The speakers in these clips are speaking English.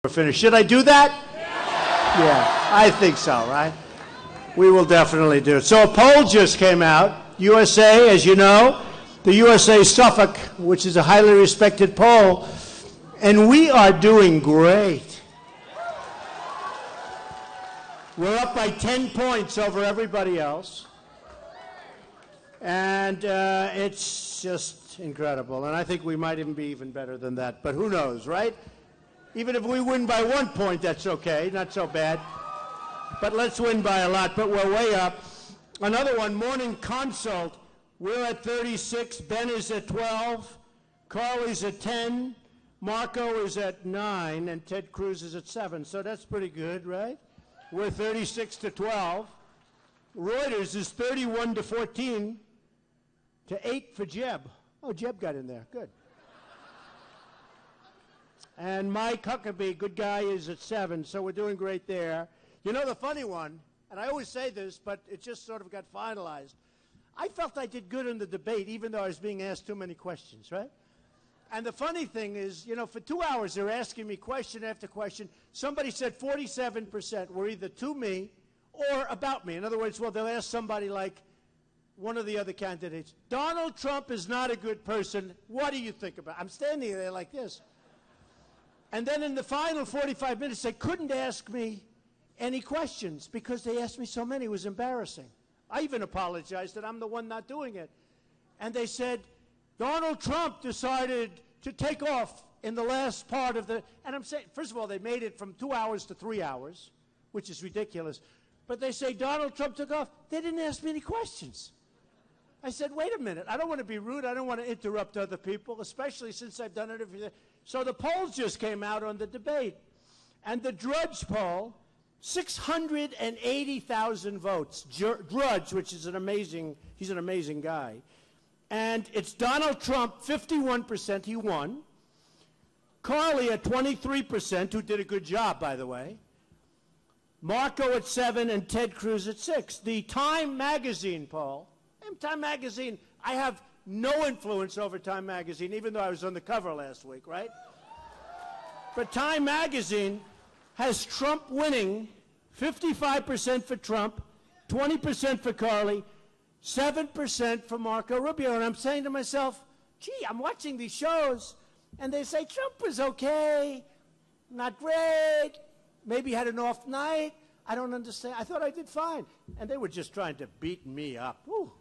Finish. Should I do that? Yeah, I think so, right? We will definitely do it. So a poll just came out. USA, as you know, the USA Suffolk, which is a highly respected poll, and we are doing great. We're up by 10 points over everybody else. And it's just incredible. And I think we might even be even better than that. But who knows, right? Even if we win by 1 point, that's okay. Not so bad. But let's win by a lot. But we're way up. Another one, Morning Consult. We're at 36. Ben is at 12. Carly's at 10. Marco is at 9. And Ted Cruz is at 7. So that's pretty good, right? We're 36 to 12. Reuters is 31 to 14 to 8 for Jeb. Oh, Jeb got in there. Good. And Mike Huckabee, good guy, is at 7, so we're doing great there. You know the funny one, and I always say this, but it just sort of got finalized. I felt I did good in the debate, even though I was being asked too many questions, right? And the funny thing is, you know, for 2 hours they're asking me question after question. Somebody said 47% were either to me or about me. In other words, well, they'll ask somebody like one of the other candidates, Donald Trump is not a good person. What do you think about it? I'm standing there like this. And then in the final 45 minutes, they couldn't ask me any questions because they asked me so many. It was embarrassing. I even apologized that I'm the one not doing it. And they said, Donald Trump decided to take off in the last part of the... And I'm saying, first of all, they made it from 2 hours to 3 hours, which is ridiculous. But they say Donald Trump took off. They didn't ask me any questions. I said, wait a minute. I don't want to be rude. I don't want to interrupt other people, especially since I've done it every day. So the polls just came out on the debate. And the Drudge poll, 680,000 votes. Drudge, which is he's an amazing guy. And it's Donald Trump, 51%, he won. Carly at 23%, who did a good job, by the way. Marco at 7, and Ted Cruz at 6. The Time Magazine poll, Time Magazine, I have no influence over Time Magazine, even though I was on the cover last week, right? But Time Magazine has Trump winning, 55% for Trump, 20% for Carly, 7% for Marco Rubio. And I'm saying to myself, gee, I'm watching these shows, and they say Trump was okay, not great, maybe had an off night. I don't understand. I thought I did fine. And they were just trying to beat me up. Whew.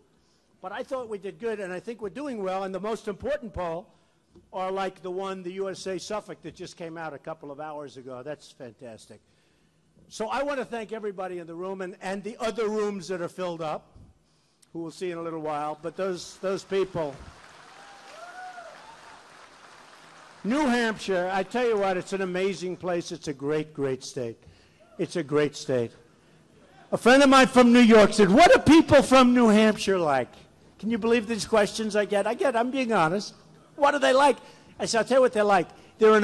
But I thought we did good, and I think we're doing well. And the most important poll are like the one, the USA Suffolk, that just came out a couple of hours ago. That's fantastic. So I want to thank everybody in the room and the other rooms that are filled up, who we'll see in a little while. But those people. New Hampshire, I tell you what, it's an amazing place. It's a great, great state. It's a great state. A friend of mine from New York said, what are people from New Hampshire like? Can you believe these questions I get? I'm being honest. What are they like? I said, I'll tell you what they're like. They're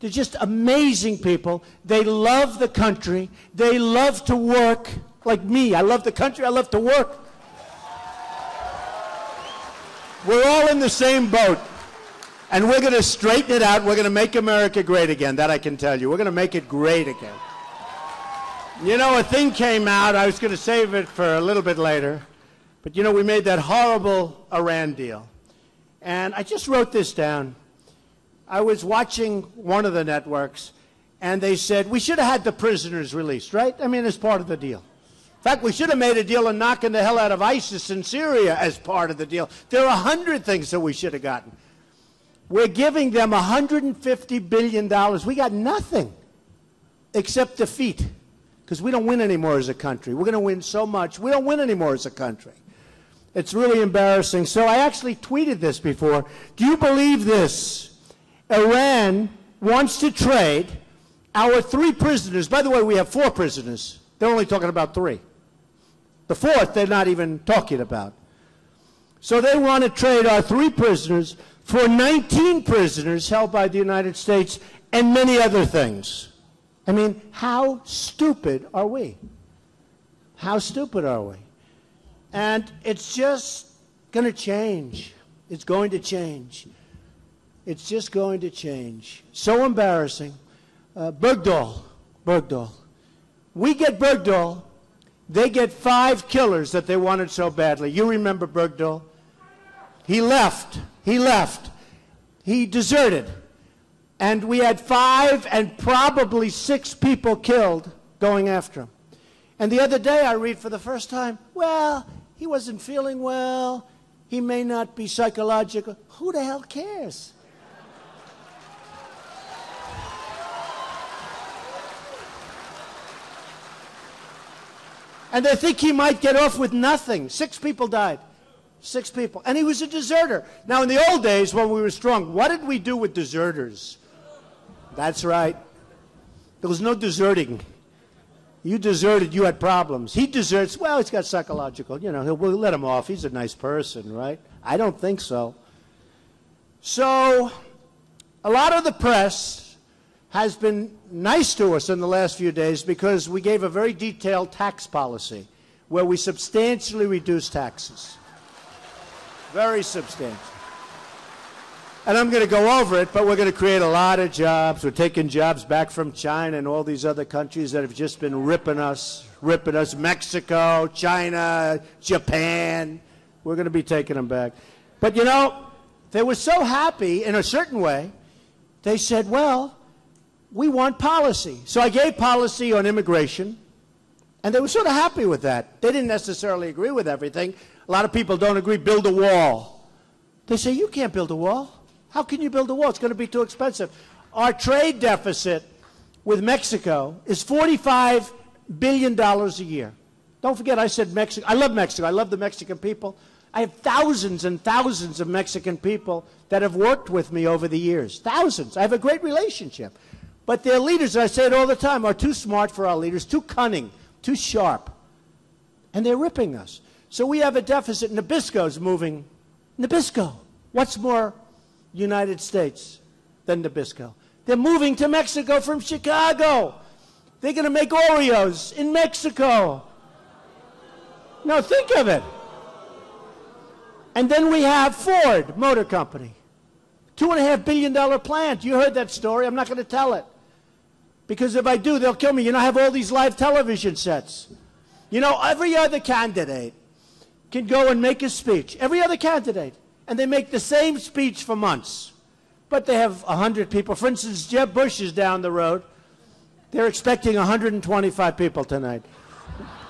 just amazing people. They love the country. They love to work like me. I love the country. I love to work. We're all in the same boat. And we're going to straighten it out. We're going to make America great again. That I can tell you. We're going to make it great again. You know, a thing came out. I was going to save it for a little bit later. But, you know, we made that horrible Iran deal. And I just wrote this down. I was watching one of the networks, and they said, we should have had the prisoners released, right? I mean, as part of the deal. In fact, we should have made a deal on knocking the hell out of ISIS in Syria as part of the deal. There are 100 things that we should have gotten. We're giving them $150 billion. We got nothing except defeat, because we don't win anymore as a country. We're going to win so much. We don't win anymore as a country. It's really embarrassing. So I actually tweeted this before. Do you believe this? Iran wants to trade our 3 prisoners. By the way, we have 4 prisoners. They're only talking about 3. The 4th, they're not even talking about. So they want to trade our 3 prisoners for 19 prisoners held by the United States and many other things. I mean, how stupid are we? How stupid are we? And it's just going to change. It's going to change. It's just going to change. So embarrassing. Bergdahl. We get Bergdahl. They get 5 killers that they wanted so badly. You remember Bergdahl? He left. He deserted. And we had 5 and probably 6 people killed going after him. And the other day I read for the first time, well, he wasn't feeling well. He may not be psychological. Who the hell cares? And they think he might get off with nothing. 6 people died. 6 people. And he was a deserter. Now, in the old days when we were strong, what did we do with deserters? That's right. There was no deserting. You deserted, you had problems. He deserts, well, he's got psychological. You know, we'll let him off. He's a nice person, right? I don't think so. So, a lot of the press has been nice to us in the last few days because we gave a very detailed tax policy where we substantially reduced taxes. Very substantial. And I'm going to go over it, but we're going to create a lot of jobs. We're taking jobs back from China and all these other countries that have just been ripping us. Mexico, China, Japan. We're going to be taking them back. But, you know, they were so happy in a certain way. They said, well, we want policy. So I gave policy on immigration, and they were sort of happy with that. They didn't necessarily agree with everything. A lot of people don't agree. Build a wall. They say, you can't build a wall. How can you build a wall? It's going to be too expensive. Our trade deficit with Mexico is $45 billion a year. Don't forget, I said Mexico. I love Mexico. I love the Mexican people. I have thousands and thousands of Mexican people that have worked with me over the years. Thousands. I have a great relationship. But their leaders, and I say it all the time, are too smart for our leaders, too cunning, too sharp. And they're ripping us. So we have a deficit. Nabisco's moving. Nabisco. What's more United States than Nabisco? They're moving to Mexico from Chicago. They're going to make Oreos in Mexico. Now think of it. And then we have Ford Motor Company. $2.5 billion plant. You heard that story. I'm not going to tell it. Because if I do, they'll kill me. You know, I have all these live television sets. You know, every other candidate can go and make a speech. Every other candidate. And they make the same speech for months. But they have 100 people. For instance, Jeb Bush is down the road. They're expecting 125 people tonight.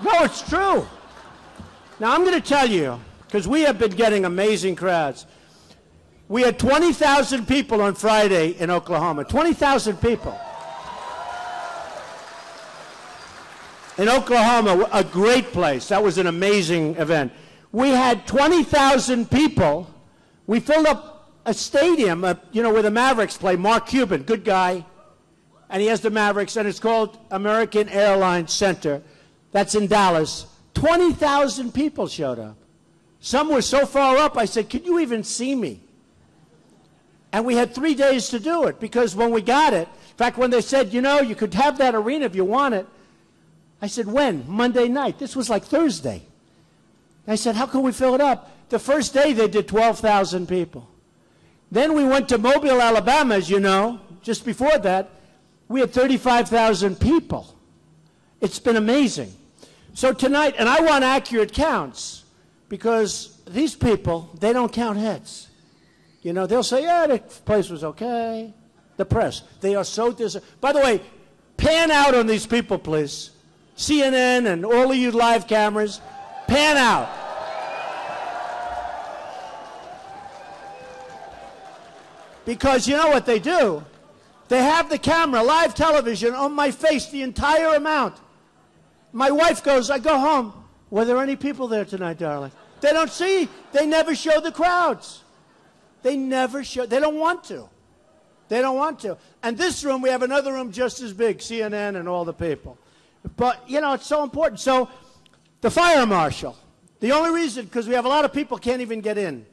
No, it's true. Now, I'm going to tell you, because we have been getting amazing crowds. We had 20,000 people on Friday in Oklahoma. 20,000 people. In Oklahoma, a great place. That was an amazing event. We had 20,000 people. We filled up a stadium, you know, where the Mavericks play. Mark Cuban, good guy. And he has the Mavericks, and it's called American Airlines Center. That's in Dallas. 20,000 people showed up. Some were so far up, I said, can you even see me? And we had 3 days to do it, because when we got it, in fact, when they said, you know, you could have that arena if you want it, I said, when? Monday night. This was like Thursday. I said, how can we fill it up? The first day they did 12,000 people. Then we went to Mobile, Alabama, as you know. Just before that, we had 35,000 people. It's been amazing. So tonight, and I want accurate counts, because these people, they don't count heads. You know, they'll say, yeah, the place was okay. The press, they are so By the way, pan out on these people, please. CNN and all of you live cameras, pan out. Because you know what they do? They have the camera, live television, on my face, the entire amount. My wife goes, I go home. Were there any people there tonight, darling? They don't see. They never show the crowds. They never show. They don't want to. They don't want to. And this room, we have another room just as big, CNN and all the people. But, you know, it's so important. So the fire marshal, the only reason, because we have a lot of people can't even get in.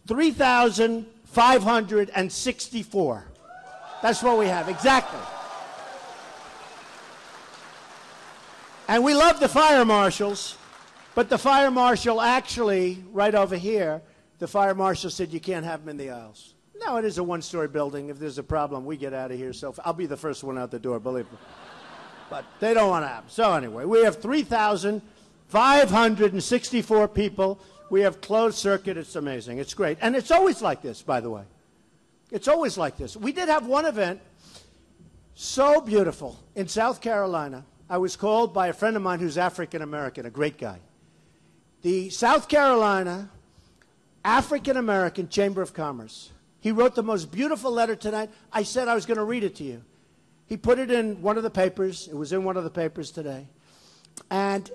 3,564. That's what we have, exactly. And we love the fire marshals, but the fire marshal actually, right over here, the fire marshal said you can't have them in the aisles. No, it is a one-story building. If there's a problem, we get out of here. So I'll be the first one out the door, believe me. But they don't want to have. So anyway, we have 3,564 people. We have closed circuit. It's amazing. It's great. And it's always like this, by the way. It's always like this. We did have one event so beautiful in South Carolina. I was called by a friend of mine who's African-American, a great guy. The South Carolina African-American Chamber of Commerce. He wrote the most beautiful letter tonight. I said I was going to read it to you. He put it in one of the papers. It was in one of the papers today. And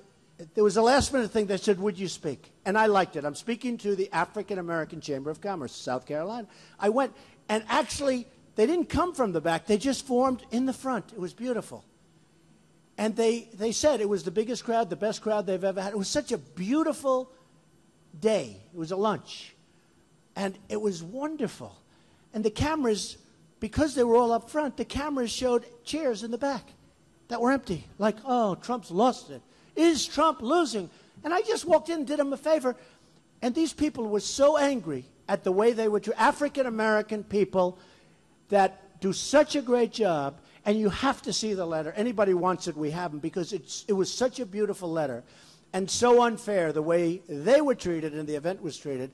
there was a last-minute thing that said, would you speak? And I liked it. I'm speaking to the African-American Chamber of Commerce, South Carolina. I went, and actually, they didn't come from the back. They just formed in the front. It was beautiful. And they said it was the biggest crowd, the best crowd they've ever had. It was such a beautiful day. It was a lunch. And it was wonderful. And the cameras, because they were all up front, the cameras showed chairs in the back that were empty. Like, oh, Trump's lost it. Is Trump losing? And I just walked in and did him a favor. And these people were so angry at the way they were treated. African-American people that do such a great job. And you have to see the letter. Anybody wants it, we have them, because it was such a beautiful letter and so unfair the way they were treated and the event was treated.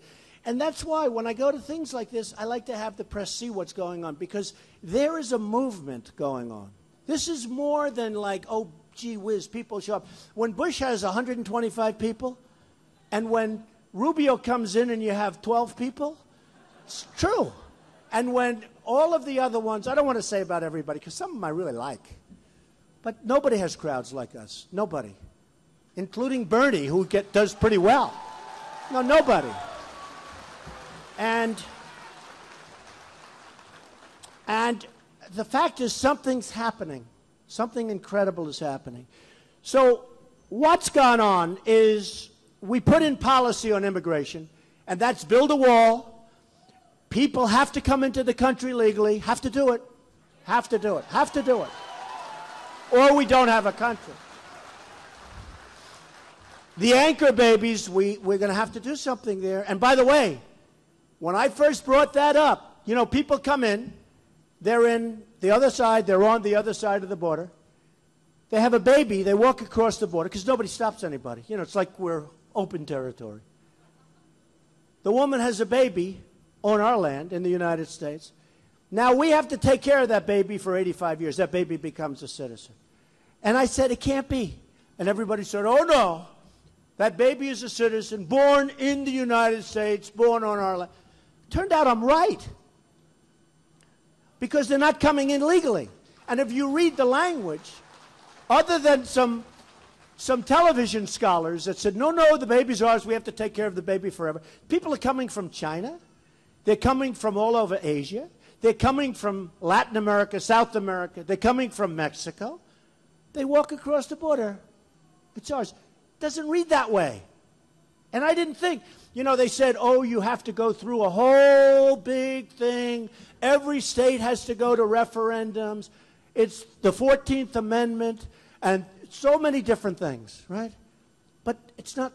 And that's why when I go to things like this, I like to have the press see what's going on, because there is a movement going on. This is more than like, oh, gee whiz, people show up. When Bush has 125 people, and when Rubio comes in and you have 12 people, it's true. And when all of the other ones, I don't want to say about everybody, because some of them I really like, but nobody has crowds like us. Nobody. Including Bernie, who does pretty well. No, nobody. And the fact is something's happening. Something incredible is happening. So what's gone on is we put in policy on immigration, and that's build a wall. People have to come into the country legally, have to do it, have to do it, have to do it, or we don't have a country. The anchor babies, we're going to have to do something there. And by the way, when I first brought that up, you know, people come in, they're in the other side, they're on the other side of the border. They have a baby, they walk across the border, because nobody stops anybody. You know, it's like we're open territory. The woman has a baby on our land in the United States. Now we have to take care of that baby for 85 years. That baby becomes a citizen. And I said, it can't be. And everybody said, oh no, that baby is a citizen, born in the United States, born on our land. Turned out I'm right. Because they're not coming in legally. And if you read the language, other than some television scholars that said, no, no, the baby's ours, we have to take care of the baby forever. People are coming from China. They're coming from all over Asia. They're coming from Latin America, South America. They're coming from Mexico. They walk across the border. It's ours. It doesn't read that way. And I didn't think, you know, they said, oh, you have to go through a whole big thing. Every state has to go to referendums. It's the 14th Amendment and so many different things, right? But it's not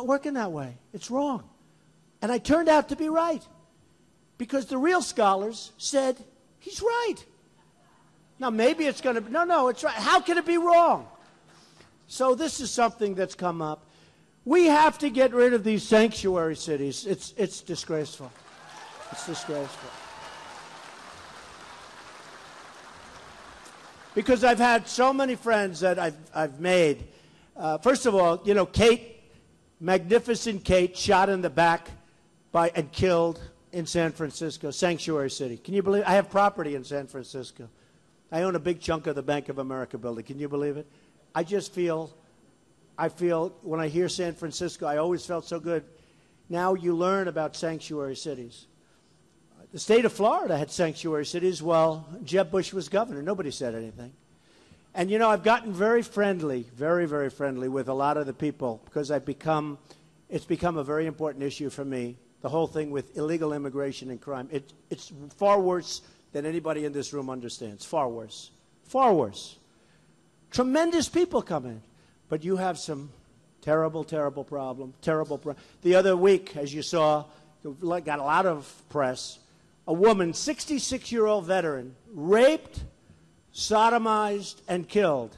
working that way. It's wrong. And I turned out to be right. Because the real scholars said, he's right. Now, maybe it's going to be, no, it's right. How can it be wrong? So this is something that's come up. We have to get rid of these sanctuary cities. It's disgraceful. It's disgraceful. Because I've had so many friends that I've made. First of all, you know, Kate, magnificent Kate, shot in the back and killed in San Francisco, sanctuary city. Can you believe it? I have property in San Francisco. I own a big chunk of the Bank of America building. Can you believe it? I feel when I hear San Francisco, I always felt so good. Now you learn about sanctuary cities. The state of Florida had sanctuary cities while Jeb Bush was governor. Nobody said anything. And, you know, I've gotten very friendly, very, very friendly with a lot of the people because it's become a very important issue for me. The whole thing with illegal immigration and crime. It's far worse than anybody in this room understands. Far worse. Far worse. Tremendous people come in. But you have some terrible, terrible problem. The other week, as you saw, got a lot of press. a woman, 66-year-old veteran, raped, sodomized, and killed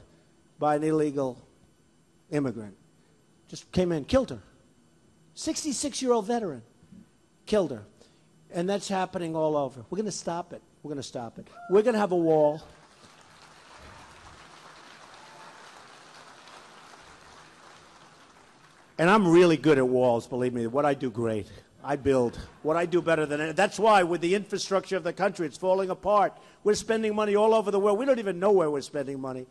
by an illegal immigrant. Just came in, killed her. 66-year-old veteran, killed her. And that's happening all over. We're going to stop it. We're going to stop it. We're going to have a wall. And I'm really good at walls, believe me. What I do great. I build. What I do better than anyone. That's why with the infrastructure of the country, it's falling apart. We're spending money all over the world. We don't even know where we're spending money.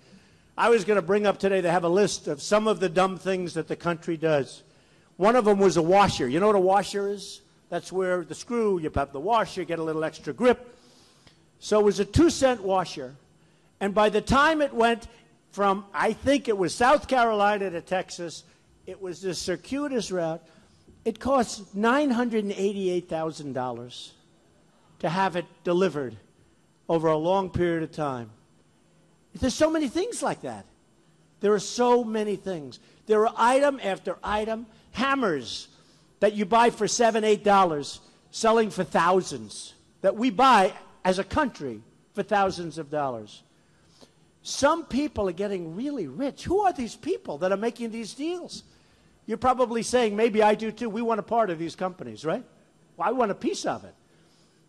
I was going to bring up today, they have a list of some of the dumb things that the country does. One of them was a washer. You know what a washer is? That's where the screw, you have the washer, get a little extra grip. So it was a 2-cent washer. And by the time it went from, I think it was South Carolina to Texas, it was this circuitous route. It cost $988,000 to have it delivered over a long period of time. There's so many things like that. There are so many things. There are item after item, hammers that you buy for $7, $8, selling for thousands, that we buy as a country for thousands of dollars. Some people are getting really rich. Who are these people that are making these deals? You're probably saying, maybe I do too. We want a part of these companies, right? Well, I want a piece of it.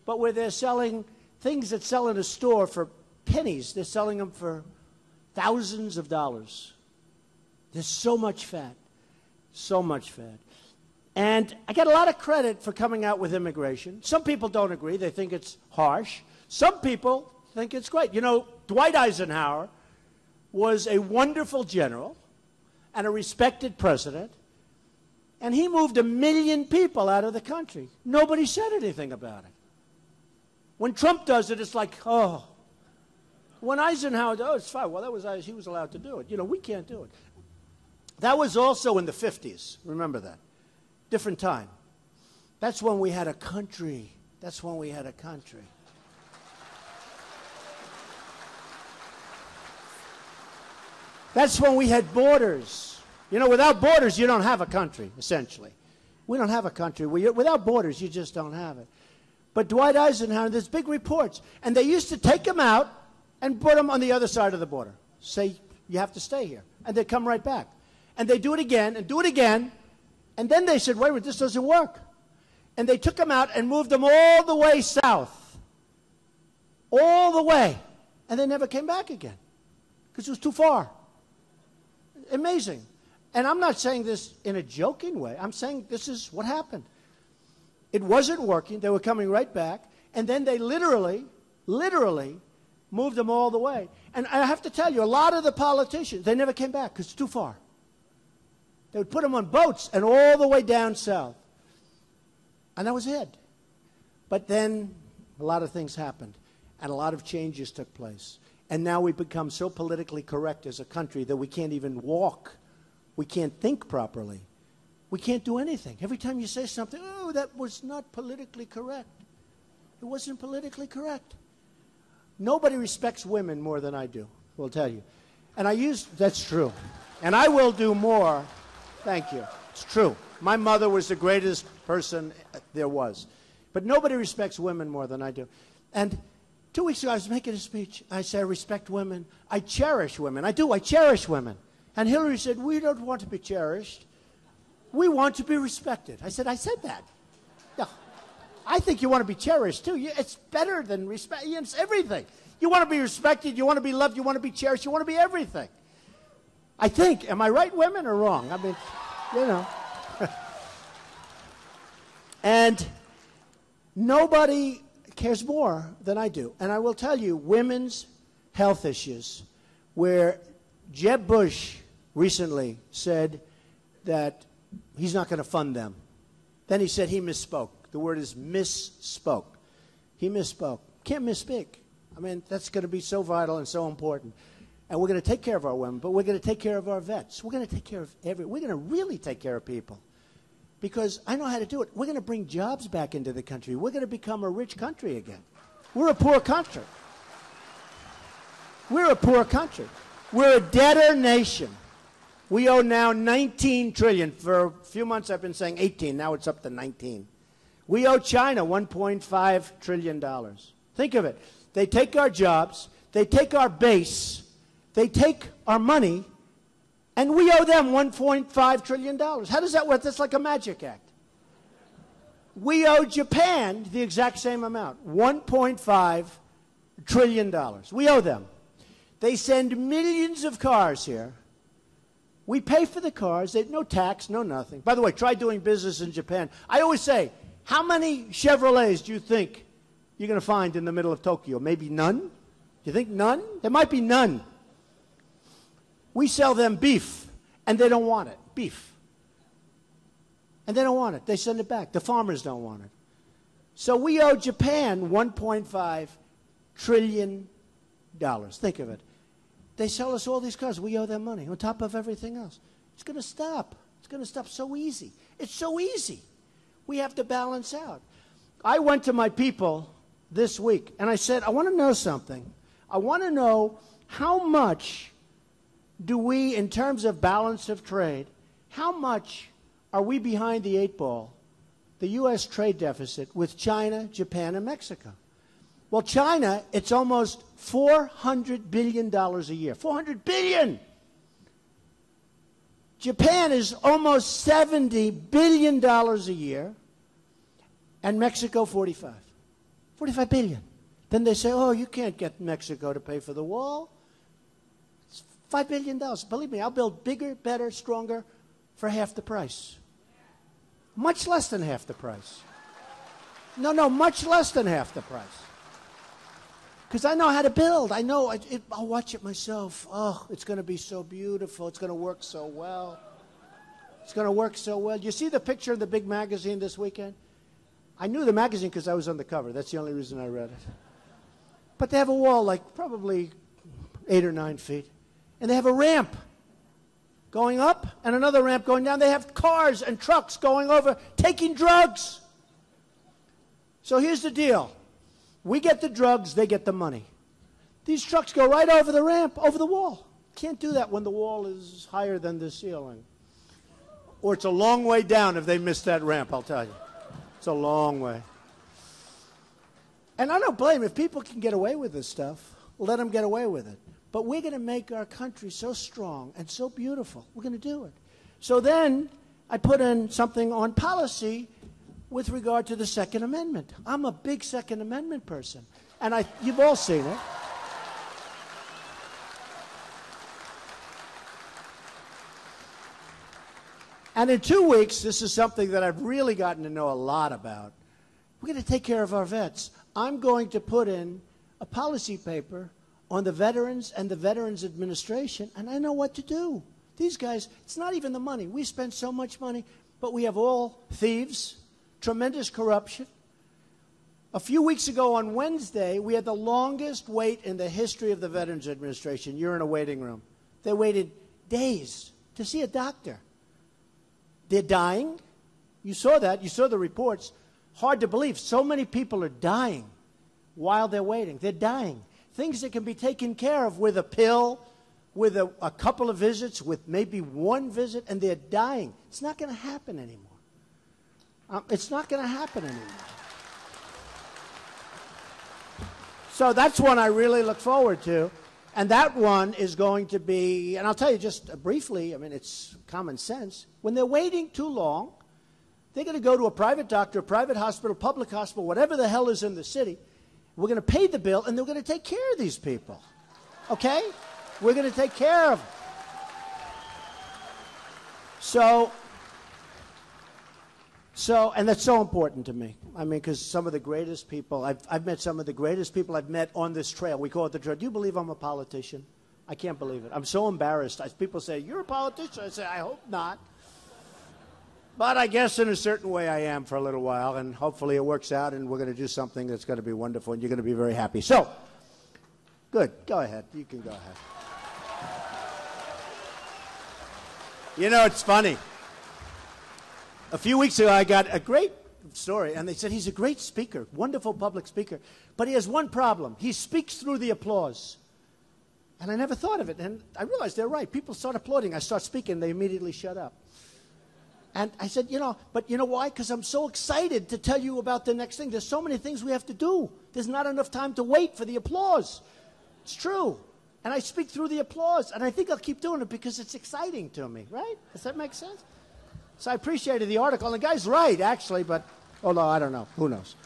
But where they're selling things that sell in a store for pennies, they're selling them for thousands of dollars. There's so much fat, so much fat. And I get a lot of credit for coming out with immigration. Some people don't agree. They think it's harsh. Some people think it's great. You know, Dwight Eisenhower was a wonderful general and a respected president, and he moved 1 million people out of the country. Nobody said anything about it. When Trump does it, it's like, oh. When Eisenhower, oh, it's fine. Well, that was he was allowed to do it. You know, we can't do it. That was also in the 50s. Remember that. Different time. That's when we had a country. That's when we had a country. That's when we had borders. You know, without borders, you don't have a country, essentially. We don't have a country. Without borders, you just don't have it. But Dwight Eisenhower, there's big reports. And they used to take them out and put them on the other side of the border. Say, you have to stay here. And they'd come right back. And they do it again and do it again. And then they said, wait a minute, this doesn't work. And they took them out and moved them all the way south. All the way. And they never came back again. Because it was too far. Amazing. And I'm not saying this in a joking way. I'm saying this is what happened. It wasn't working. They were coming right back. And then they literally moved them all the way. And I have to tell you, a lot of the politicians, they never came back because it's too far. They would put them on boats and all the way down south. And that was it. But then a lot of things happened. And a lot of changes took place. And now we've become so politically correct as a country that we can't even walk. We can't think properly. We can't do anything. Every time you say something, oh, that was not politically correct. It wasn't politically correct. Nobody respects women more than I do, will tell you. And that's true. And I will do more. Thank you. It's true. My mother was the greatest person there was. But nobody respects women more than I do. And 2 weeks ago, I was making a speech. I said, I respect women. I cherish women. I do. I cherish women. And Hillary said, we don't want to be cherished. We want to be respected. I said that. Yeah. I think you want to be cherished, too. It's better than respect. It's everything. You want to be respected. You want to be loved. You want to be cherished. You want to be everything. I think. Am I right, women, or wrong? I mean, you know. And nobody cares more than I do. And I will tell you, women's health issues, where Jeb Bush recently said that he's not going to fund them. Then he said he misspoke. The word is misspoke. He misspoke. Can't misspeak. I mean, that's going to be so vital and so important. And we're going to take care of our women, but we're going to take care of our vets. We're going to take care of we're going to really take care of people. Because I know how to do it. We're going to bring jobs back into the country. We're going to become a rich country again. We're a poor country. We're a poor country. We're a debtor nation. We owe now $19 trillion. For a few months I've been saying 18. Now it's up to 19. We owe China $1.5 trillion. Think of it. They take our jobs, they take our base, they take our money, and we owe them $1.5 trillion. How does that work? That's like a magic act. We owe Japan the exact same amount, $1.5 trillion. We owe them. They send millions of cars here. We pay for the cars. No tax, no nothing. By the way, try doing business in Japan. I always say, how many Chevrolets do you think you're going to find in the middle of Tokyo? Maybe none? Do you think none? There might be none. We sell them beef, and they don't want it. Beef. And they don't want it. They send it back. The farmers don't want it. So we owe Japan $1.5 trillion. Think of it. They sell us all these cars. We owe them money on top of everything else. It's going to stop. It's going to stop so easy. It's so easy. We have to balance out. I went to my people this week, and I said, I want to know something. I want to know how much do we, in terms of balance of trade, how much are we behind the 8 ball, the U.S. trade deficit, with China, Japan, and Mexico? Well, China, it's almost $400 billion a year. $400 billion! Japan is almost $70 billion a year, and Mexico, 45. 45 billion. Then they say, oh, you can't get Mexico to pay for the wall. It's $5 billion. Believe me, I'll build bigger, better, stronger for half the price. Much less than half the price. No, much less than half the price. Because I know how to build. I know. I'll watch it myself. Oh, it's going to be so beautiful. It's going to work so well. It's going to work so well. You see the picture in the big magazine this weekend? I knew the magazine because I was on the cover. That's the only reason I read it. But they have a wall like probably 8 or 9 feet. And they have a ramp going up and another ramp going down. They have cars and trucks going over, taking drugs. So here's the deal. We get the drugs, they get the money. These trucks go right over the ramp, over the wall. Can't do that when the wall is higher than the ceiling. Or it's a long way down if they miss that ramp, I'll tell you. It's a long way. And I don't blame. If people can get away with this stuff, let them get away with it. But we're going to make our country so strong and so beautiful. We're going to do it. So then I put in something on policy with regard to the Second Amendment. I'm a big Second Amendment person. And you've all seen it. And in 2 weeks, this is something that I've really gotten to know a lot about. We're going to take care of our vets. I'm going to put in a policy paper on the veterans and the Veterans Administration, and I know what to do. These guys, it's not even the money. We spend so much money, but we have all thieves, tremendous corruption. A few weeks ago on Wednesday, we had the longest wait in the history of the Veterans Administration. You're in a waiting room. They waited days to see a doctor. They're dying. You saw that. You saw the reports. Hard to believe. So many people are dying while they're waiting. They're dying. Things that can be taken care of with a pill, with a couple of visits, with maybe one visit, and they're dying. It's not going to happen anymore. It's not going to happen anymore. So that's one I really look forward to. And that one is going to be, and I'll tell you just briefly, I mean, it's common sense. When they're waiting too long, they're going to go to a private doctor, a private hospital, public hospital, whatever the hell is in the city. We're going to pay the bill, and they're going to take care of these people. Okay? We're going to take care of them. So, and that's so important to me. I mean, because some of the greatest people, I've met some of the greatest people I've met on this trail. We call it the trail. Do you believe I'm a politician? I can't believe it. I'm so embarrassed. People say, you're a politician. I say, I hope not. But I guess in a certain way I am for a little while, and hopefully it works out, and we're going to do something that's going to be wonderful, and you're going to be very happy. So, good. Go ahead. You can go ahead. You know, it's funny. A few weeks ago, I got a great story, and they said he's a great speaker, wonderful public speaker, but he has one problem. He speaks through the applause. And I never thought of it, and I realized they're right. People start applauding. I start speaking, they immediately shut up. And I said, but you know why? Because I'm so excited to tell you about the next thing. There's so many things we have to do. There's not enough time to wait for the applause. It's true. And I speak through the applause. And I think I'll keep doing it because it's exciting to me, right? Does that make sense? So I appreciated the article. And the guy's right, actually, but, although I don't know. Who knows?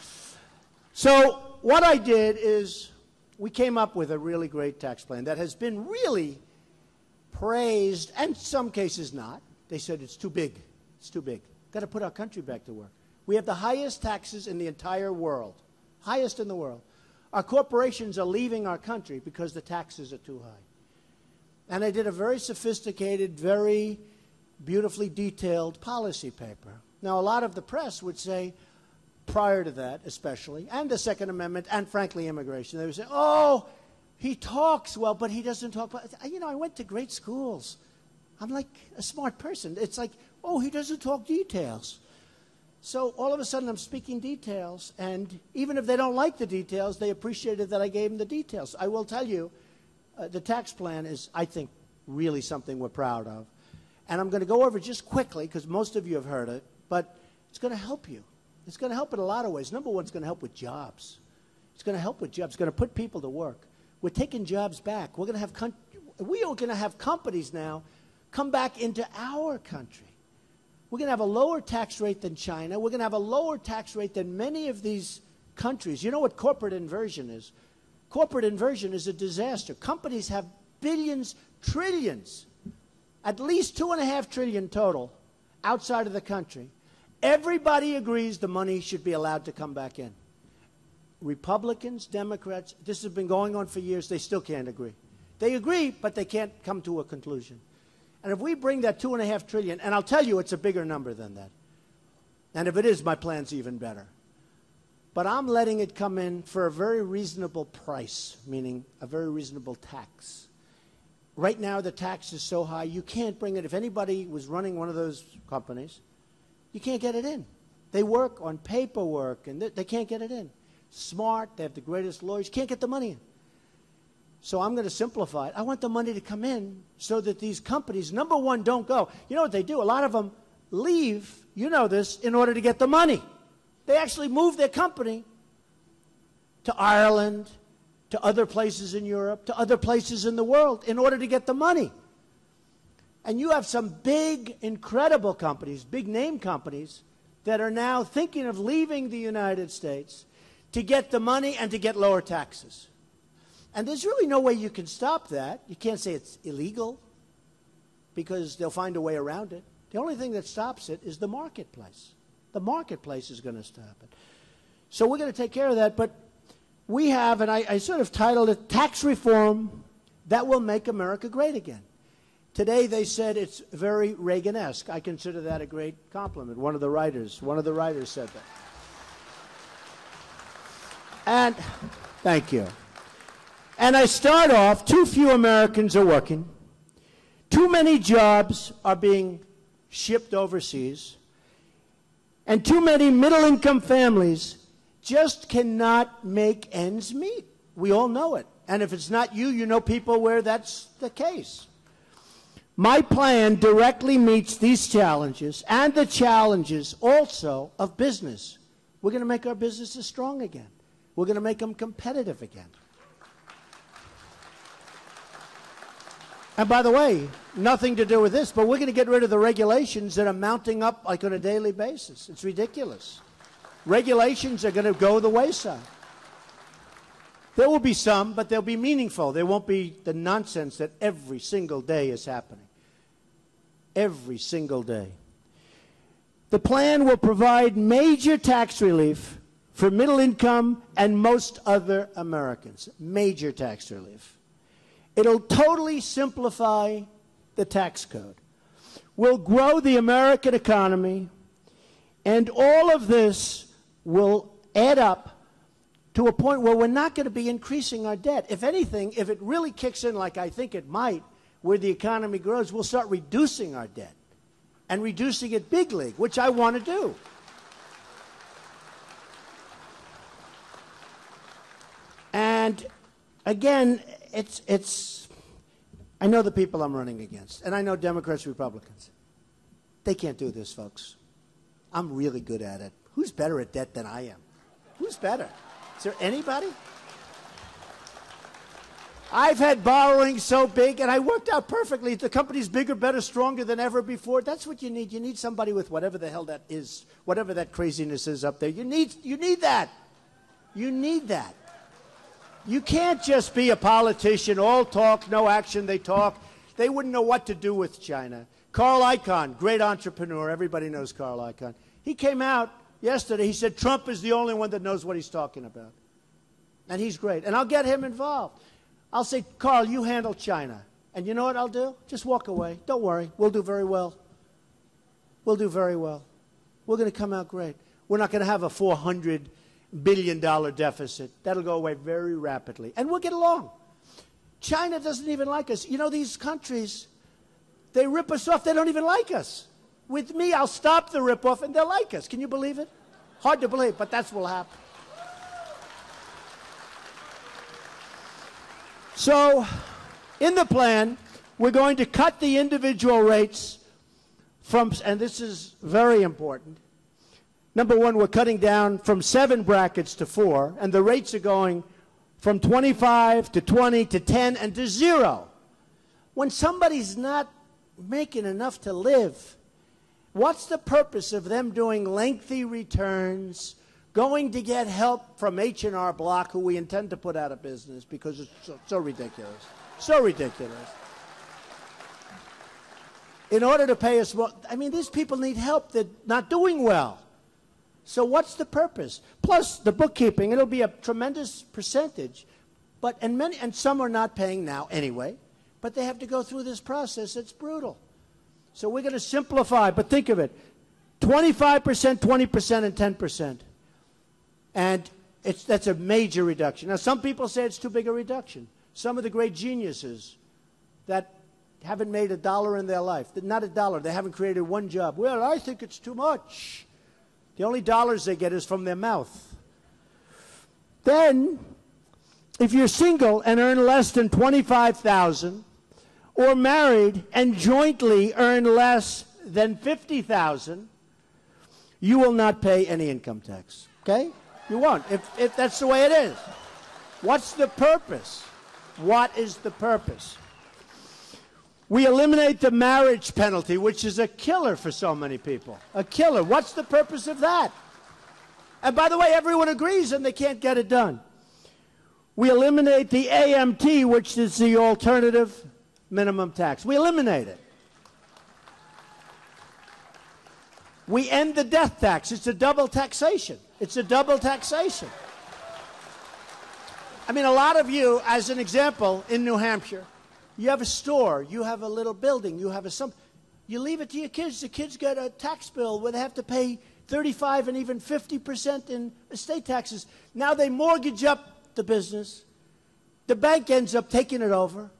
So what I did is we came up with a really great tax plan that has been really praised, and in some cases not. They said it's too big. It's too big. Got to put our country back to work. We have the highest taxes in the entire world. Highest in the world. Our corporations are leaving our country because the taxes are too high. And I did a very sophisticated, very beautifully detailed policy paper. Now, a lot of the press would say, prior to that especially, and the Second Amendment, and frankly immigration, they would say, oh, he talks well, but he doesn't talk well. I went to great schools. I'm like a smart person. It's like, oh, he doesn't talk details. So all of a sudden I'm speaking details, and even if they don't like the details, they appreciated that I gave them the details. I will tell you, the tax plan is, I think, really something we're proud of. And I'm going to go over it just quickly, because most of you have heard it, but it's going to help you. It's going to help in a lot of ways. Number one, it's going to help with jobs. It's going to help with jobs. It's going to put people to work. We're taking jobs back. We are going to have companies now come back into our country. We're going to have a lower tax rate than China. We're going to have a lower tax rate than many of these countries. You know what corporate inversion is? Corporate inversion is a disaster. Companies have billions, trillions, at least $2.5 trillion total outside of the country. Everybody agrees the money should be allowed to come back in. Republicans, Democrats, this has been going on for years. They still can't agree. They agree, but they can't come to a conclusion. And if we bring that $2.5 trillion, and I'll tell you it's a bigger number than that. And if it is, my plan's even better. But I'm letting it come in for a very reasonable price, meaning a very reasonable tax. Right now, the tax is so high, you can't bring it. If anybody was running one of those companies, you can't get it in. They work on paperwork, and they can't get it in. Smart, they have the greatest lawyers, can't get the money in. So I'm going to simplify it. I want the money to come in so that these companies, number one, don't go. You know what they do? A lot of them leave, you know this, in order to get the money. They actually move their company to Ireland, to other places in Europe, to other places in the world in order to get the money. And you have some big, incredible companies, big name companies, that are now thinking of leaving the United States to get the money and to get lower taxes. And there's really no way you can stop that. You can't say it's illegal because they'll find a way around it. The only thing that stops it is the marketplace. The marketplace is going to stop it. So we're going to take care of that. But we have, and I sort of titled it, Tax Reform That Will Make America Great Again. Today they said it's very Reagan-esque. I consider that a great compliment. One of the writers said that. And thank you. And I start off, too few Americans are working. Too many jobs are being shipped overseas. And too many middle-income families just cannot make ends meet. We all know it. And if it's not you, you know people where that's the case. My plan directly meets these challenges and the challenges also of business. We're going to make our businesses strong again. We're going to make them competitive again. And by the way, nothing to do with this, but we're going to get rid of the regulations that are mounting up like on a daily basis. It's ridiculous. Regulations are going to go the wayside. There will be some, but they'll be meaningful. There won't be the nonsense that every single day is happening. Every single day. The plan will provide major tax relief for middle income and most other Americans. Major tax relief. It'll totally simplify the tax code. We'll grow the American economy, and all of this will add up to a point where we're not going to be increasing our debt. If anything, if it really kicks in like I think it might, where the economy grows, we'll start reducing our debt and reducing it big league, which I want to do. And again, I know the people I'm running against, and I know Democrats, Republicans. They can't do this, folks. I'm really good at it. Who's better at debt than I am? Who's better? Is there anybody? I've had borrowing so big, and I worked out perfectly. The company's bigger, better, stronger than ever before. That's what you need. You need somebody with whatever the hell that is, whatever that craziness is up there. You need that. You need that. You can't just be a politician, all talk, no action. They talk. They wouldn't know what to do with China. Carl Icahn, great entrepreneur. Everybody knows Carl Icahn. He came out yesterday. He said Trump is the only one that knows what he's talking about. And he's great. And I'll get him involved. I'll say, Carl, you handle China. And you know what I'll do? Just walk away. Don't worry. We'll do very well. We'll do very well. We're going to come out great. We're not going to have a $400 billion deficit. That'll go away very rapidly. And we'll get along. China doesn't even like us. You know, these countries, they rip us off. They don't even like us. With me, I'll stop the rip-off, and they'll like us. Can you believe it? Hard to believe, but that's what will happen. So, in the plan, we're going to cut the individual rates from, and this is very important. Number one, we're cutting down from 7 brackets to 4, and the rates are going from 25 to 20 to 10 and to 0. When somebody's not making enough to live, what's the purpose of them doing lengthy returns, going to get help from H&R Block, who we intend to put out of business because it's so ridiculous. So ridiculous. In order to pay us more, I mean, these people need help. They're not doing well. So what's the purpose? Plus, the bookkeeping, it'll be a tremendous percentage. But, and some are not paying now anyway, but they have to go through this process. It's brutal. So we're going to simplify, but think of it. 25%, 20%, and 10%. And that's a major reduction. Now, some people say it's too big a reduction. Some of the great geniuses that haven't made $1 in their life, not $1, they haven't created one job. Well, I think it's too much. The only dollars they get is from their mouth. Then, if you're single and earn less than $25,000, or married and jointly earn less than $50,000, you will not pay any income tax. Okay? You won't, if that's the way it is. What's the purpose? What is the purpose? We eliminate the marriage penalty, which is a killer for so many people. A killer. What's the purpose of that? And by the way, everyone agrees and they can't get it done. We eliminate the AMT, which is the alternative minimum tax. We eliminate it. We end the death tax. It's a double taxation. It's a double taxation. I mean, a lot of you, as an example, in New Hampshire, you have a store, you have a little building, you have you leave it to your kids. The kids get a tax bill where they have to pay 35 and even 50% in estate taxes. Now they mortgage up the business. The bank ends up taking it over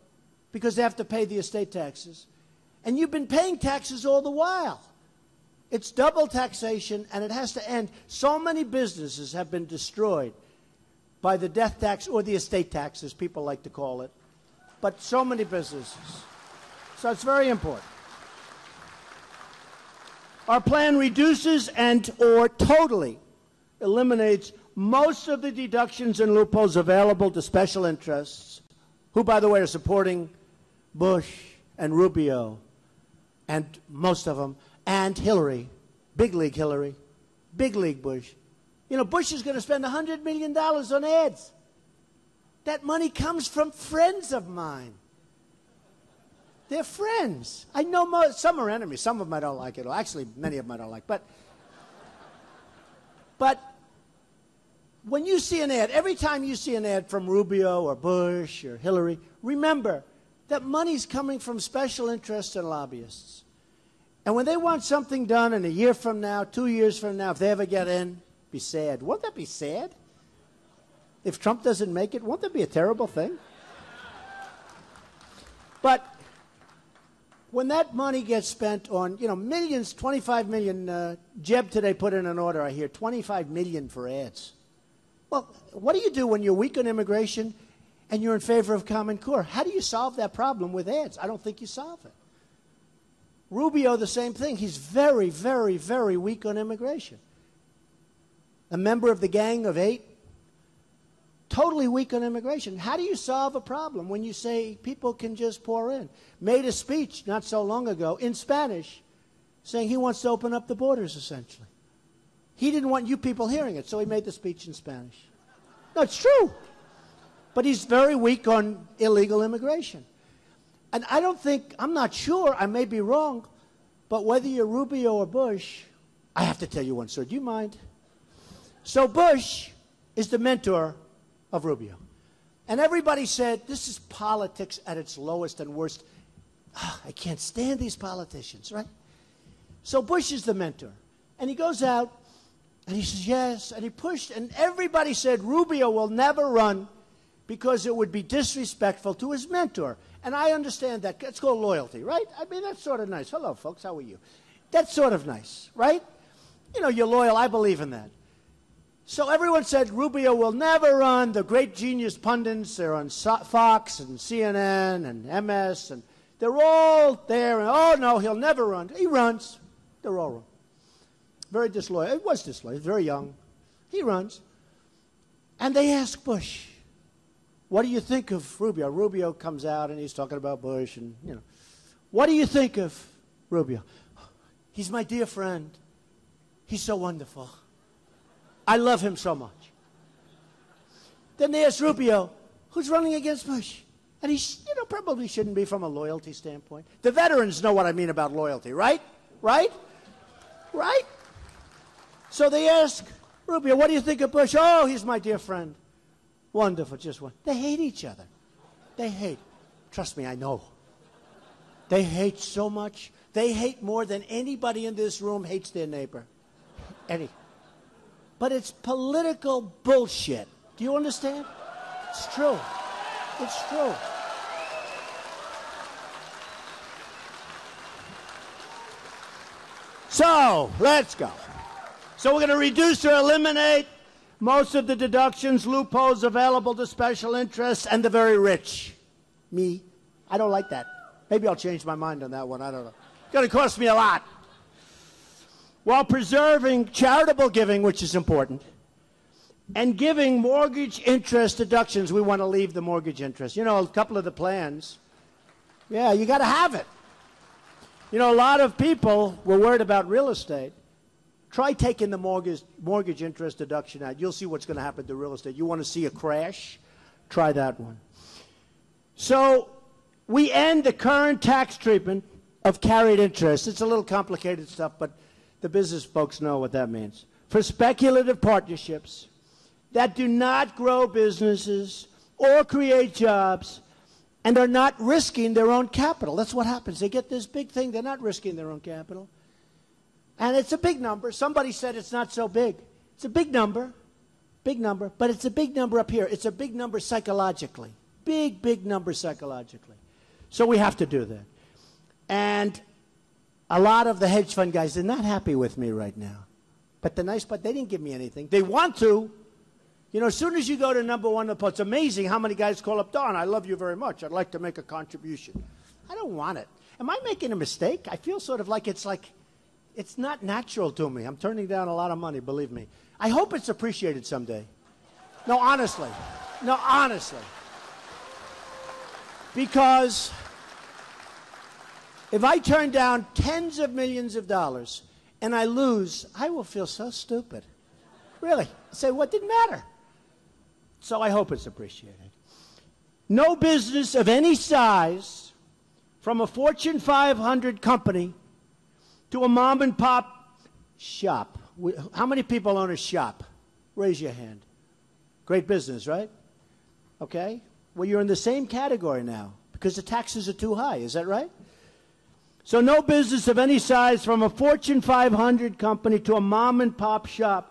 because they have to pay the estate taxes. And you've been paying taxes all the while. It's double taxation, and it has to end. So many businesses have been destroyed by the death tax, or the estate tax, as people like to call it. But so many businesses. So it's very important. Our plan reduces and or totally eliminates most of the deductions and loopholes available to special interests, who, by the way, are supporting Bush and Rubio, and most of them, and Hillary, big league Hillary, big league Bush. You know, Bush is going to spend $100 million on ads. That money comes from friends of mine. They're friends. I know some are enemies. Some of them I don't like at all. Actually, many of them I don't like. But when you see an ad, every time you see an ad from Rubio or Bush or Hillary, remember that money's coming from special interests and lobbyists. And when they want something done in a year from now, 2 years from now, if they ever get in, be sad. Won't that be sad? If Trump doesn't make it, won't that be a terrible thing? But when that money gets spent on, you know, millions, 25 million, Jeb today put in an order, I hear, 25 million for ads. Well, what do you do when you're weak on immigration and you're in favor of Common Core? How do you solve that problem with ads? I don't think you solve it. Rubio, the same thing. He's very, very, very weak on immigration. A member of the Gang of Eight, totally weak on immigration. How do you solve a problem when you say people can just pour in? Made a speech not so long ago in Spanish saying he wants to open up the borders, essentially. He didn't want you people hearing it, so he made the speech in Spanish. No, it's true. But he's very weak on illegal immigration. And I don't think, I'm not sure, I may be wrong, but whether you're Rubio or Bush, I have to tell you one story. Do you mind? So Bush is the mentor of Rubio. And everybody said, this is politics at its lowest and worst. I can't stand these politicians, right? So Bush is the mentor. And he goes out, and he says, yes, and he pushed, and everybody said Rubio will never run because it would be disrespectful to his mentor. And I understand that. It's called loyalty, right? I mean, that's sort of nice. Hello, folks. How are you? That's sort of nice, right? You know, you're loyal. I believe in that. So everyone said Rubio will never run. The great genius pundits, they're on Fox and CNN and MS, and they're all there. And, oh, no, he'll never run. He runs. They're all wrong. Very disloyal. It was disloyal. Very young. He runs. And they ask Bush, what do you think of Rubio? Rubio comes out and he's talking about Bush and, you know. What do you think of Rubio? He's my dear friend. He's so wonderful. I love him so much. Then they ask Rubio, who's running against Bush? And he, you know, probably shouldn't be from a loyalty standpoint. The veterans know what I mean about loyalty, right? Right? Right? So they ask Rubio, what do you think of Bush? Oh, he's my dear friend. Wonderful, just one. They hate each other. They hate. Trust me, I know. They hate so much. They hate more than anybody in this room hates their neighbor. But it's political bullshit. Do you understand? It's true. It's true. So, let's go. So we're going to reduce or eliminate most of the deductions, loopholes available to special interests and the very rich. Me. I don't like that. Maybe I'll change my mind on that one. I don't know. It's going to cost me a lot. While preserving charitable giving, which is important, and giving mortgage interest deductions. We want to leave the mortgage interest. You know, a couple of the plans, yeah, you got to have it. You know, a lot of people were worried about real estate. Try taking the mortgage interest deduction out. You'll see what's going to happen to real estate. You want to see a crash? Try that one. So we end the current tax treatment of carried interest. It's a little complicated stuff, but the business folks know what that means. For speculative partnerships that do not grow businesses or create jobs and are not risking their own capital. That's what happens. They get this big thing. They're not risking their own capital. And it's a big number. Somebody said it's not so big. It's a big number, but it's a big number up here. It's a big number psychologically. Big number psychologically. So we have to do that. And a lot of the hedge fund guys, they're not happy with me right now. But the nice part, they didn't give me anything. They want to. You know, as soon as you go to number one, it's amazing how many guys call up, Don, I love you very much. I'd like to make a contribution. I don't want it. Am I making a mistake? I feel sort of like it's not natural to me. I'm turning down a lot of money, believe me. I hope it's appreciated someday. No, honestly. No, honestly. Because if I turn down tens of millions of dollars and I lose, I will feel so stupid. Really. Say, what didn't matter? So I hope it's appreciated. No business of any size, from a Fortune 500 company to a mom and pop shop. How many people own a shop? Raise your hand. Great business, right? Okay. Well, you're in the same category now because the taxes are too high. Is that right? So no business of any size, from a Fortune 500 company to a mom and pop shop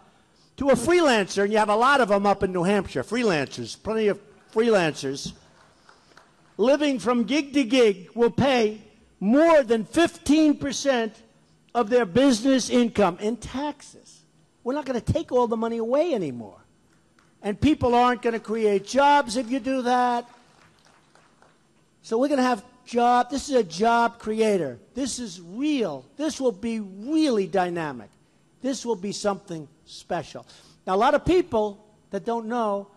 to a freelancer, and you have a lot of them up in New Hampshire, freelancers, plenty of freelancers, living from gig to gig, will pay more than 15% of their business income in taxes. We're not going to take all the money away anymore. And people aren't going to create jobs if you do that. So we're going to have job. This is a job creator. This is real. This will be really dynamic. This will be something special. Now, a lot of people that don't know,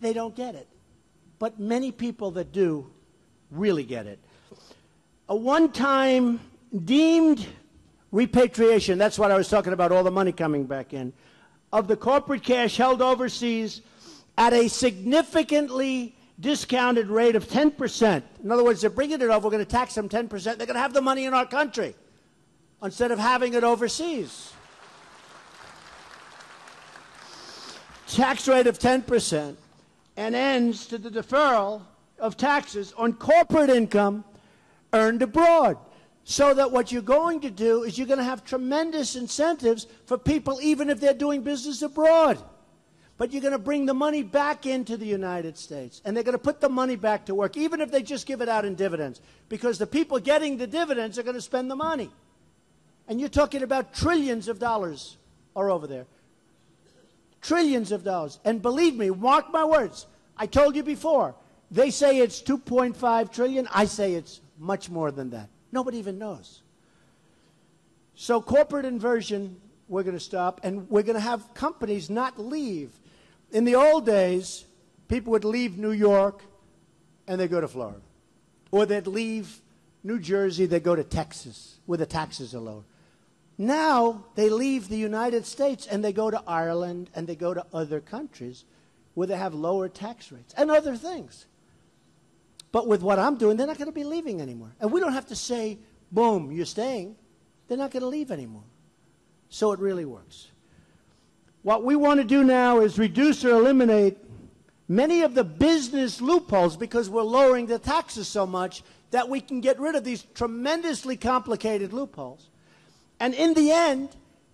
they don't get it. But many people that do really get it. A one-time deemed repatriation, that's what I was talking about, all the money coming back in, of the corporate cash held overseas at a significantly discounted rate of 10%. In other words, they're bringing it over, we're going to tax them 10%. They're going to have the money in our country instead of having it overseas. Tax rate of 10%, and ends to the deferral of taxes on corporate income earned abroad. So that what you're going to do is you're going to have tremendous incentives for people even if they're doing business abroad. But you're going to bring the money back into the United States. And they're going to put the money back to work, even if they just give it out in dividends. Because the people getting the dividends are going to spend the money. And you're talking about trillions of dollars are over there. Trillions of dollars. And believe me, mark my words, I told you before, they say it's 2.5 trillion. I say it's much more than that. Nobody even knows. So corporate inversion, we're going to stop, and we're going to have companies not leave. In the old days, people would leave New York, and they'd go to Florida. Or they'd leave New Jersey, they'd go to Texas, where the taxes are lower. Now, they leave the United States, and they go to Ireland, and they go to other countries where they have lower tax rates, and other things. But with what I'm doing, they're not going to be leaving anymore. And we don't have to say, boom, you're staying. They're not going to leave anymore. So it really works. What we want to do now is reduce or eliminate many of the business loopholes because we're lowering the taxes so much that we can get rid of these tremendously complicated loopholes. And in the end,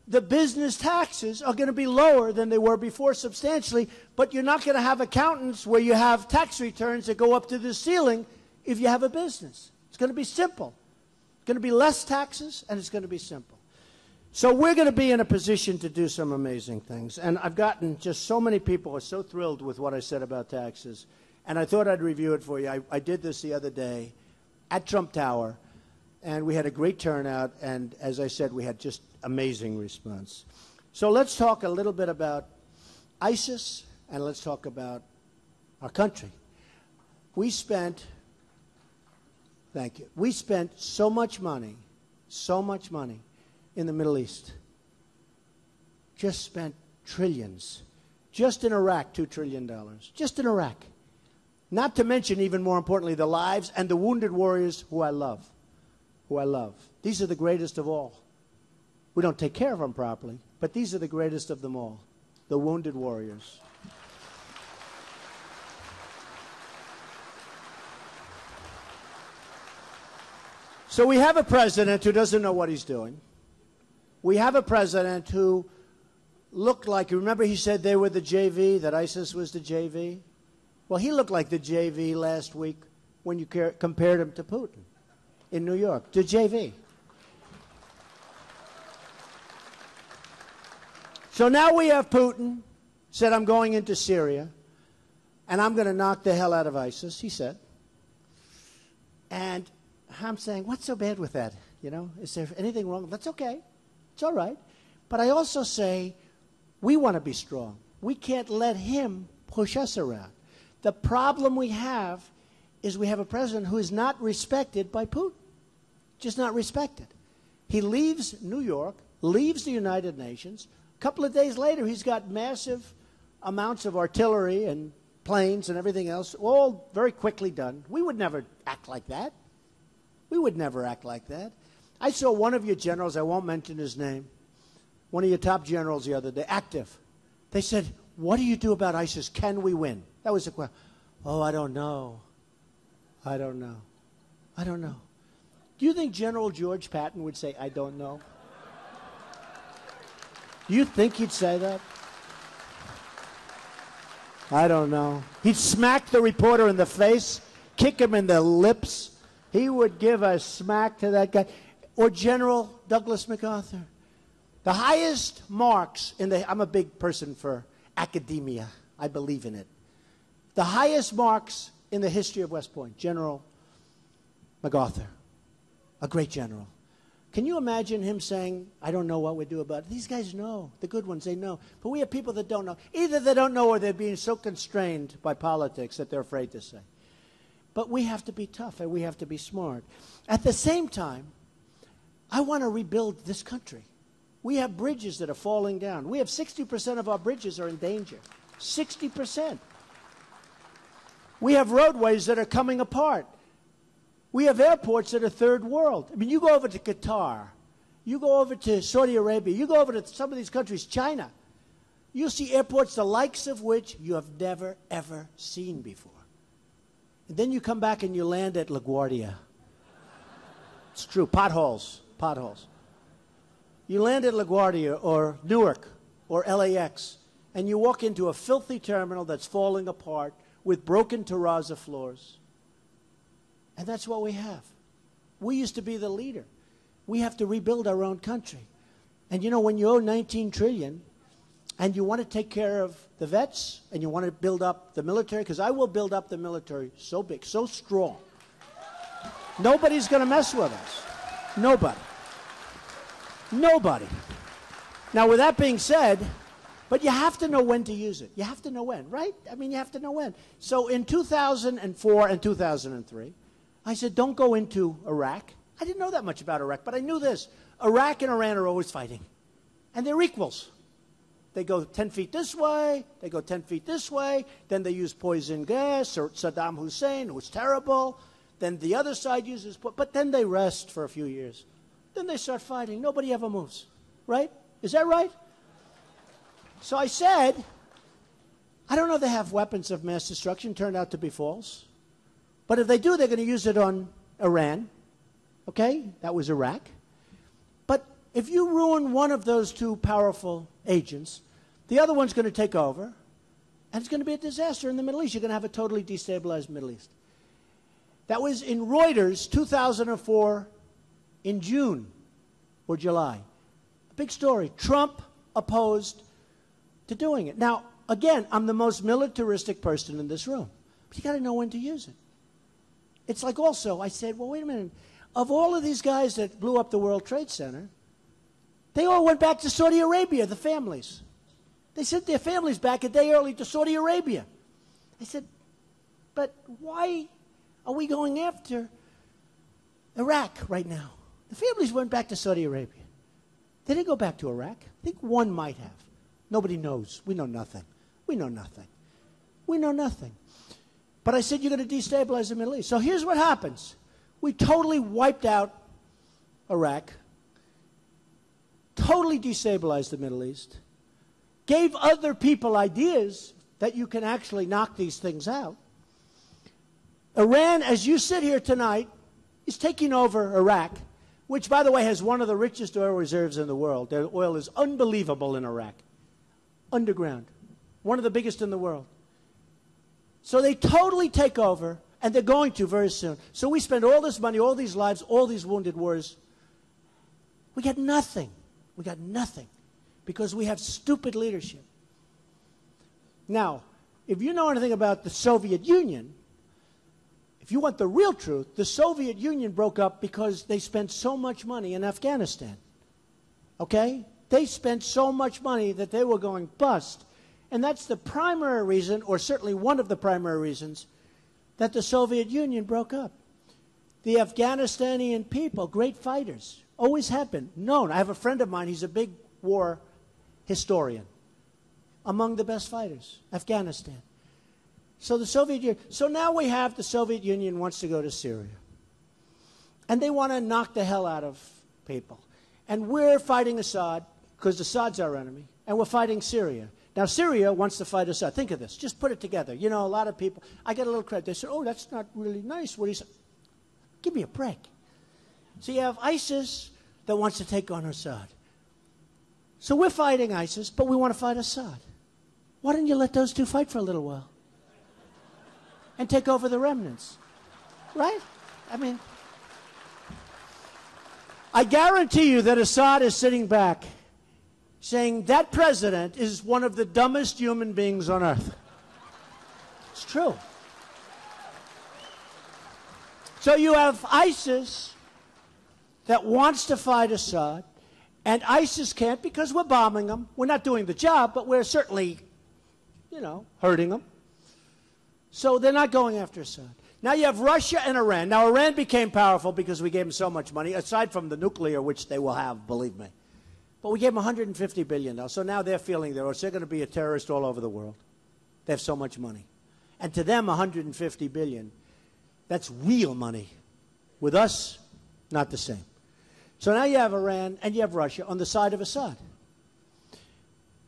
the business taxes are going to be lower than they were before substantially, but you're not going to have accountants where you have tax returns that go up to the ceiling if you have a business. It's going to be simple. It's going to be less taxes, and it's going to be simple. So we're going to be in a position to do some amazing things. And I've gotten just so many people are so thrilled with what I said about taxes, and I thought I'd review it for you. I did this the other day at Trump Tower, and we had a great turnout, and as I said, we had just amazing response. So let's talk a little bit about ISIS, and let's talk about our country. We spent, thank you, we spent so much money in the Middle East. Just spent trillions. Just in Iraq, $2 trillion. Just in Iraq. Not to mention, even more importantly, the lives and the wounded warriors who I love. These are the greatest of all. We don't take care of them properly, but these are the greatest of them all, the wounded warriors. So we have a president who doesn't know what he's doing. We have a president who looked like, remember he said they were the JV, that ISIS was the JV? Well, he looked like the JV last week when you compared him to Putin in New York, the JV. So now we have Putin said, I'm going into Syria, and I'm going to knock the hell out of ISIS, he said. And I'm saying, what's so bad with that? You know, is there anything wrong? That's okay. It's all right. But I also say, we want to be strong. We can't let him push us around. The problem we have is we have a president who is not respected by Putin. Just not respected. He leaves New York, leaves the United Nations. A couple of days later, he's got massive amounts of artillery and planes and everything else, all very quickly done. We would never act like that. We would never act like that. I saw one of your generals, I won't mention his name, one of your top generals the other day, active. They said, what do you do about ISIS? Can we win? That was the question. Oh, I don't know. I don't know. I don't know. Do you think General George Patton would say, I don't know? Do you think he'd say that? I don't know. He'd smack the reporter in the face, kick him in the lips. He would give a smack to that guy. Or General Douglas MacArthur. The highest marks in the, I'm a big person for academia. I believe in it. The highest marks in the history of West Point, General MacArthur, a great general. Can you imagine him saying, I don't know what we do about it? These guys know. The good ones, they know. But we have people that don't know. Either they don't know or they're being so constrained by politics that they're afraid to say. But we have to be tough and we have to be smart. At the same time, I want to rebuild this country. We have bridges that are falling down. We have 60% of our bridges are in danger. 60%. We have roadways that are coming apart. We have airports that are third world. I mean, you go over to Qatar, you go over to Saudi Arabia, you go over to some of these countries, China, you'll see airports the likes of which you have never, ever seen before. And then you come back and you land at LaGuardia. It's true, potholes, potholes. You land at LaGuardia or Newark or LAX, and you walk into a filthy terminal that's falling apart with broken terrazzo floors. And that's what we have. We used to be the leader. We have to rebuild our own country. And you know, when you owe $19 trillion and you want to take care of the vets and you want to build up the military, because I will build up the military so big, so strong. Nobody's going to mess with us. Nobody. Nobody. Now, with that being said, but you have to know when to use it. You have to know when, right? I mean, you have to know when. So in 2004 and 2003, I said, don't go into Iraq. I didn't know that much about Iraq, but I knew this. Iraq and Iran are always fighting, and they're equals. They go 10 feet this way, they go 10 feet this way, then they use poison gas, or Saddam Hussein, who was terrible. Then the other side uses, but then they rest for a few years. Then they start fighting. Nobody ever moves, right? Is that right? So I said, I don't know if they have weapons of mass destruction. Turned out to be false. But if they do, they're going to use it on Iran. Okay? That was Iraq. But if you ruin one of those two powerful agents, the other one's going to take over, and it's going to be a disaster in the Middle East. You're going to have a totally destabilized Middle East. That was in Reuters, 2004, in June or July. A big story. Trump opposed to doing it. Now, again, I'm the most militaristic person in this room. But you got to know when to use it. It's like also, I said, well, wait a minute. Of all of these guys that blew up the World Trade Center, they all went back to Saudi Arabia, the families. They sent their families back a day early to Saudi Arabia. I said, but why are we going after Iraq right now? The families went back to Saudi Arabia. They didn't go back to Iraq. I think one might have. Nobody knows. We know nothing. We know nothing. We know nothing. But I said, you're going to destabilize the Middle East. So here's what happens. We totally wiped out Iraq, totally destabilized the Middle East, gave other people ideas that you can actually knock these things out. Iran, as you sit here tonight, is taking over Iraq, which, by the way, has one of the richest oil reserves in the world. Their oil is unbelievable in Iraq. Underground. One of the biggest in the world. So they totally take over, and they're going to very soon. So we spend all this money, all these lives, all these wounded warriors. We got nothing. We got nothing because we have stupid leadership. Now, if you know anything about the Soviet Union, if you want the real truth, the Soviet Union broke up because they spent so much money in Afghanistan. Okay? They spent so much money that they were going bust. And that's the primary reason, or certainly one of the primary reasons, that the Soviet Union broke up. The Afghanistani people, great fighters, always have been known. I have a friend of mine, he's a big war historian. Among the best fighters, Afghanistan. So the Soviet Union, so now we have the Soviet Union wants to go to Syria. And they want to knock the hell out of people. And we're fighting Assad, because Assad's our enemy, and we're fighting Syria. Now, Syria wants to fight Assad. Think of this. Just put it together. You know, a lot of people, I get a little credit. They say, oh, that's not really nice what he said. Give me a break. So you have ISIS that wants to take on Assad. So we're fighting ISIS, but we want to fight Assad. Why don't you let those two fight for a little while? And take over the remnants. Right? I mean, I guarantee you that Assad is sitting back saying that president is one of the dumbest human beings on earth. It's true. So you have ISIS that wants to fight Assad, and ISIS can't because we're bombing them. We're not doing the job, but we're certainly, you know, hurting them. So they're not going after Assad. Now you have Russia and Iran. Now Iran became powerful because we gave them so much money, aside from the nuclear, which they will have, believe me. But we gave them $150 billion now. So now they're feeling they're going to be a terrorist all over the world. They have so much money. And to them, $150 billion, that's real money. With us, not the same. So now you have Iran and you have Russia on the side of Assad.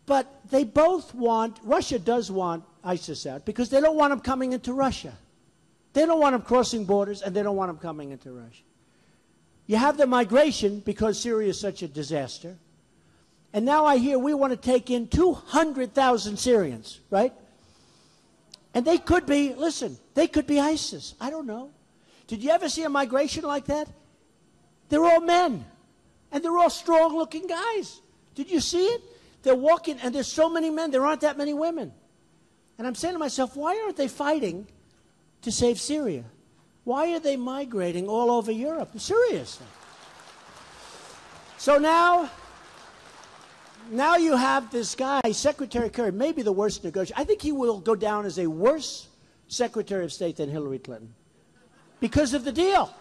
But they both want, Russia does want ISIS out because they don't want them coming into Russia. They don't want them crossing borders, and they don't want them coming into Russia. You have the migration because Syria is such a disaster. And now I hear we want to take in 200,000 Syrians, right? And they could be, listen, they could be ISIS. I don't know. Did you ever see a migration like that? They're all men, and they're all strong-looking guys. Did you see it? They're walking, and there's so many men. There aren't that many women. And I'm saying to myself, why aren't they fighting to save Syria? Why are they migrating all over Europe? Seriously. So now you have this guy, Secretary Kerry, maybe the worst negotiator. I think he will go down as a worse Secretary of State than Hillary Clinton because of the deal.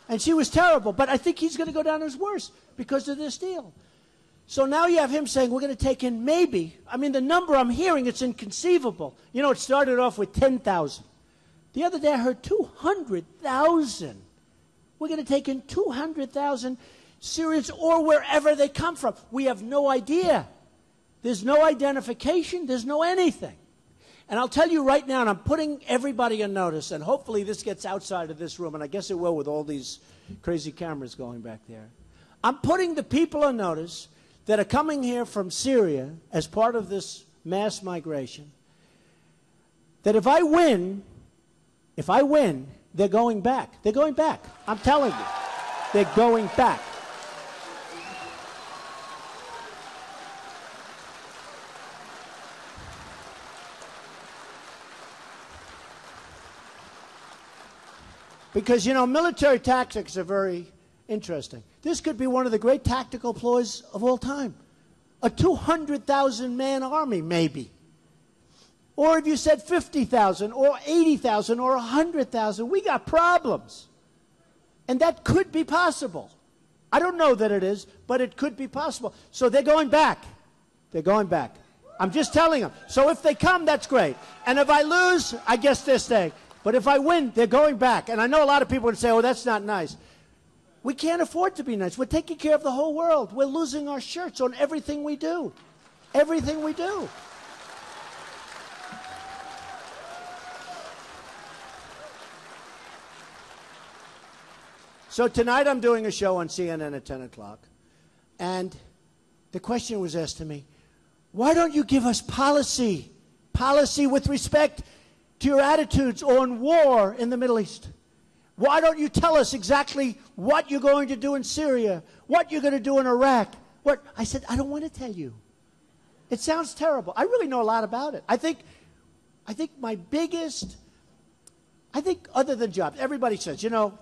And she was terrible, but I think he's going to go down as worse because of this deal. So now you have him saying, we're going to take in maybe, I mean, the number I'm hearing, it's inconceivable. You know, it started off with 10,000. The other day I heard 200,000. We're going to take in 200,000 Syrians or wherever they come from. We have no idea. There's no identification. There's no anything. And I'll tell you right now, and I'm putting everybody on notice, and hopefully this gets outside of this room, and I guess it will with all these crazy cameras going back there. I'm putting the people on notice that are coming here from Syria as part of this mass migration, that if I win, they're going back. They're going back. I'm telling you. They're going back. Because, you know, military tactics are very interesting. This could be one of the great tactical ploys of all time. A 200,000-man army, maybe. Or if you said 50,000 or 80,000 or 100,000, we got problems. And that could be possible. I don't know that it is, but it could be possible. So they're going back. They're going back. I'm just telling them. So if they come, that's great. And if I lose, I guess they're staying. But if I win, they're going back. And I know a lot of people would say, oh, that's not nice. We can't afford to be nice. We're taking care of the whole world. We're losing our shirts on everything we do. Everything we do. So tonight I'm doing a show on CNN at 10 o'clock. And the question was asked to me, why don't you give us policy? Policy with respect to your attitudes on war in the Middle East. Why don't you tell us exactly what you're going to do in Syria, what you're going to do in Iraq? What? I said, I don't want to tell you. It sounds terrible. I really know a lot about it. I think my biggest, other than jobs, everybody says, you know,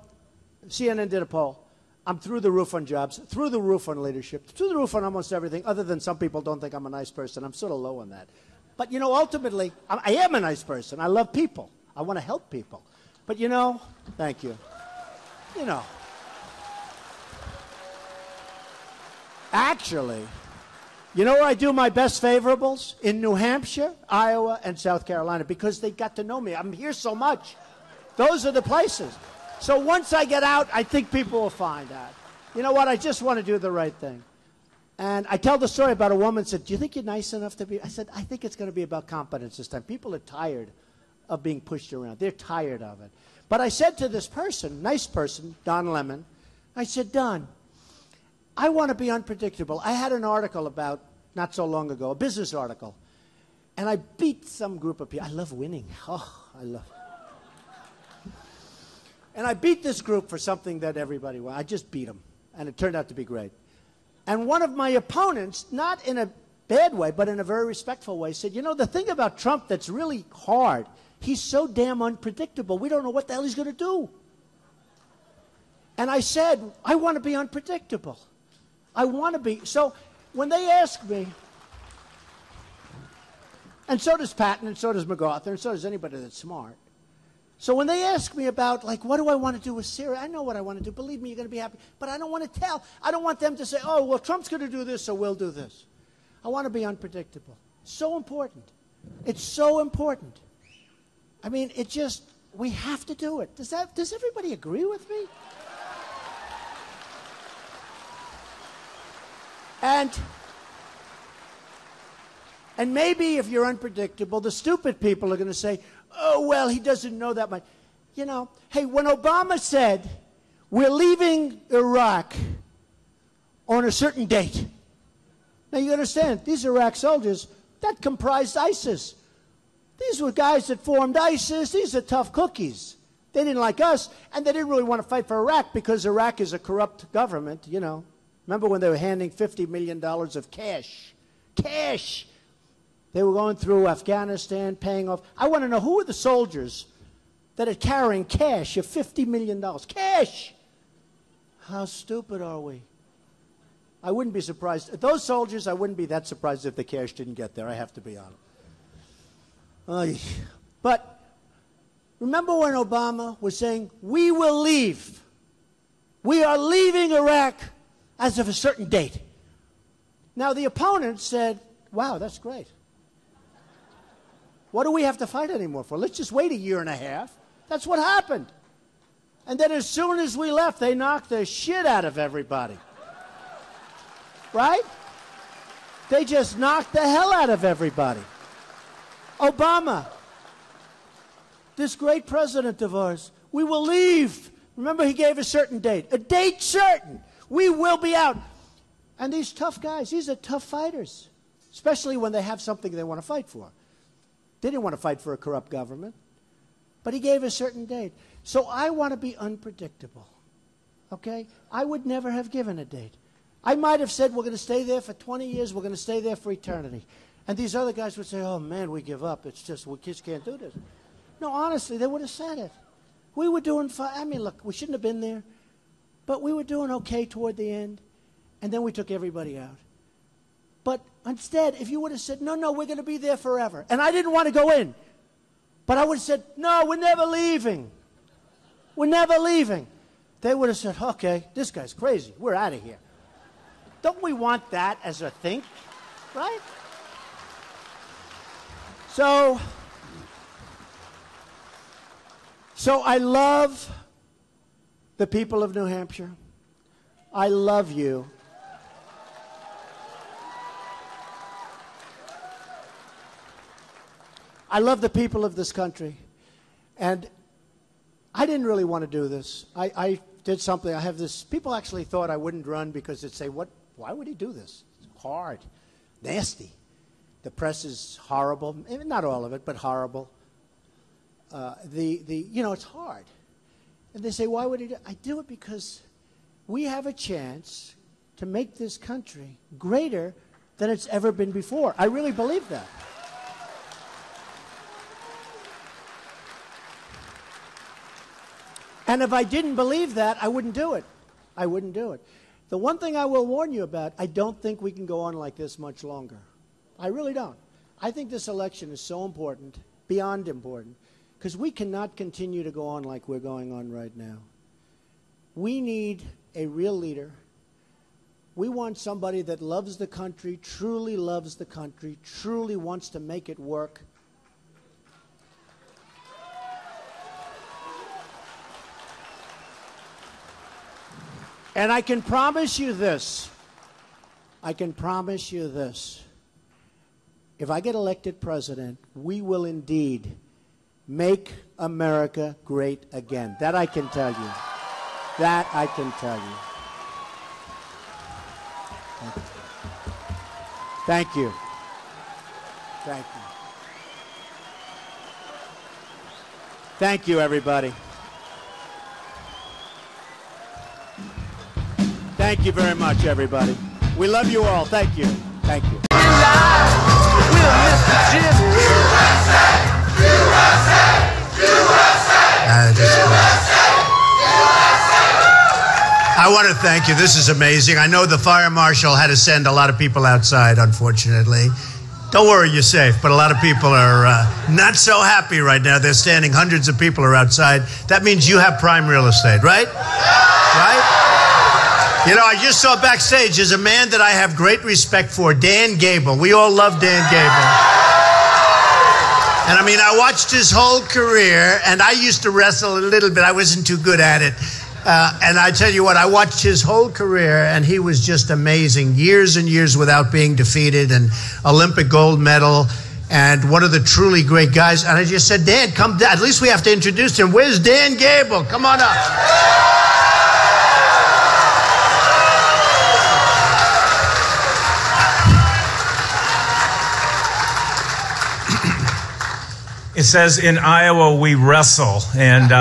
CNN did a poll. I'm through the roof on jobs, through the roof on leadership, through the roof on almost everything, other than some people don't think I'm a nice person. I'm sort of low on that. But, you know, ultimately, I am a nice person. I love people. I want to help people. But, you know, thank you. You know, actually, you know where I do my best favorables? In New Hampshire, Iowa, and South Carolina, because they got to know me. I'm here so much. Those are the places. So once I get out, I think people will find out. You know what? I just want to do the right thing. And I tell the story about a woman said, do you think you're nice enough to be? I said, I think it's going to be about competence this time. People are tired of being pushed around. They're tired of it. But I said to this person, nice person, Don Lemon, I said, Don, I want to be unpredictable. I had an article about, not so long ago, a business article. And I beat some group of people. I love winning. Oh, I love it. And I beat this group for something that everybody wanted. I just beat them. And it turned out to be great. And one of my opponents, not in a bad way, but in a very respectful way, said, you know, the thing about Trump that's really hard, he's so damn unpredictable. We don't know what the hell he's going to do. And I said, I want to be unpredictable. I want to be. So when they ask me, and so does Patton, and so does MacArthur, and so does anybody that's smart. So when they ask me about, like, what do I want to do with Syria? I know what I want to do. Believe me, you're going to be happy. But I don't want to tell. I don't want them to say, oh, well, Trump's going to do this, so we'll do this. I want to be unpredictable. So important. It's so important. I mean, it just, we have to do it. Does everybody agree with me? And maybe if you're unpredictable, the stupid people are going to say, oh, well, he doesn't know that much. You know, hey, when Obama said, we're leaving Iraq on a certain date. Now, you understand, these Iraq soldiers, that comprised ISIS. These were guys that formed ISIS. These are tough cookies. They didn't like us, and they didn't really want to fight for Iraq because Iraq is a corrupt government, you know. Remember when they were handing $50 million of cash? Cash! They were going through Afghanistan, paying off. I want to know who are the soldiers that are carrying cash of $50 million. Cash! How stupid are we? I wouldn't be surprised. Those soldiers, I wouldn't be that surprised if the cash didn't get there. I have to be honest. But remember when Obama was saying, we will leave. We are leaving Iraq as of a certain date. Now, the opponents said, wow, that's great. What do we have to fight anymore for? Let's just wait a year and a half. That's what happened. And then as soon as we left, they knocked the shit out of everybody. Right? They just knocked the hell out of everybody. Obama, this great president of ours, we will leave. Remember, he gave a certain date. A date certain. We will be out. And these tough guys, these are tough fighters, especially when they have something they want to fight for. They didn't want to fight for a corrupt government, but he gave a certain date. So I want to be unpredictable, okay? I would never have given a date. I might have said, we're going to stay there for 20 years, we're going to stay there for eternity. And these other guys would say, oh, man, we give up. It's just, we just can't do this. No, honestly, they would have said it. We were doing fine. I mean, look, we shouldn't have been there, but we were doing okay toward the end, and then we took everybody out. But instead, if you would have said, no, no, we're going to be there forever, and I didn't want to go in, but I would have said, no, we're never leaving. We're never leaving. They would have said, okay, this guy's crazy. We're out of here. Don't we want that as a think, right? So I love the people of New Hampshire. I love you. I love the people of this country. And I didn't really want to do this. I did something. I have this. People actually thought I wouldn't run because they'd say, "What? Why would he do this? It's hard, nasty. The press is horrible. Not all of it, but horrible. You know, it's hard." And they say, "Why would he do it?" I do it because we have a chance to make this country greater than it's ever been before. I really believe that. And if I didn't believe that, I wouldn't do it. I wouldn't do it. The one thing I will warn you about, I don't think we can go on like this much longer. I really don't. I think this election is so important, beyond important, because we cannot continue to go on like we're going on right now. We need a real leader. We want somebody that loves the country, truly loves the country, truly wants to make it work. And I can promise you this. I can promise you this. If I get elected president, we will indeed make America great again. That I can tell you. That I can tell you. Thank you. Thank you. Thank you, everybody. Thank you very much, everybody. We love you all. Thank you. Thank you. I want to thank you. This is amazing. I know the fire marshal had to send a lot of people outside, unfortunately. Don't worry, you're safe. But a lot of people are not so happy right now. They're standing. Hundreds of people are outside. That means you have prime real estate, right? Right? You know, I just saw backstage, there's a man that I have great respect for, Dan Gable. We all love Dan Gable. And I mean, I watched his whole career, and I used to wrestle a little bit. I wasn't too good at it. And I tell you what, I watched his whole career, and he was just amazing. Years and years without being defeated, and Olympic gold medal, and one of the truly great guys. And I just said, Dan, come down. At least we have to introduce him. Where's Dan Gable? Come on up. It says, in Iowa, we wrestle. And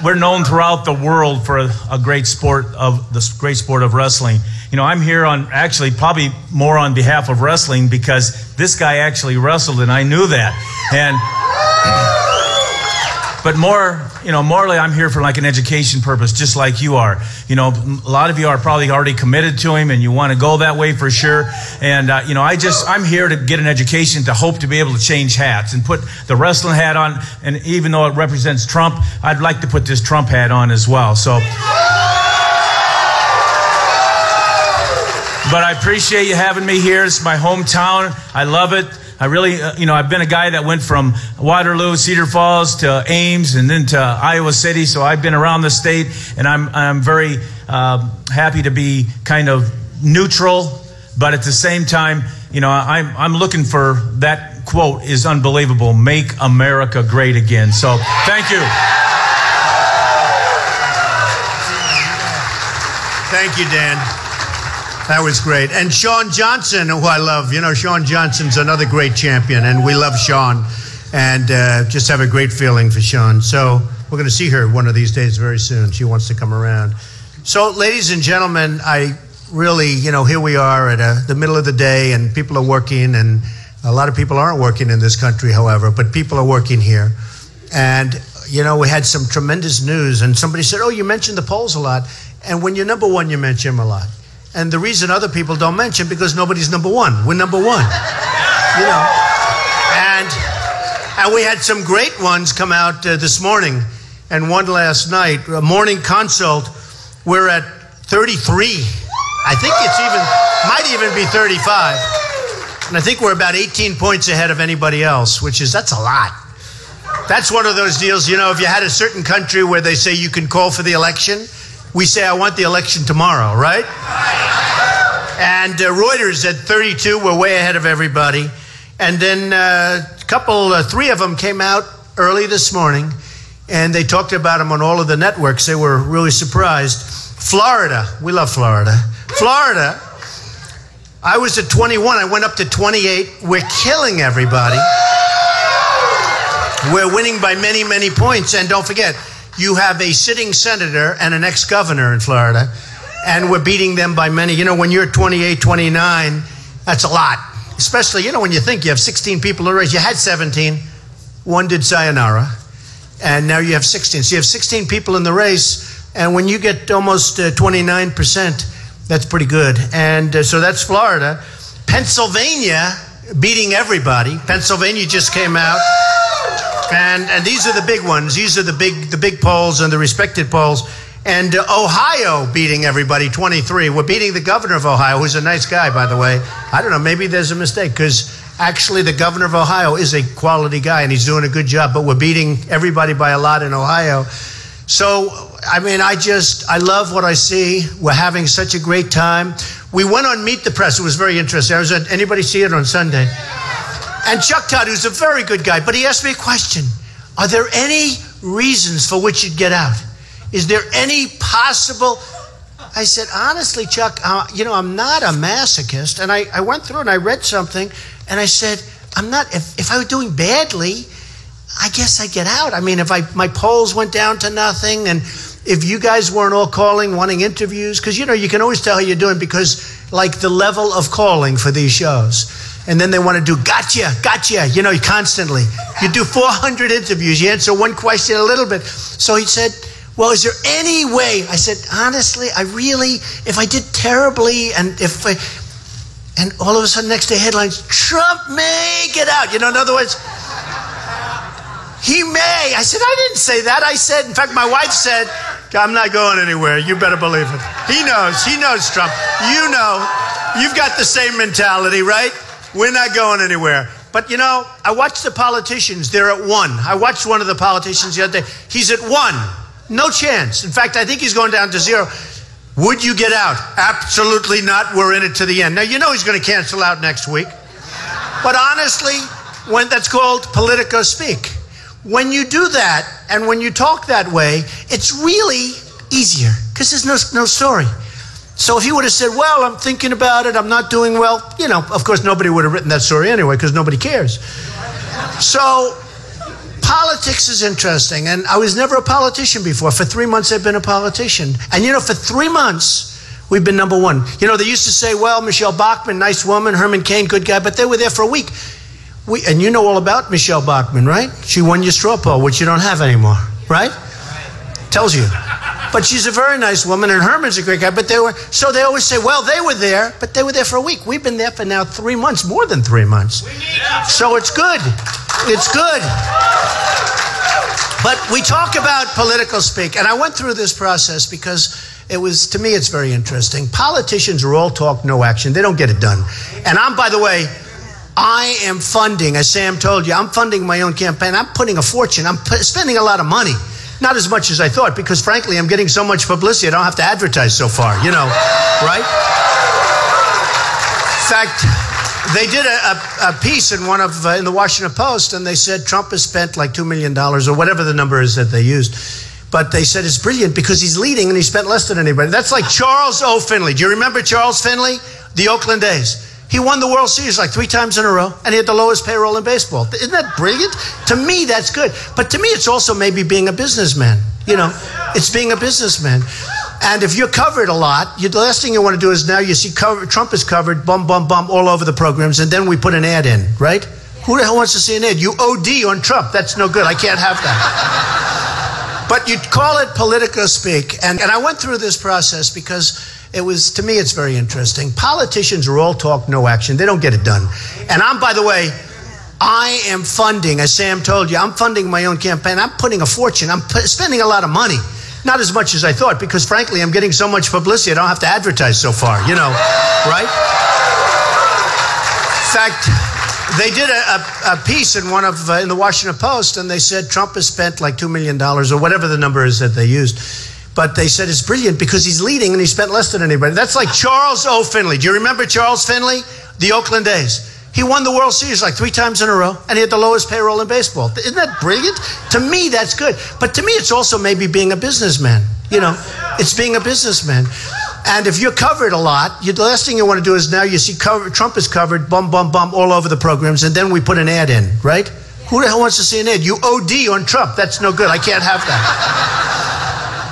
we're known throughout the world for a great sport of wrestling. You know, I'm here on actually probably more on behalf of wrestling because this guy actually wrestled, and I knew that. And but morally, I'm here for like an education purpose, just like you are. You know, a lot of you are probably already committed to him, and you want to go that way for sure. And you know, I'm here to get an education to hope to be able to change hats and put the wrestling hat on. And even though it represents Trump, I'd like to put this Trump hat on as well. So. But I appreciate you having me here. It's my hometown. I love it. I really, you know, I've been a guy that went from Waterloo, Cedar Falls to Ames and then to Iowa City. So I've been around the state, and I'm very happy to be kind of neutral. But at the same time, you know, I'm looking for that quote is unbelievable. Make America great again. So thank you. Thank you, Dan. That was great. And Sean Johnson, who I love. You know, Sean Johnson's another great champion, and we love Sean. And just have a great feeling for Sean. So we're going to see her one of these days very soon. She wants to come around. So, ladies and gentlemen, I really, you know, here we are at the middle of the day, and people are working, and a lot of people aren't working in this country, however, but people are working here. And, you know, we had some tremendous news, and somebody said, oh, you mentioned the polls a lot. And when you're number one, you mention them a lot. And the reason other people don't mention, because nobody's number one. We're number one, you know. And we had some great ones come out this morning, and one last night. A morning consult, we're at 33. I think might even be 35. And I think we're about 18 points ahead of anybody else, that's a lot. That's one of those deals, you know, if you had a certain country where they say you can call for the election, we say, I want the election tomorrow, right? And Reuters at 32, we're way ahead of everybody. And then three of them came out early this morning, and they talked about them on all of the networks. They were really surprised. Florida, we love Florida. Florida, I was at 21, I went up to 28. We're killing everybody. We're winning by many, many points. And don't forget, you have a sitting senator and an ex-governor in Florida, and we're beating them by many. You know, when you're 28, 29, that's a lot. Especially, you know, when you think you have 16 people in the race. You had 17. One did sayonara, and now you have 16. So you have 16 people in the race, and when you get almost 29%, that's pretty good. And so that's Florida. Pennsylvania beating everybody. Pennsylvania just came out. And these are the big ones. These are the big polls and the respected polls. And Ohio beating everybody, 23. We're beating the governor of Ohio, who's a nice guy, by the way. I don't know, maybe there's a mistake, because actually the governor of Ohio is a quality guy, and he's doing a good job. But we're beating everybody by a lot in Ohio. So, I mean, I love what I see. We're having such a great time. We went on Meet the Press. It was very interesting. Anybody see it on Sunday? And Chuck Todd, who's a very good guy, but he asked me a question. Are there any reasons for which you'd get out? Is there any possible? I said, honestly, Chuck, you know, I'm not a masochist. And I went through and I read something, and I said, I'm not, if I were doing badly, I guess I'd get out. I mean, if my polls went down to nothing, and if you guys weren't all calling, wanting interviews, because, you know, you can always tell how you're doing, because, like, the level of calling for these shows. And then they want to do gotcha, you know, constantly. You do 400 interviews. You answer one question a little bit. So he said, well, is there any way? I said, honestly, if I did terribly and all of a sudden next day headlines, Trump may get out. You know, in other words, he may. I said, I didn't say that. I said, in fact, my wife said, I'm not going anywhere. You better believe it. He knows Trump. You know, you've got the same mentality, right? We're not going anywhere. But, you know, I watched the politicians. They're at 1. I watched one of the politicians the other day. He's at 1. No chance. In fact, I think he's going down to 0. Would you get out? Absolutely not. We're in it to the end. Now, you know he's going to cancel out next week. But honestly, that's called politico speak. When you do that and when you talk that way, it's really easier because there's no story. So if he would have said, well, I'm thinking about it, I'm not doing well, you know, of course, nobody would have written that story anyway because nobody cares. So politics is interesting, and I was never a politician before. For 3 months, I've been a politician. And, you know, for 3 months, we've been number 1. You know, they used to say, well, Michelle Bachmann, nice woman, Herman Cain, good guy, but they were there for a week. And you know all about Michelle Bachmann, right? She won your straw poll, which you don't have anymore, right? Tells you. But she's a very nice woman, and Herman's a great guy, but they always say, well, they were there, but they were there for a week. We've been there for now 3 months, more than 3 months. So it's good. It's good. But we talk about political speak, and I went through this process because to me, it's very interesting. Politicians are all talk, no action. They don't get it done. And by the way, I am funding, as Sam told you, I'm funding my own campaign. I'm putting a fortune. I'm spending a lot of money. Not as much as I thought, because frankly, I'm getting so much publicity, I don't have to advertise so far, you know, right? In fact, they did a piece in the Washington Post, and they said Trump has spent like $2 million or whatever the number is that they used. But they said it's brilliant because he's leading and he spent less than anybody. That's like Charles O. Finley. Do you remember Charles Finley? The Oakland A's. He won the World Series like 3 times in a row, and he had the lowest payroll in baseball. Isn't that brilliant? To me, that's good. But to me, it's also maybe being a businessman. You know, it's being a businessman. And if you're covered a lot, the last thing you want to do is now you see Trump is covered, bum, bum, bum, all over the programs, and then we put an ad in, right? Who the hell wants to see an ad? You OD on Trump. That's no good. I can't have that. But you call it politico speak. And I went through this process because to me, it's very interesting. Politicians are all talk, no action. They don't get it done. And by the way, I am funding, as Sam told you, I'm funding my own campaign. I'm putting a fortune. I'm spending a lot of money. Not as much as I thought, because frankly, I'm getting so much publicity, I don't have to advertise so far, you know, right? In fact, they did a piece in in the Washington Post, and they said Trump has spent like $2 million or whatever the number is that they used. But they said it's brilliant because he's leading and he spent less than anybody. That's like Charles O. Finley. Do you remember Charles Finley? The Oakland A's. He won the World Series like 3 times in a row, and he had the lowest payroll in baseball. Isn't that brilliant? To me, that's good. But to me, it's also maybe being a businessman. You know, it's being a businessman. And if you're covered a lot, the last thing you want to do is now you see Trump is covered, bum, bum, bum, all over the programs, and then we put an ad in, right? Who the hell wants to see an ad? You OD on Trump. That's no good. I can't have that.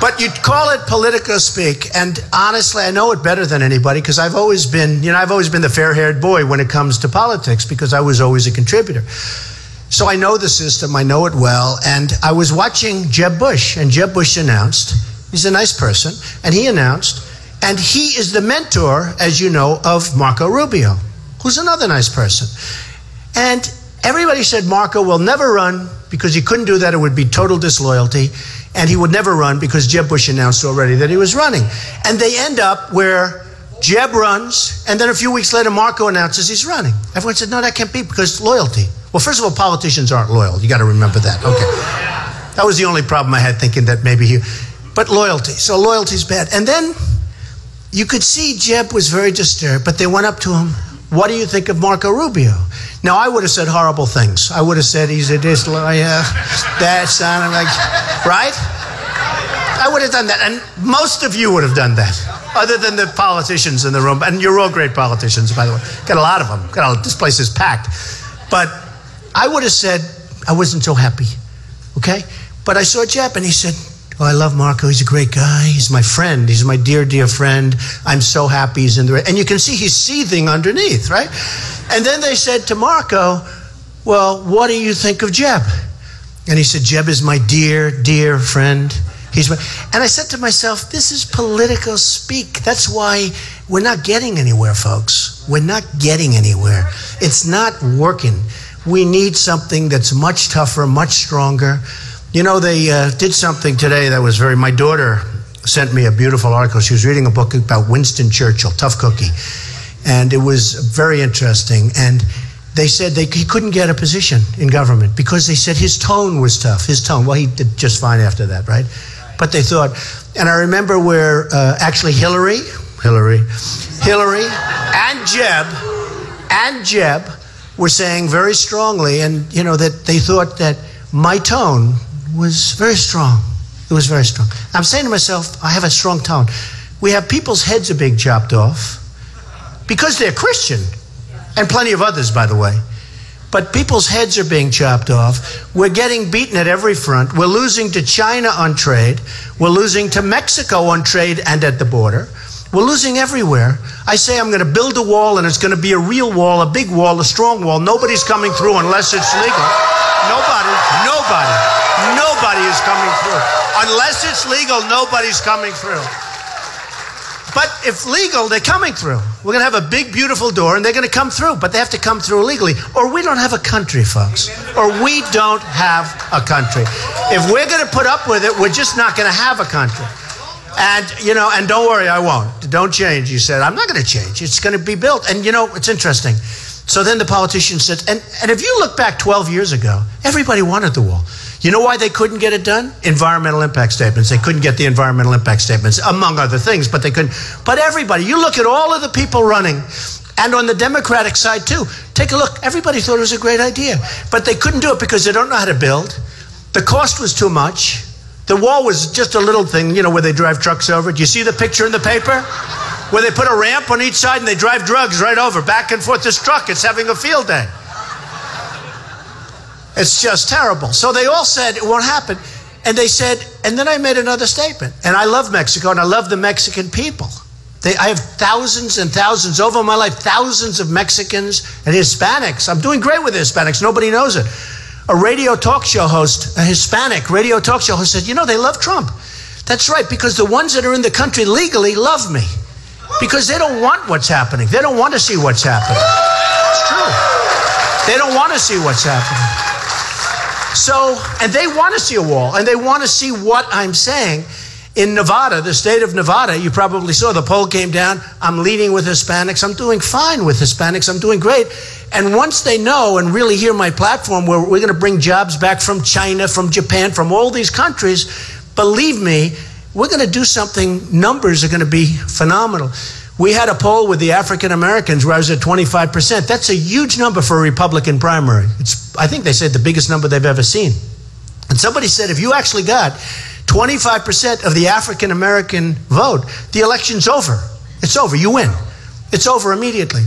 But you call it politico speak, and honestly, I know it better than anybody because I've always been the fair-haired boy when it comes to politics because I was always a contributor. So I know the system, I know it well, and I was watching Jeb Bush, and Jeb Bush announced, he's a nice person, and he announced, and he is the mentor, as you know, of Marco Rubio, who's another nice person. And everybody said Marco will never run because he couldn't do that, it would be total disloyalty. And he would never run because Jeb Bush announced already that he was running. And they end up where Jeb runs, and then a few weeks later, Marco announces he's running. Everyone said, no, that can't be because loyalty. Well, first of all, politicians aren't loyal. You got to remember that. Okay. That was the only problem I had, thinking that maybe but loyalty. So loyalty's bad. And then you could see Jeb was very disturbed, but they went up to him. What do you think of Marco Rubio? Now, I would have said horrible things. I would have said he's a disloyal, that sounded like, right? I would have done that. And most of you would have done that, other than the politicians in the room. And you're all great politicians, by the way. Got a lot of them. This place is packed. But I would have said I wasn't so happy, okay? But I saw Jeb, and he said, oh, I love Marco. He's a great guy. He's my friend. He's my dear, dear friend. I'm so happy he's in the race. And you can see he's seething underneath, right? And then they said to Marco, well, what do you think of Jeb? And he said, Jeb is my dear, dear friend. And I said to myself, this is political speak. That's why we're not getting anywhere, folks. We're not getting anywhere. It's not working. We need something that's much tougher, much stronger. You know, they did something today that was my daughter sent me a beautiful article. She was reading a book about Winston Churchill, tough cookie. And it was very interesting. And they said he couldn't get a position in government because they said his tone was tough. His tone, well, he did just fine after that, right? But they thought, and I remember where actually Hillary and Jeb were saying very strongly, and you know, that they thought that my tone was very strong. It was very strong. I'm saying to myself, I have a strong tone. We have people's heads are being chopped off because they're Christian, and plenty of others, by the way. But people's heads are being chopped off. We're getting beaten at every front. We're losing to China on trade. We're losing to Mexico on trade and at the border. We're losing everywhere. I say I'm going to build a wall, and it's going to be a real wall, a big wall, a strong wall. Nobody's coming through unless it's legal. Nobody is coming through. Unless it's legal, nobody's coming through. But if legal, they're coming through. We're going to have a big, beautiful door, and they're going to come through, but they have to come through legally. Or we don't have a country, folks. Or we don't have a country. If we're going to put up with it, we're just not going to have a country. And, you know, and don't worry, I won't. Don't change. He said, I'm not going to change. It's going to be built. And, you know, it's interesting. So then the politician said, and if you look back 12 years ago, everybody wanted the wall. You know why they couldn't get it done? Environmental impact statements. They couldn't get the environmental impact statements, among other things, but they couldn't. But everybody, you look at all of the people running, and on the Democratic side too, take a look. Everybody thought it was a great idea, but they couldn't do it because they don't know how to build. The cost was too much. The wall was just a little thing, you know, where they drive trucks over it. You see the picture in the paper? Where they put a ramp on each side and they drive drugs right over, back and forth. This truck, it's having a field day. It's just terrible. So they all said it won't happen. And they said, and then I made another statement. And I love Mexico, and I love the Mexican people. I have thousands and thousands, over my life, thousands of Mexicans and Hispanics. I'm doing great with the Hispanics. Nobody knows it. A radio talk show host, a Hispanic radio talk show host said, you know, they love Trump. That's right, because the ones that are in the country legally love me. Because they don't want what's happening. They don't want to see what's happening. It's true. They don't want to see what's happening. So, and they want to see a wall, and they want to see what I'm saying. In Nevada, the state of Nevada, you probably saw the poll came down. I'm leading with Hispanics. I'm doing fine with Hispanics. I'm doing great. And once they know and really hear my platform where we're going to bring jobs back from China, from Japan, from all these countries, believe me, we're going to do something. Numbers are going to be phenomenal. We had a poll with the African Americans where I was at 25%. That's a huge number for a Republican primary. It's, I think they said, the biggest number they've ever seen. And somebody said, if you actually got 25% of the African American vote, the election's over. It's over. You win. It's over immediately.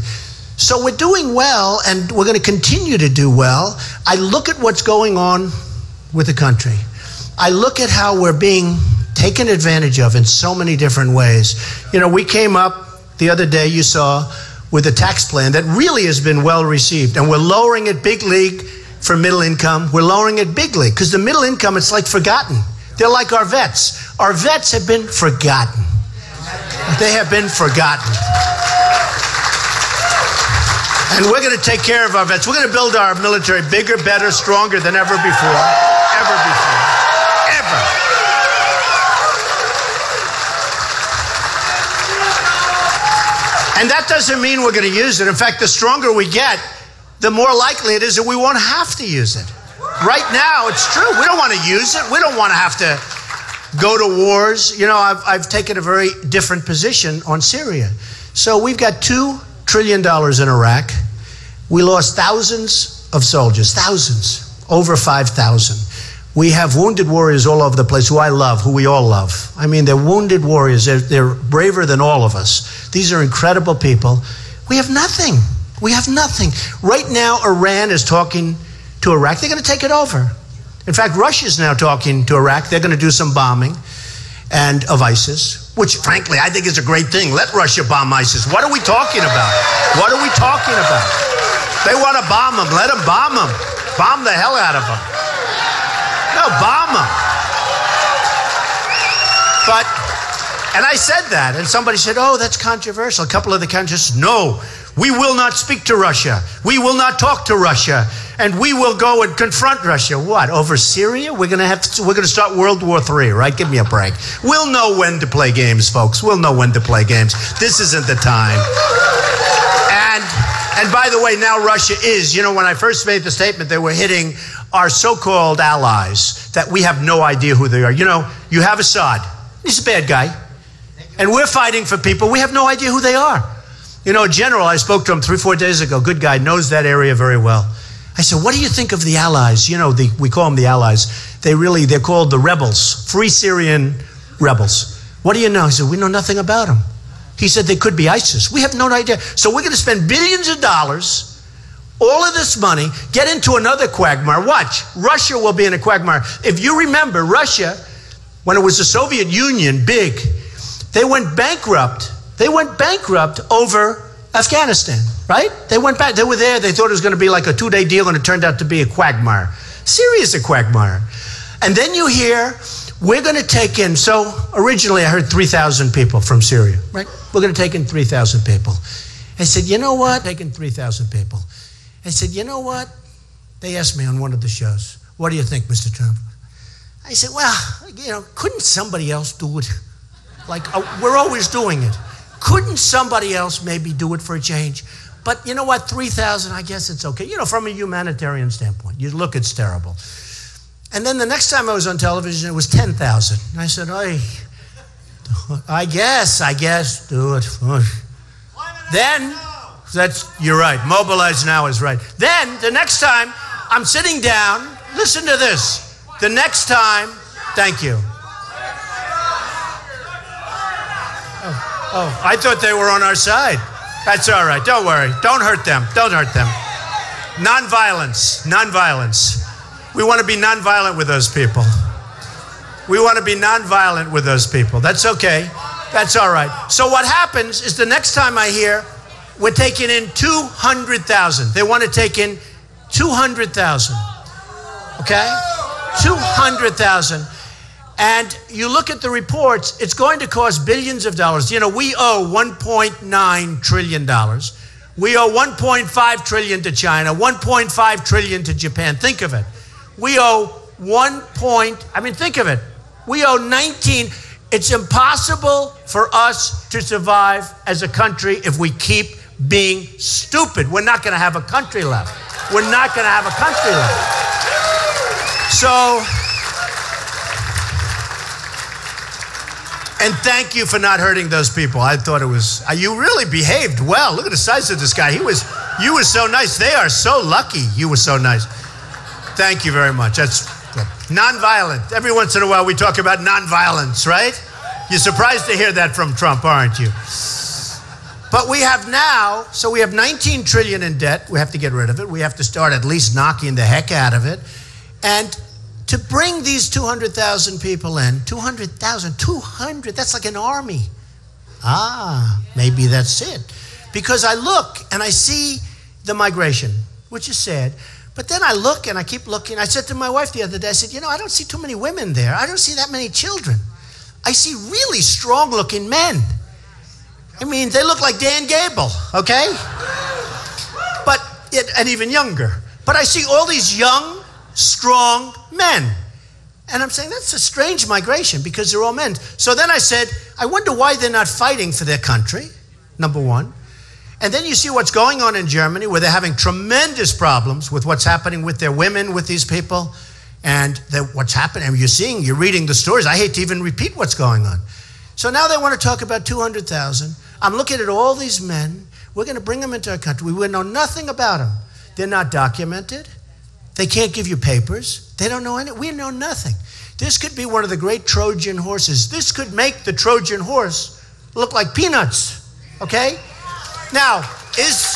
So we're doing well, and we're going to continue to do well. I look at what's going on with the country. I look at how we're being taken advantage of in so many different ways. You know, we came up the other day, you saw, with a tax plan that really has been well received. And we're lowering it big league for middle income. We're lowering it big league because the middle income, it's like forgotten. They're like our vets. Our vets have been forgotten. They have been forgotten. And we're going to take care of our vets. We're going to build our military bigger, better, stronger than ever before. Ever before. Ever. And that doesn't mean we're going to use it. In fact, the stronger we get, the more likely it is that we won't have to use it. Right now, it's true. We don't want to use it. We don't want to have to go to wars. You know, I've taken a very different position on Syria. So we've got $2 trillion in Iraq. We lost thousands of soldiers, thousands, over 5,000. We have wounded warriors all over the place who I love, who we all love. I mean, they're wounded warriors. They're braver than all of us. These are incredible people. We have nothing. We have nothing. Right now, Iran is talking to Iraq. They're going to take it over. In fact, Russia's now talking to Iraq. They're going to do some bombing of ISIS, which, frankly, I think is a great thing. Let Russia bomb ISIS. What are we talking about? What are we talking about? They want to bomb them. Let them bomb them. Bomb the hell out of them. No, bomb them. But, and I said that, and somebody said, oh, that's controversial. A couple of the countries said, no, we will not speak to Russia. We will not talk to Russia. And we will go and confront Russia. What, over Syria? We're going to start World War III, right? Give me a break. We'll know when to play games, folks. We'll know when to play games. This isn't the time. And by the way, now Russia is, when I first made the statement, they were hitting our so-called allies that we have no idea who they are. You have Assad. He's a bad guy. And we're fighting for people. We have no idea who they are. A general, I spoke to him 3-4 days ago, good guy, knows that area very well. I said, what do you think of the allies? We call them the allies. They're called the rebels, Free Syrian rebels. What do you know? He said, we know nothing about them. He said, they could be ISIS. We have no idea. So we're going to spend billions of dollars, all of this money, get into another quagmire. Watch, Russia will be in a quagmire. If you remember, Russia, when it was the Soviet Union, big, they went bankrupt. They went bankrupt over Afghanistan, right? They went back. They were there. They thought it was going to be like a 2-day deal, and it turned out to be a quagmire. Syria is a quagmire. And then you hear, we're going to take in, so originally I heard 3,000 people from Syria, right? We're going to take in 3,000 people. I said, you know what? Taking 3,000 people. I said, you know what? They asked me on one of the shows, what do you think, Mr. Trump? I said, well, couldn't somebody else do it? We're always doing it. Couldn't somebody else maybe do it for a change? But you know what? 3,000, I guess it's okay. From a humanitarian standpoint, you look, it's terrible. And then the next time I was on television, it was 10,000. And I said, I guess, do it. Then, you're right. Mobilize now is right. Then, the next time, I'm sitting down. Listen to this. The next time, thank you. Oh, I thought they were on our side. That's all right. Don't worry. Don't hurt them. Don't hurt them. Nonviolence. Nonviolence. We want to be nonviolent with those people. We want to be nonviolent with those people. That's okay. That's all right. So what happens is the next time I hear, we're taking in 200,000. They want to take in 200,000. Okay? 200,000. And you look at the reports, it's going to cost billions of dollars. We owe $1.9 trillion. We owe $1.5 trillion to China, $1.5 trillion to Japan. Think of it. We owe think of it. We owe 19. It's impossible for us to survive as a country if we keep being stupid. We're not going to have a country left. We're not going to have a country left. So, and thank you for not hurting those people. I thought it was, you really behaved well. Look at the size of this guy. You were so nice. They are so lucky you were so nice. Thank you very much. That's good. Nonviolent. Every once in a while we talk about nonviolence, right? You're surprised to hear that from Trump, aren't you? But we have now, so we have 19 trillion in debt. We have to get rid of it. We have to start at least knocking the heck out of it. And to bring these 200,000 people in, 200,000, 200, that's like an army. Maybe that's it. Because I look and I see the migration, which is sad. But then I look and I keep looking. I said to my wife the other day, I said, I don't see too many women there. I don't see that many children. I see really strong-looking men. They look like Dan Gable, okay? And even younger. But I see all these young, strong men. And I'm saying that's a strange migration because they're all men. So then I said, I wonder why they're not fighting for their country, number one. And then you see what's going on in Germany where they're having tremendous problems with what's happening with their women, with these people. And what's happening, you're reading the stories. I hate to even repeat what's going on. So now they want to talk about 200,000. I'm looking at all these men. We're going to bring them into our country. We know nothing about them. They're not documented. They can't give you papers. They don't know anything. We know nothing. This could be one of the great Trojan horses. This could make the Trojan horse look like peanuts, okay? Now, is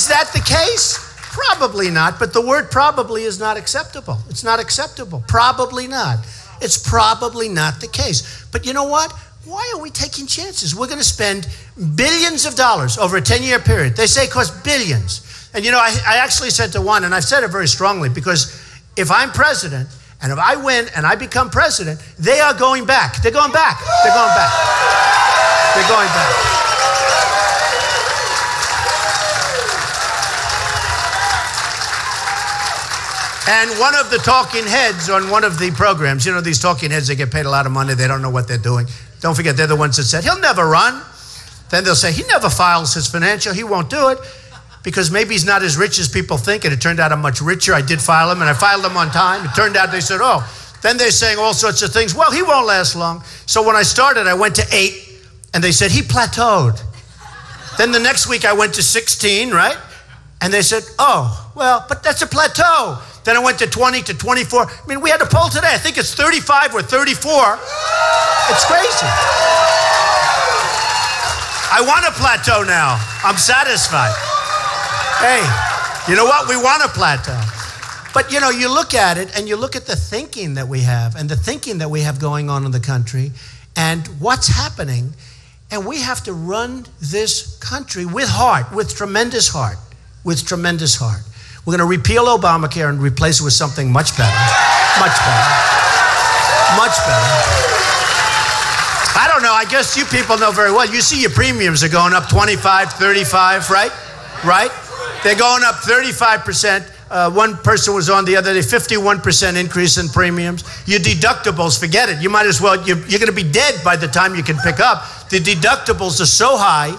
that the case? Probably not, but the word probably is not acceptable. It's not acceptable. Probably not. It's probably not the case. But you know what? Why are we taking chances? We're going to spend billions of dollars over a 10-year period. They say it costs billions. And I actually said to one, and I've said it very strongly, because if I'm president And if I win and I become president, they are going back. They're going back. They're going back. They're going back. And one of the talking heads on one of the programs, you know, these talking heads, they get paid a lot of money. They don't know what they're doing. Don't forget, they're the ones that said, he'll never run. Then they'll say, he never files his financial. He won't do it because maybe he's not as rich as people think. And it turned out I'm much richer. I did file him, and I filed him on time. It turned out they said, oh. Then they're saying all sorts of things. Well, he won't last long. So when I started, I went to 8, and they said, he plateaued. Then the next week, I went to 16, right? And they said, oh, well, but that's a plateau. Then I went to 20 to 24. I mean, we had a poll today. I think it's 35 or 34. It's crazy. I want a plateau now. I'm satisfied. Hey, you know what? We want a plateau. But, you know, you look at it and you look at the thinking that we have and the thinking that we have going on in the country and what's happening. And we have to run this country with heart, with tremendous heart, with tremendous heart. We're going to repeal Obamacare and replace it with something much better, much better, much better. I don't know. I guess you people know very well. You see your premiums are going up 25, 35, right? Right? They're going up 35%. One person was on the other day, 51% increase in premiums. Your deductibles, forget it. You might as well, you're going to be dead by the time you can pick up. The deductibles are so high,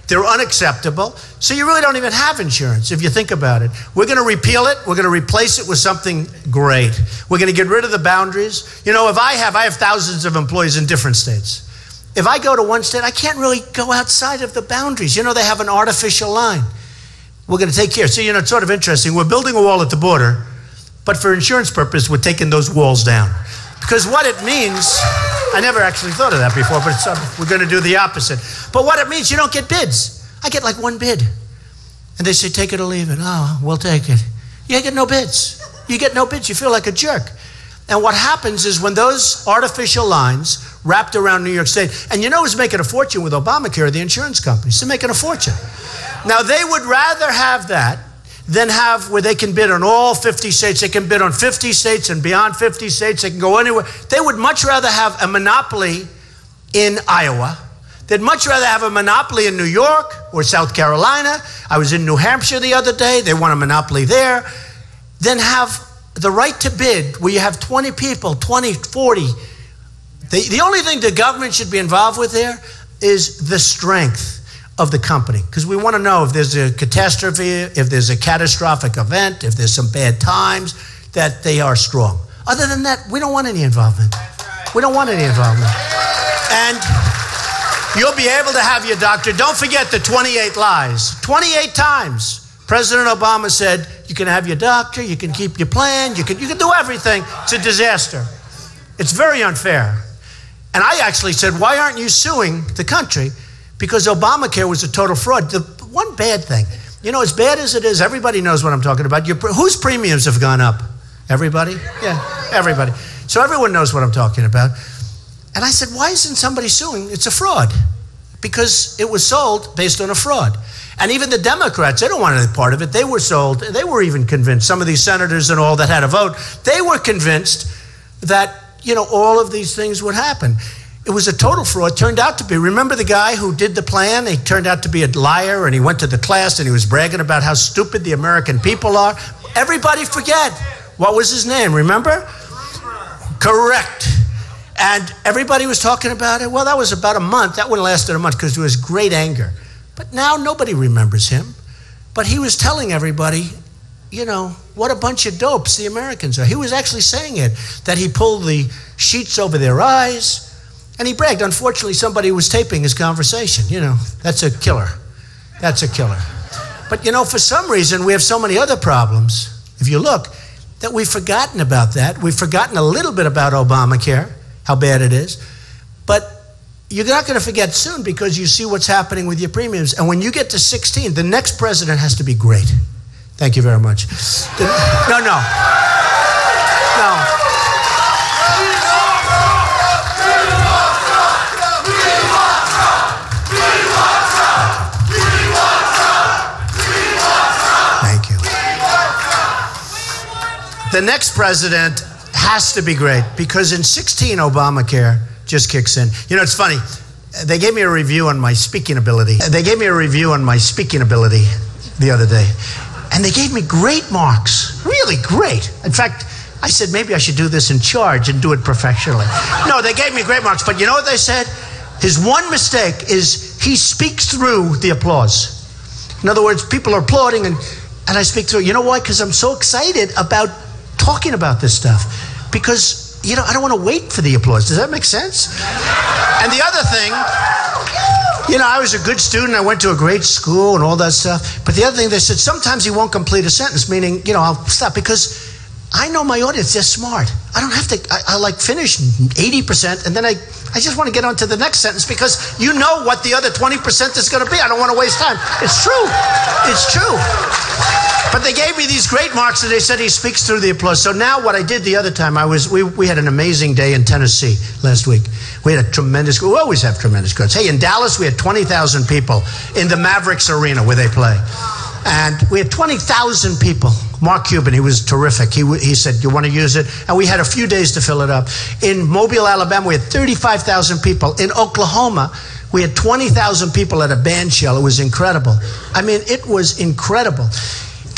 they're unacceptable. So you really don't even have insurance if you think about it. We're going to repeal it. We're going to replace it with something great. We're going to get rid of the boundaries. You know, I have thousands of employees in different states. If I go to one state, I can't really go outside of the boundaries. You know, they have an artificial line. We're going to take care. So, you know, it's sort of interesting. We're building a wall at the border, but for insurance purpose, we're taking those walls down. Because what it means, I never actually thought of that before, but we're going to do the opposite. But what it means, you don't get bids. I get like one bid. And they say, take it or leave it. Oh, we'll take it. You get no bids. You get no bids. You feel like a jerk. And what happens is when those artificial lines wrapped around New York State, and you know who's making a fortune with Obamacare? The insurance companies. They're making a fortune. Now, they would rather have that than have where they can bid on all 50 states. They can bid on 50 states and beyond 50 states. They can go anywhere. They would much rather have a monopoly in Iowa. They'd much rather have a monopoly in New York or South Carolina. I was in New Hampshire the other day. They want a monopoly there. Than have the right to bid where you have 20 people, 20, 40. The only thing the government should be involved with there is the strength of the company, because we want to know if there's a catastrophe, if there's a catastrophic event, if there's some bad times, that they are strong. Other than that, we don't want any involvement. We don't want any involvement. And you'll be able to have your doctor. Don't forget the 28 lies. 28 times President Obama said, you can have your doctor, you can keep your plan, you can do everything. It's a disaster. It's very unfair. And I actually said, why aren't you suing the country? Because Obamacare was a total fraud. The one bad thing, you know, as bad as it is, everybody knows what I'm talking about. Whose premiums have gone up? Everybody? Yeah, everybody. So everyone knows what I'm talking about. And I said, why isn't somebody suing? It's a fraud. Because it was sold based on a fraud. And even the Democrats, they don't want any part of it. They were sold. They were even convinced. Some of these senators and all that had a vote, they were convinced that, you know, all of these things would happen. It was a total fraud. Turned out to be. Remember the guy who did the plan? He turned out to be a liar, and he went to the class and he was bragging about how stupid the American people are. Everybody forget. What was his name? Remember? Correct. And everybody was talking about it. Well, that was about a month. That wouldn't lasted a month because there was great anger. But now nobody remembers him. But he was telling everybody, you know, what a bunch of dopes the Americans are. He was actually saying it, that he pulled the sheets over their eyes. And he bragged. Unfortunately, somebody was taping his conversation. You know, that's a killer. That's a killer. But, you know, for some reason, we have so many other problems, if you look, that we've forgotten about that. We've forgotten a little bit about Obamacare, how bad it is. But you're not going to forget soon because you see what's happening with your premiums. And when you get to 16, the next president has to be great. Thank you very much. No. The next president has to be great because in 16, Obamacare just kicks in. You know, it's funny. They gave me a review on my speaking ability. The other day. And they gave me great marks. Really great. In fact, I said, maybe I should do this in charge and do it professionally. No, they gave me great marks. But you know what they said? His one mistake is he speaks through the applause. In other words, people are applauding and I speak through. You know why? Because I'm so excited about talking about this stuff. Because, you know, I don't want to wait for the applause. Does that make sense? And the other thing, you know, I was a good student. I went to a great school and all that stuff. But the other thing, they said, sometimes you won't complete a sentence, meaning, you know, I'll stop because I know my audience, they're smart. I don't have to, I like finish 80% and then I just want to get on to the next sentence because you know what the other 20% is going to be. I don't want to waste time. It's true. It's true. But they gave me these great marks and they said he speaks through the applause. So now what I did the other time, we had an amazing day in Tennessee last week. We had a tremendous, we always have tremendous crowds. Hey, in Dallas, we had 20,000 people in the Mavericks Arena where they play. And we had 20,000 people. Mark Cuban, he was terrific. He said, you want to use it? And we had a few days to fill it up. In Mobile, Alabama, we had 35,000 people. In Oklahoma, we had 20,000 people at a band shell. It was incredible. I mean, it was incredible.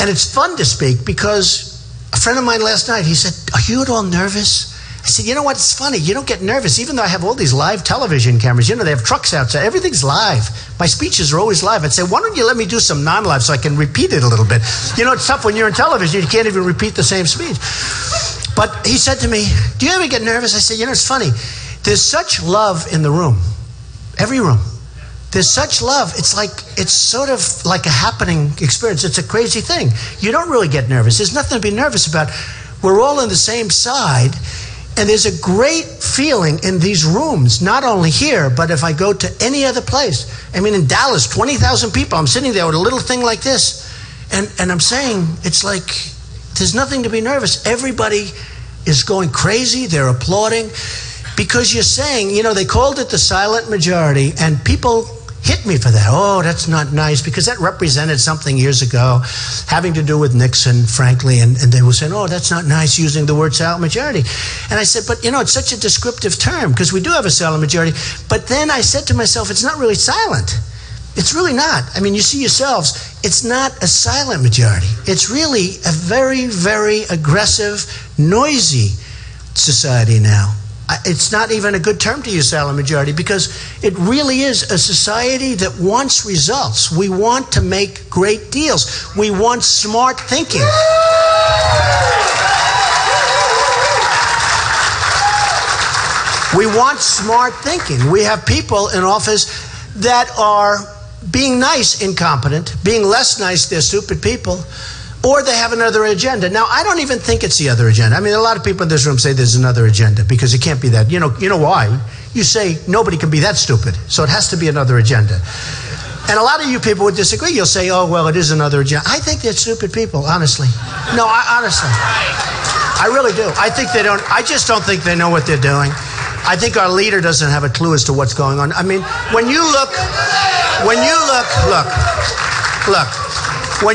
And it's fun to speak because a friend of mine last night, he said, are you at all nervous? I said, you know what, it's funny. You don't get nervous, even though I have all these live television cameras. You know, they have trucks outside. Everything's live. My speeches are always live. I'd say, why don't you let me do some non-live so I can repeat it a little bit? You know, it's tough when you're on television. You can't even repeat the same speech. But he said to me, do you ever get nervous? I said, you know, it's funny. There's such love in the room. Every room. There's such love. It's sort of like a happening experience. It's a crazy thing. You don't really get nervous. There's nothing to be nervous about. We're all on the same side. And there's a great feeling in these rooms, not only here, but if I go to any other place. I mean, in Dallas, 20,000 people. I'm sitting there with a little thing like this. And I'm saying, it's like, there's nothing to be nervous. Everybody is going crazy. They're applauding. Because you're saying, you know, they called it the silent majority, and people hit me for that. Oh, that's not nice, because that represented something years ago having to do with Nixon, frankly, and they were saying, oh, that's not nice using the word silent majority. And I said, but, you know, it's such a descriptive term, because we do have a silent majority. But then I said to myself, it's not really silent. It's really not. I mean, you see yourselves, it's not a silent majority. It's really a very, very aggressive, noisy society now. It's not even a good term to use, silent majority, because it really is a society that wants results. We want to make great deals. We want smart thinking. We want smart thinking. We have people in office that are being nice, incompetent, being less nice, they're stupid people, or they have another agenda. Now, I don't even think it's the other agenda. I mean, a lot of people in this room say there's another agenda because it can't be that. You know why? You say nobody can be that stupid, so it has to be another agenda. And a lot of you people would disagree. You'll say, oh, well, it is another agenda. I think they're stupid people, honestly. No, honestly. I really do. I just don't think they know what they're doing. I think our leader doesn't have a clue as to what's going on. I mean, when you look, when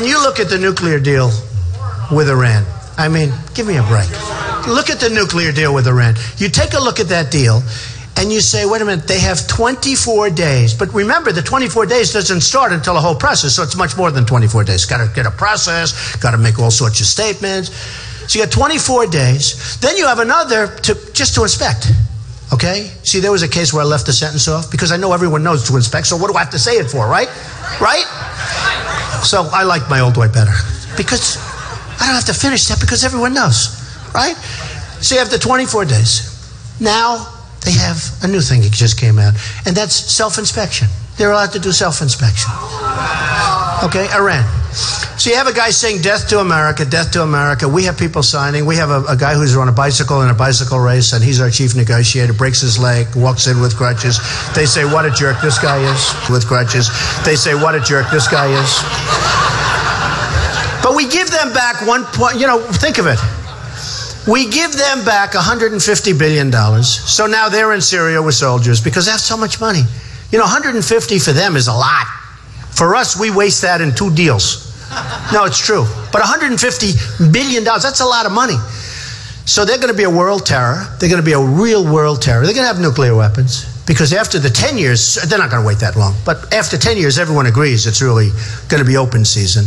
you look at the nuclear deal with Iran, I mean, give me a break. Look at the nuclear deal with Iran. You take a look at that deal, and you say, wait a minute, they have 24 days. But remember, the 24 days doesn't start until a whole process, so it's much more than 24 days. Got to get a process, got to make all sorts of statements. So you got 24 days. Then you have another just to inspect. Okay? See, there was a case where I left the sentence off because I know everyone knows to inspect, so what do I have to say it for, right? Right? So I like my old way better because I don't have to finish that because everyone knows, right? So you have the 24 days. Now they have a new thing that just came out, and that's self-inspection. They're allowed to do self-inspection. Okay, Iran. So you have a guy saying death to America, death to America. We have people signing. We have a guy who's on a bicycle in a bicycle race, and he's our chief negotiator, breaks his leg, walks in with crutches. They say, what a jerk this guy is, with crutches. They say, what a jerk this guy is. But we give them back think of it. We give them back $150 billion. So now they're in Syria with soldiers because they have so much money. You know, 150 for them is a lot. For us, we waste that in 2 deals. No, it's true. But $150 billion, that's a lot of money. So they're going to be a world terror. They're going to be a real world terror. They're going to have nuclear weapons. Because after the 10 years, they're not going to wait that long, but after 10 years, everyone agrees it's really going to be open season.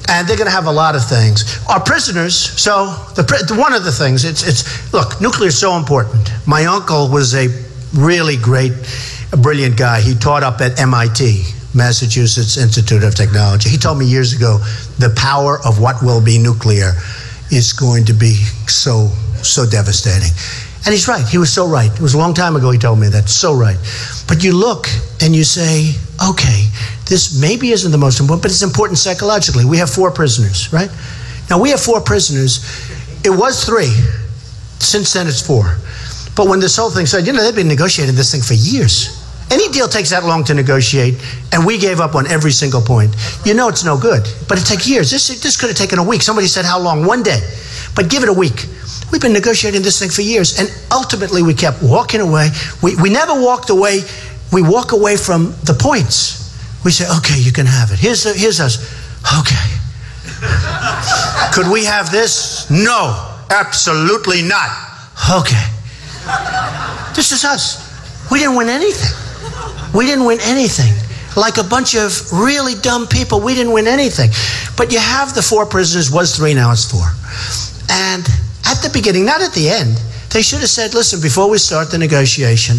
And they're going to have a lot of things. Our prisoners, so one of the things, look, nuclear is so important. My uncle was a really great, brilliant guy. He taught up at MIT, Massachusetts Institute of Technology. He told me years ago, the power of what will be nuclear is going to be so devastating. And he's right. He was so right. It was a long time ago he told me that. So right. But you look and you say, okay, this maybe isn't the most important, but it's important psychologically. We have 4 prisoners, right? Now, we have 4 prisoners. It was 3. Since then, it's 4. But when this whole thing started, you know, they've been negotiating this thing for years. Any deal takes that long to negotiate, and we gave up on every single point. You know it's no good, but it takes years. This could have taken a week. Somebody said how long? 1 day. But give it a week. We've been negotiating this thing for years, and ultimately we kept walking away. We never walked away. We walk away from the points. We say, okay, you can have it. Here's us. Okay. Could we have this? No, absolutely not. Okay. This is us. We didn't win anything. We didn't win anything. Like a bunch of really dumb people, we didn't win anything. But you have the 4 prisoners, was 3, now it's 4. And at the beginning, not at the end, they should have said, listen, before we start the negotiation,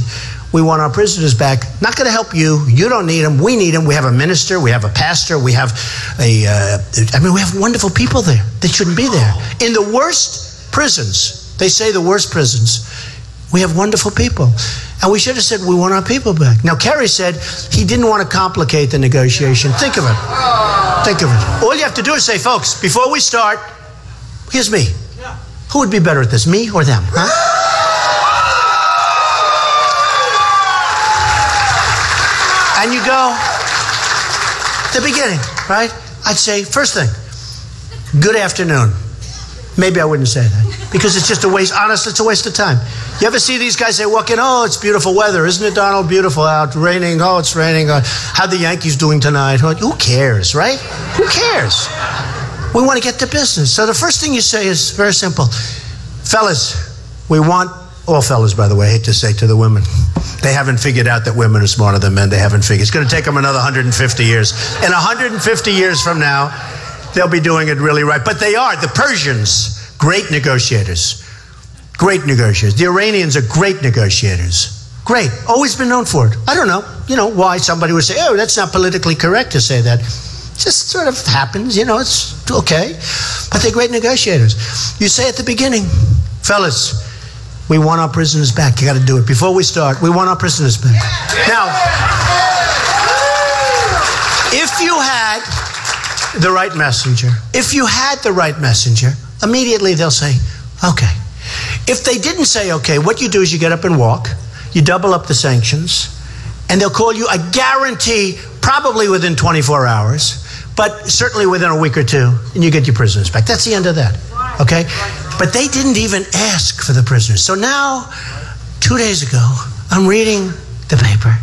we want our prisoners back. Not going to help you. You don't need them. We need them. We have a minister. We have a pastor. We have we have wonderful people there that shouldn't be there. In the worst prisons, they say the worst prisons, we have wonderful people. And we should have said, we want our people back. Now, Kerry said he didn't want to complicate the negotiation. Think of it. Think of it. All you have to do is say, folks, before we start, here's me. Who would be better at this, me or them? Huh? And you go, the beginning, right? I'd say, first thing, good afternoon. Maybe I wouldn't say that because it's just a waste. Honestly, it's a waste of time. You ever see these guys, they walk in, oh, it's beautiful weather. Isn't it, Donald? Beautiful out, raining. Oh, it's raining. How the Yankees doing tonight? Who cares, right? Who cares? We want to get to business. So the first thing you say is very simple. Fellas, we want, all fellas, by the way, I hate to say to the women, they haven't figured out that women are smarter than men. They haven't figured. It's going to take them another 150 years. And 150 years from now, they'll be doing it really right. But they are. The Persians, great negotiators. Great negotiators. The Iranians are great negotiators. Great. Always been known for it. I don't know. You know, why somebody would say, oh, that's not politically correct to say that. Just sort of happens, you know, it's okay. But they're great negotiators. You say at the beginning, fellas, we want our prisoners back. You got to do it. Before we start, we want our prisoners back. Now, if you had the right messenger, immediately they'll say, okay. If they didn't say okay, what you do is you get up and walk, you double up the sanctions, and they'll call you, I guarantee, probably within 24 hours, but certainly within a week or 2, and you get your prisoners back. That's the end of that, okay? But they didn't even ask for the prisoners. So now, 2 days ago, I'm reading the paper,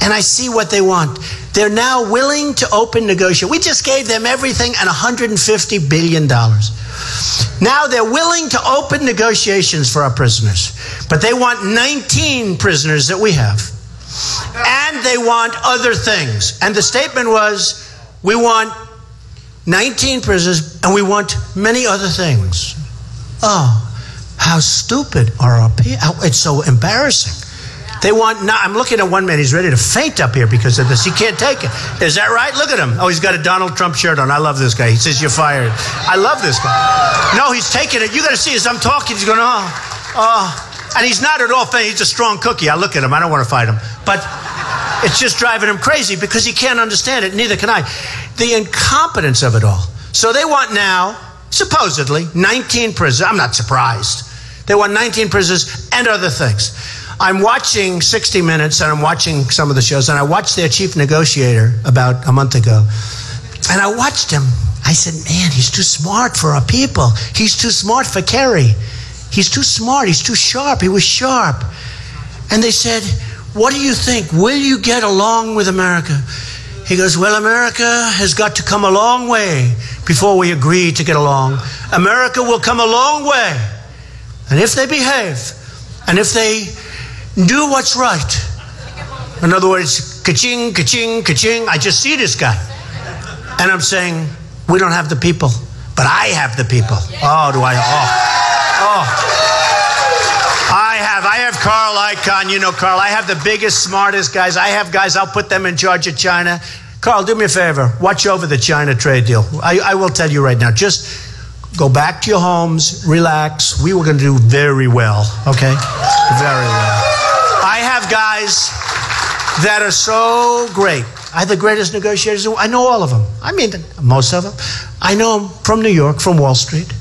and I see what they want. They're now willing to open negotiations. We just gave them everything and $150 billion. Now they're willing to open negotiations for our prisoners. But they want 19 prisoners that we have. And they want other things. And the statement was, we want 19 prisoners and we want many other things. Oh, how stupid are our people? It's so embarrassing. They want, I'm looking at one man, he's ready to faint up here because of this. He can't take it. Is that right? Look at him. Oh, he's got a Donald Trump shirt on. I love this guy. He says, you're fired. I love this guy. No, he's taking it. You got to see as I'm talking, he's going, oh. And he's not at all faint. He's a strong cookie. I look at him. I don't want to fight him. But it's just driving him crazy because he can't understand it. Neither can I. The incompetence of it all. So they want now, supposedly, 19 prisoners. I'm not surprised. They want 19 prisoners and other things. I'm watching 60 Minutes, and I'm watching some of the shows, and I watched their chief negotiator about a month ago. And I watched him. I said, man, he's too smart for our people. He's too smart for Kerry. He's too smart. He's too sharp. He was sharp. And they said, what do you think? Will you get along with America? He goes, well, America has got to come a long way before we agree to get along. America will come a long way and if they behave, and if they do what's right, in other words, ka-ching, ka-ching, ka-ching, I just see this guy. And I'm saying, we don't have the people, but I have the people. Oh, do I? I have Carl Icahn. You know Carl. I have the biggest, smartest guys. I have guys, I'll put them in charge of China. Carl, do me a favor. Watch over the China trade deal. I will tell you right now. Just go back to your homes, relax. We were going to do very well, okay? Very well. I have guys that are so great. I have the greatest negotiators. I know all of them. I mean, most of them. I know them from New York, from Wall Street.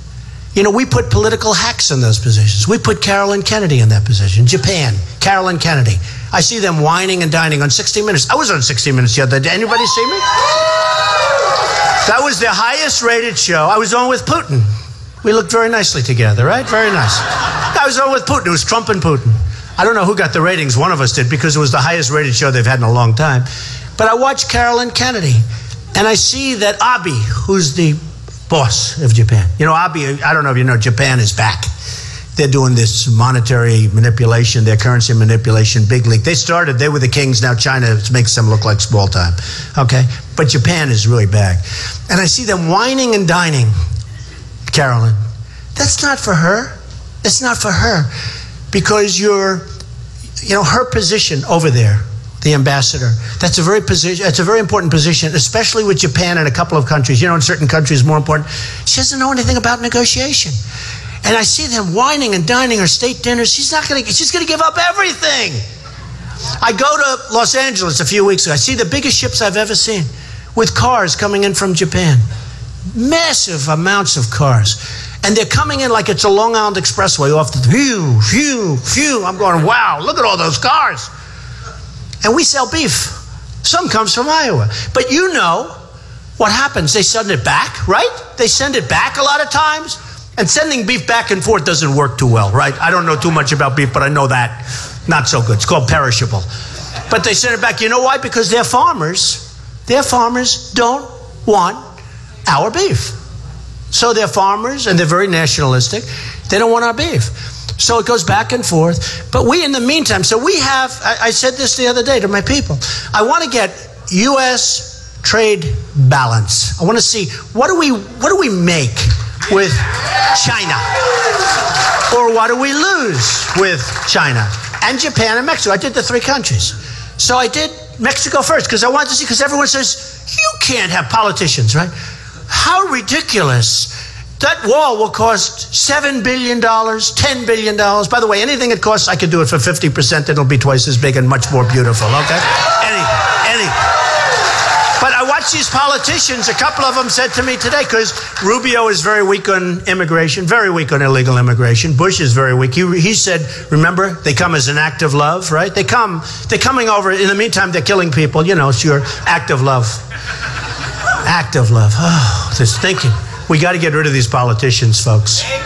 You know, we put political hacks in those positions. We put Carolyn Kennedy in that position. Japan, Carolyn Kennedy. I see them whining and dining on 60 Minutes. I was on 60 Minutes the other day. Anybody see me? That was the highest rated show. I was on with Putin. We looked very nicely together, right? Very nice. I was on with Putin. It was Trump and Putin. I don't know who got the ratings. One of us did, because it was the highest rated show they've had in a long time. But I watched Carolyn Kennedy, and I see that Abe, who's the boss of Japan. You know, Abe, I don't know if you know, Japan is back. They're doing this monetary manipulation, their currency manipulation, big league. They were the kings, now China makes them look like small time, okay? But Japan is really back. And I see them whining and dining, Carolyn. That's not for her. It's not for her. Because her position over there, the ambassador, that's a very important position, especially with Japan and a couple of countries. You know, in certain countries, more important. She doesn't know anything about negotiation. And I see them whining and dining her state dinners. She's going to give up everything. I go to Los Angeles a few weeks ago. I see the biggest ships I've ever seen with cars coming in from Japan. Massive amounts of cars. And they're coming in like it's a Long Island Expressway off the phew. I'm going, wow, look at all those cars. And we sell beef. Some comes from Iowa. But you know what happens. They send it back, right? They send it back a lot of times. And sending beef back and forth doesn't work too well, right? I don't know too much about beef, but I know that. Not so good. It's called perishable. But they send it back. You know why? Because their farmers don't want our beef. So they're farmers, and they're very nationalistic. They don't want our beef. So it goes back and forth. But we, in the meantime, so we have, I said this the other day to my people, I want to get U.S. trade balance. I want to see, what do we make with China? Or what do we lose with China? And Japan and Mexico. I did the three countries. So I did Mexico first, because I wanted to see, because everyone says, you can't have politicians, right? How ridiculous. That wall will cost $7 billion, $10 billion. By the way, anything it costs, I could do it for 50%. It'll be twice as big and much more beautiful, okay? Anything. But I watch these politicians. A couple of them said to me today, because Rubio is very weak on immigration, very weak on illegal immigration. Bush is very weak. He said, remember, they come as an act of love, right? They're coming over. In the meantime, they're killing people. You know, it's your act of love. Act of love. Oh, this thinking. We got to get rid of these politicians, folks. Amen.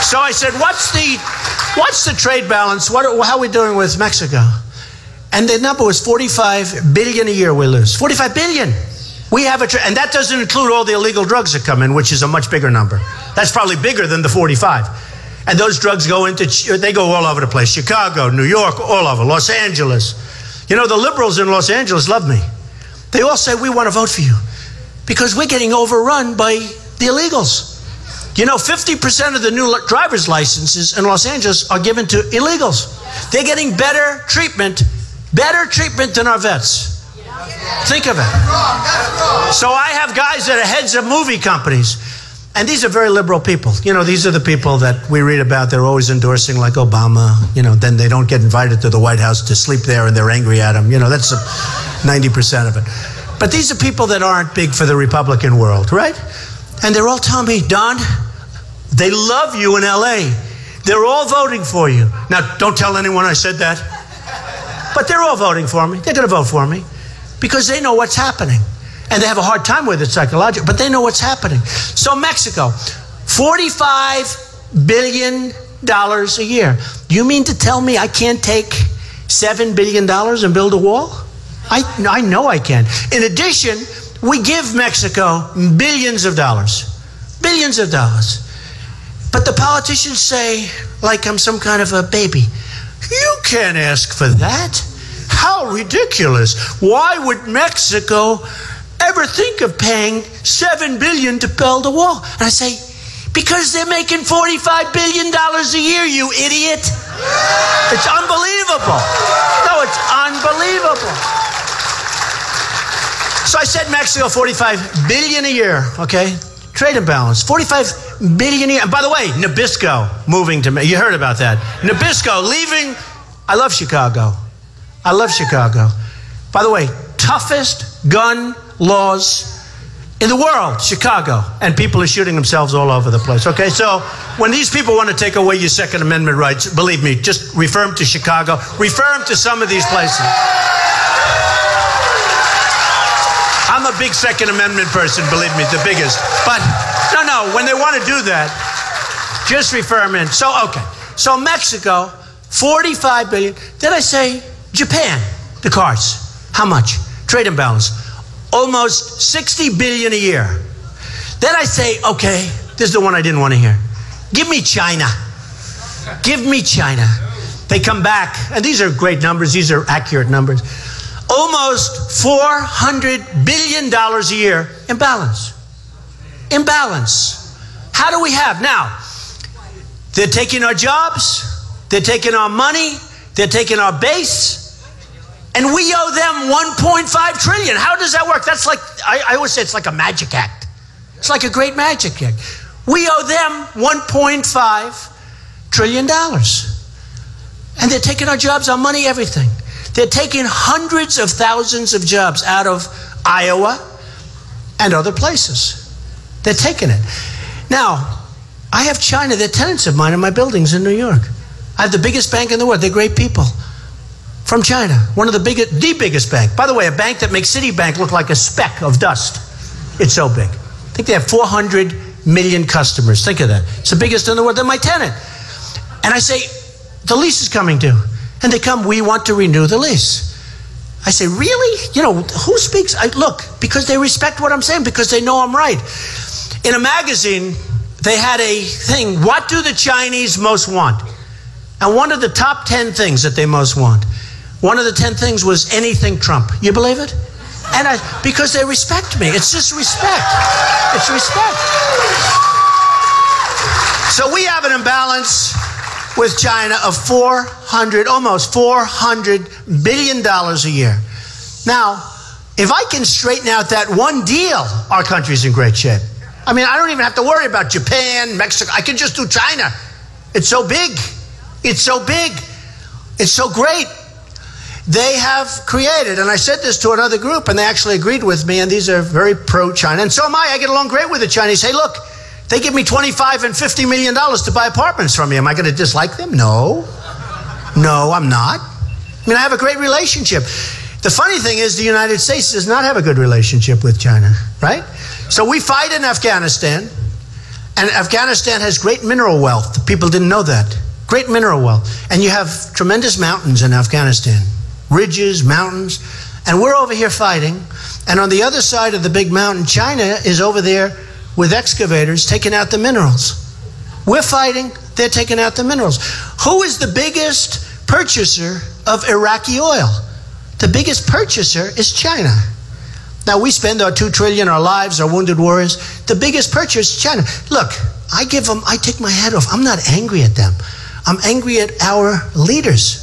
So I said, what's the trade balance? How are we doing with Mexico? And the number was $45 billion a year we lose. $45 billion. We have and that doesn't include all the illegal drugs that come in, which is a much bigger number. That's probably bigger than the 45. And those drugs they go all over the place. Chicago, New York, all over. Los Angeles. You know, the liberals in Los Angeles love me. They all say, we want to vote for you because we're getting overrun by the illegals. You know, 50% of the new driver's licenses in Los Angeles are given to illegals. They're getting better treatment than our vets. Think of it. So I have guys that are heads of movie companies, and these are very liberal people. You know, these are the people that we read about. They're always endorsing, like Obama. You know, then they don't get invited to the White House to sleep there, and they're angry at him. You know, that's 90% of it. But these are people that aren't big for the Republican world, right? And they're all telling me, Don, they love you in L.A. They're all voting for you. Now, don't tell anyone I said that. But they're all voting for me. They're going to vote for me because they know what's happening. And they have a hard time with it psychologically, but they know what's happening. So Mexico, $45 billion a year. You mean to tell me I can't take $7 billion and build a wall? I know I can. In addition, we give Mexico billions of dollars. Billions of dollars. But the politicians say, like I'm some kind of a baby, you can't ask for that. How ridiculous. Why would Mexico ever think of paying $7 billion to build a wall? And I say, because they're making $45 billion a year, you idiot. It's unbelievable. No, it's unbelievable. So I said Mexico, $45 billion a year, okay? Trade imbalance, $45 billion a year. And by the way, Nabisco moving to, you heard about that. Nabisco leaving. I love Chicago. I love Chicago. By the way, toughest gun laws in the world, Chicago. And people are shooting themselves all over the place, okay? So when these people want to take away your Second Amendment rights, believe me, just refer them to Chicago. Refer them to some of these places. I'm a big Second Amendment person, believe me, the biggest. But no, when they want to do that, just refer them in. So, okay. So Mexico, $45 billion. Then I say Japan, the cars. How much? Trade imbalance. Almost $60 billion a year. Then I say, okay, this is the one I didn't want to hear. Give me China. Give me China. They come back, and these are great numbers. These are accurate numbers. Almost $400 billion a year imbalance. Imbalance. How do we have? Now, they're taking our jobs. They're taking our money. They're taking our base. And we owe them $1.5 trillion. How does that work? That's like, I always say it's like a magic act. It's like a great magic act. We owe them $1.5 trillion. And they're taking our jobs, our money, everything. They're taking hundreds of thousands of jobs out of Iowa and other places. They're taking it. Now, I have China. They're tenants of mine in my buildings in New York. I have the biggest bank in the world. They're great people. From China, one of the biggest bank. By the way, a bank that makes Citibank look like a speck of dust. It's so big. I think they have 400 million customers. Think of that. It's the biggest in the world. They're my tenant. And I say, the lease is coming due. And they come, we want to renew the lease. I say, really? You know, who speaks? Look, because they respect what I'm saying, because they know I'm right. In a magazine, they had a thing, what do the Chinese most want? And one of the top 10 things that they most want, one of the 10 things was anything Trump. You believe it? And because they respect me. It's just respect. It's respect. So we have an imbalance with China of almost $400 billion a year. Now, if I can straighten out that one deal, our country's in great shape. I mean, I don't even have to worry about Japan, Mexico. I can just do China. It's so big. It's so big. It's so great. They have created, and I said this to another group, and they actually agreed with me, and these are very pro-China, and so am I. I get along great with the Chinese. Hey, look, they give me $25 and $50 million to buy apartments from me. Am I going to dislike them? No. No, I'm not. I mean, I have a great relationship. The funny thing is the United States does not have a good relationship with China, right? So we fight in Afghanistan, and Afghanistan has great mineral wealth. People didn't know that. Great mineral wealth. And you have tremendous mountains in Afghanistan. Ridges, mountains, and we're over here fighting, and on the other side of the big mountain, China is over there with excavators taking out the minerals. We're fighting, they're taking out the minerals. Who is the biggest purchaser of Iraqi oil? The biggest purchaser is China. Now, we spend our $2 trillion, our lives, our wounded warriors. The biggest purchaser is China. Look, I take my hat off. I'm not angry at them. I'm angry at our leaders.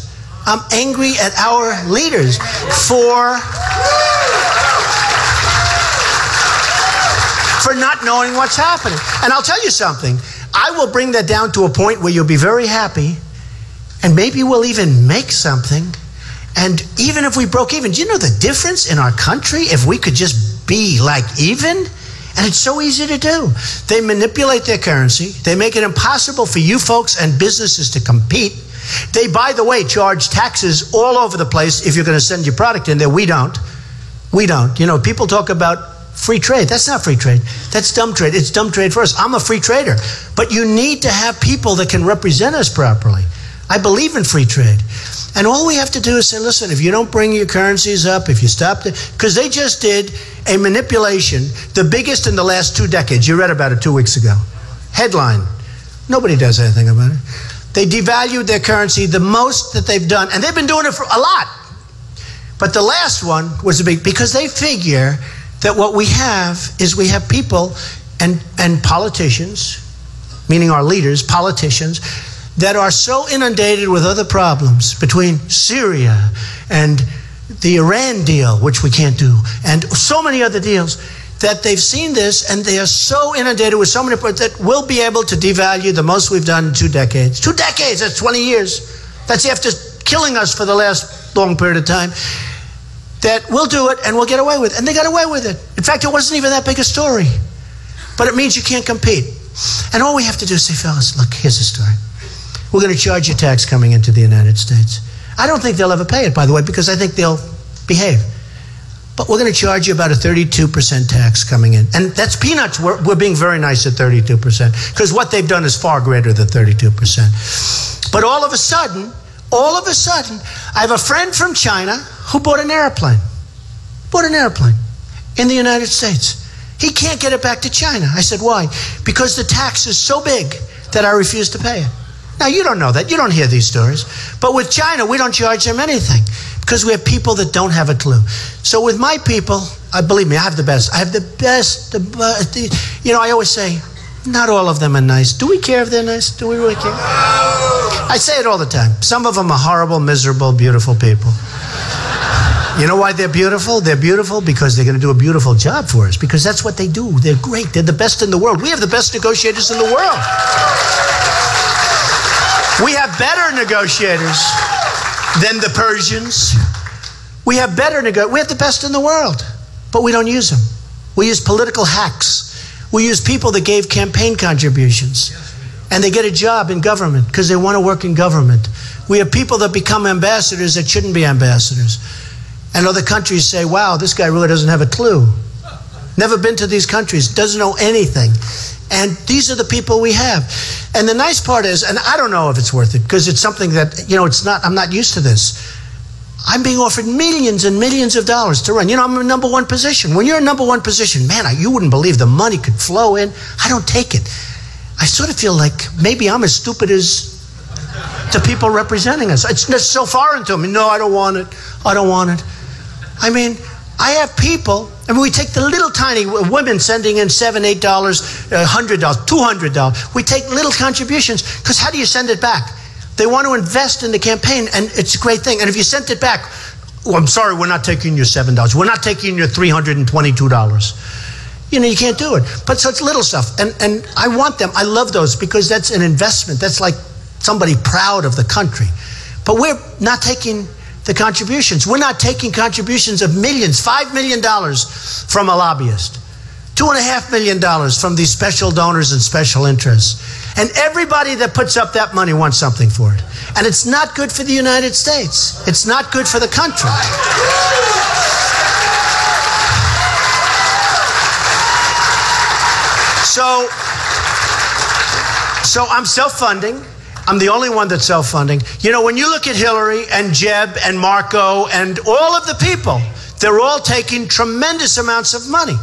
I'm angry at our leaders for not knowing what's happening. And I'll tell you something. I will bring that down to a point where you'll be very happy, and maybe we'll even make something. And even if we broke even, do you know the difference in our country if we could just be like even? And it's so easy to do. They manipulate their currency. They make it impossible for you folks and businesses to compete. They, by the way, charge taxes all over the place if you're going to send your product in there. We don't. We don't. You know, people talk about free trade. That's not free trade. That's dumb trade. It's dumb trade for us. I'm a free trader. But you need to have people that can represent us properly. I believe in free trade. And all we have to do is say, listen, if you don't bring your currencies up, if you stop because they just did a manipulation, the biggest in the last 2 decades. You read about it 2 weeks ago. Headline. Nobody does anything about it. They devalued their currency the most that they've done, and they've been doing it for a lot. But the last one was a big, because they figure that what we have is we have people and politicians, meaning our leaders, politicians, that are so inundated with other problems between Syria and the Iran deal, which we can't do, and so many other deals, that they've seen this and they are so inundated with so many that we'll be able to devalue the most we've done in 2 decades. 2 decades, that's 20 years. That's after killing us for the last long period of time. That we'll do it and we'll get away with it. And they got away with it. In fact, it wasn't even that big a story. But it means you can't compete. And all we have to do is say, fellas, look, here's the story. We're going to charge you tax coming into the United States. I don't think they'll ever pay it, by the way, because I think they'll behave. But we're going to charge you about a 32% tax coming in. And that's peanuts. We're being very nice at 32%, because what they've done is far greater than 32%. But all of a sudden, I have a friend from China who bought an airplane. Bought an airplane in the United States. He can't get it back to China. I said, why? Because the tax is so big that I refuse to pay it. Now, you don't know that. You don't hear these stories. But with China, we don't charge them anything because we have people that don't have a clue. So with my people, believe me, I have the best. I have the best. You know, I always say, not all of them are nice. Do we care if they're nice? Do we really care? I say it all the time. Some of them are horrible, miserable, beautiful people. You know why they're beautiful? They're beautiful because they're going to do a beautiful job for us, because that's what they do. They're great. They're the best in the world. We have the best negotiators in the world. We have better negotiators than the Persians. We have we have the best in the world, but we don't use them. We use political hacks. We use people that gave campaign contributions, and they get a job in government because they want to work in government. We have people that become ambassadors that shouldn't be ambassadors. And other countries say, wow, this guy really doesn't have a clue. Never been to these countries, doesn't know anything. And these are the people we have. And the nice part is, and I don't know if it's worth it, because it's something that, you know, I'm not used to this. I'm being offered millions and millions of dollars to run. You know, I'm in number 1 position. When you're in number 1 position, man, you wouldn't believe the money could flow in. I don't take it. I sort of feel like maybe I'm as stupid as the people representing us. It's just so foreign to me. No, I don't want it. I don't want it. I mean, I have people, and we take the little tiny women sending in $7, $8, $100, $200. We take little contributions, because how do you send it back? They want to invest in the campaign, and it's a great thing. And if you sent it back, oh, I'm sorry, we're not taking your $7. We're not taking your $322. You know, you can't do it. But so it's little stuff. And I want them. I love those, because that's an investment. That's like somebody proud of the country. But we're not taking the contributions. We're not taking contributions of millions, $5 million from a lobbyist, $2.5 million from these special donors and special interests. And everybody that puts up that money wants something for it. And it's not good for the United States. It's not good for the country. So I'm self-funding. I'm the only one that's self-funding. You know, when you look at Hillary and Jeb and Marco and all of the people, they're all taking tremendous amounts of money.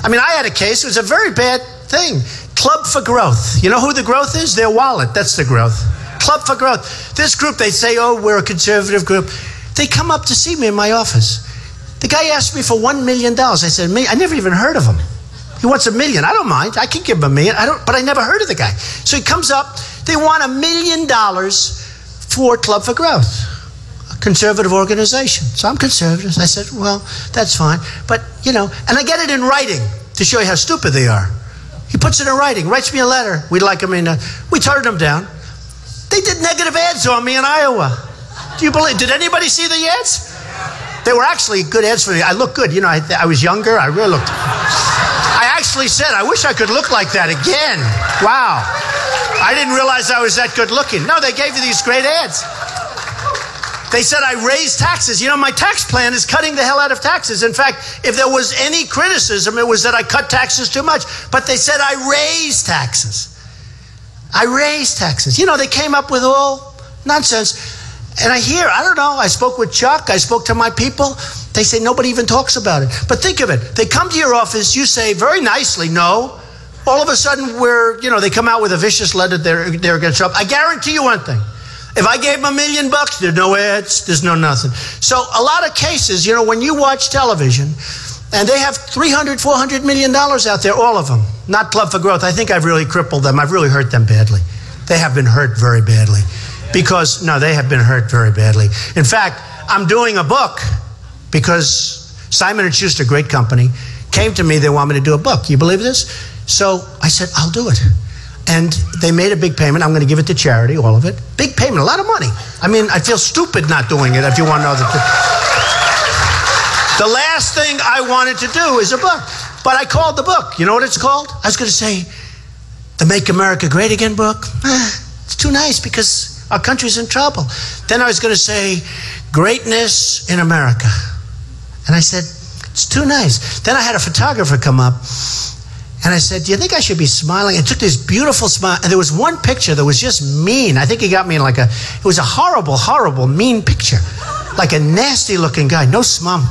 I mean, I had a case. It was a very bad thing. Club for Growth. You know who the growth is? Their wallet. That's the growth. Club for Growth. This group, they say, oh, we're a conservative group. They come up to see me in my office. The guy asked me for $1 million. I said, I never even heard of him. He wants $1 million. I don't mind. I can give him $1 million. But I never heard of the guy. So he comes up. They want $1 million for Club for Growth, a conservative organization. So I'm conservative. I said, well, that's fine. But, you know, and I get it in writing to show you how stupid they are. He puts it in writing, writes me a letter. We'd like him in. We turned them down. They did negative ads on me in Iowa. Do you believe? Did anybody see the ads? They were actually good ads for me. I looked good. You know, I was younger. I really looked. I actually said, I wish I could look like that again. Wow. I didn't realize I was that good looking. No, they gave you these great ads. They said I raised taxes. You know, my tax plan is cutting the hell out of taxes. In fact, if there was any criticism, it was that I cut taxes too much. But they said I raised taxes. I raised taxes. You know, they came up with all nonsense. And I don't know, I spoke with Chuck, I spoke to my people. They say nobody even talks about it. But think of it. They come to your office, you say very nicely, no. All of a sudden, they come out with a vicious letter they're going to show up. I guarantee you one thing. If I gave them $1 million, there's no ads, there's no nothing. So a lot of cases, when you watch television, and they have $300, $400 million out there, all of them. Not Club for Growth. I think I've really crippled them. I've really hurt them badly. They have been hurt very badly. They have been hurt very badly. In fact, I'm doing a book because Simon & Schuster, great company, came to me. They want me to do a book. You believe this? So I said, I'll do it. And they made a big payment. I'm going to give it to charity, all of it. Big payment, a lot of money. I mean, I feel stupid not doing it, if you want to know the truth. The last thing I wanted to do is a book. But I called the book. You know what it's called? I was going to say, the Make America Great Again book. It's too nice because our country's in trouble. Then I was going to say, Greatness in America. And I said, it's too nice. Then I had a photographer come up. And I said, do you think I should be smiling? And took this beautiful smile. And there was one picture that was just mean. I think he got me in it was a horrible, horrible, mean picture. Like a nasty looking guy, no smum.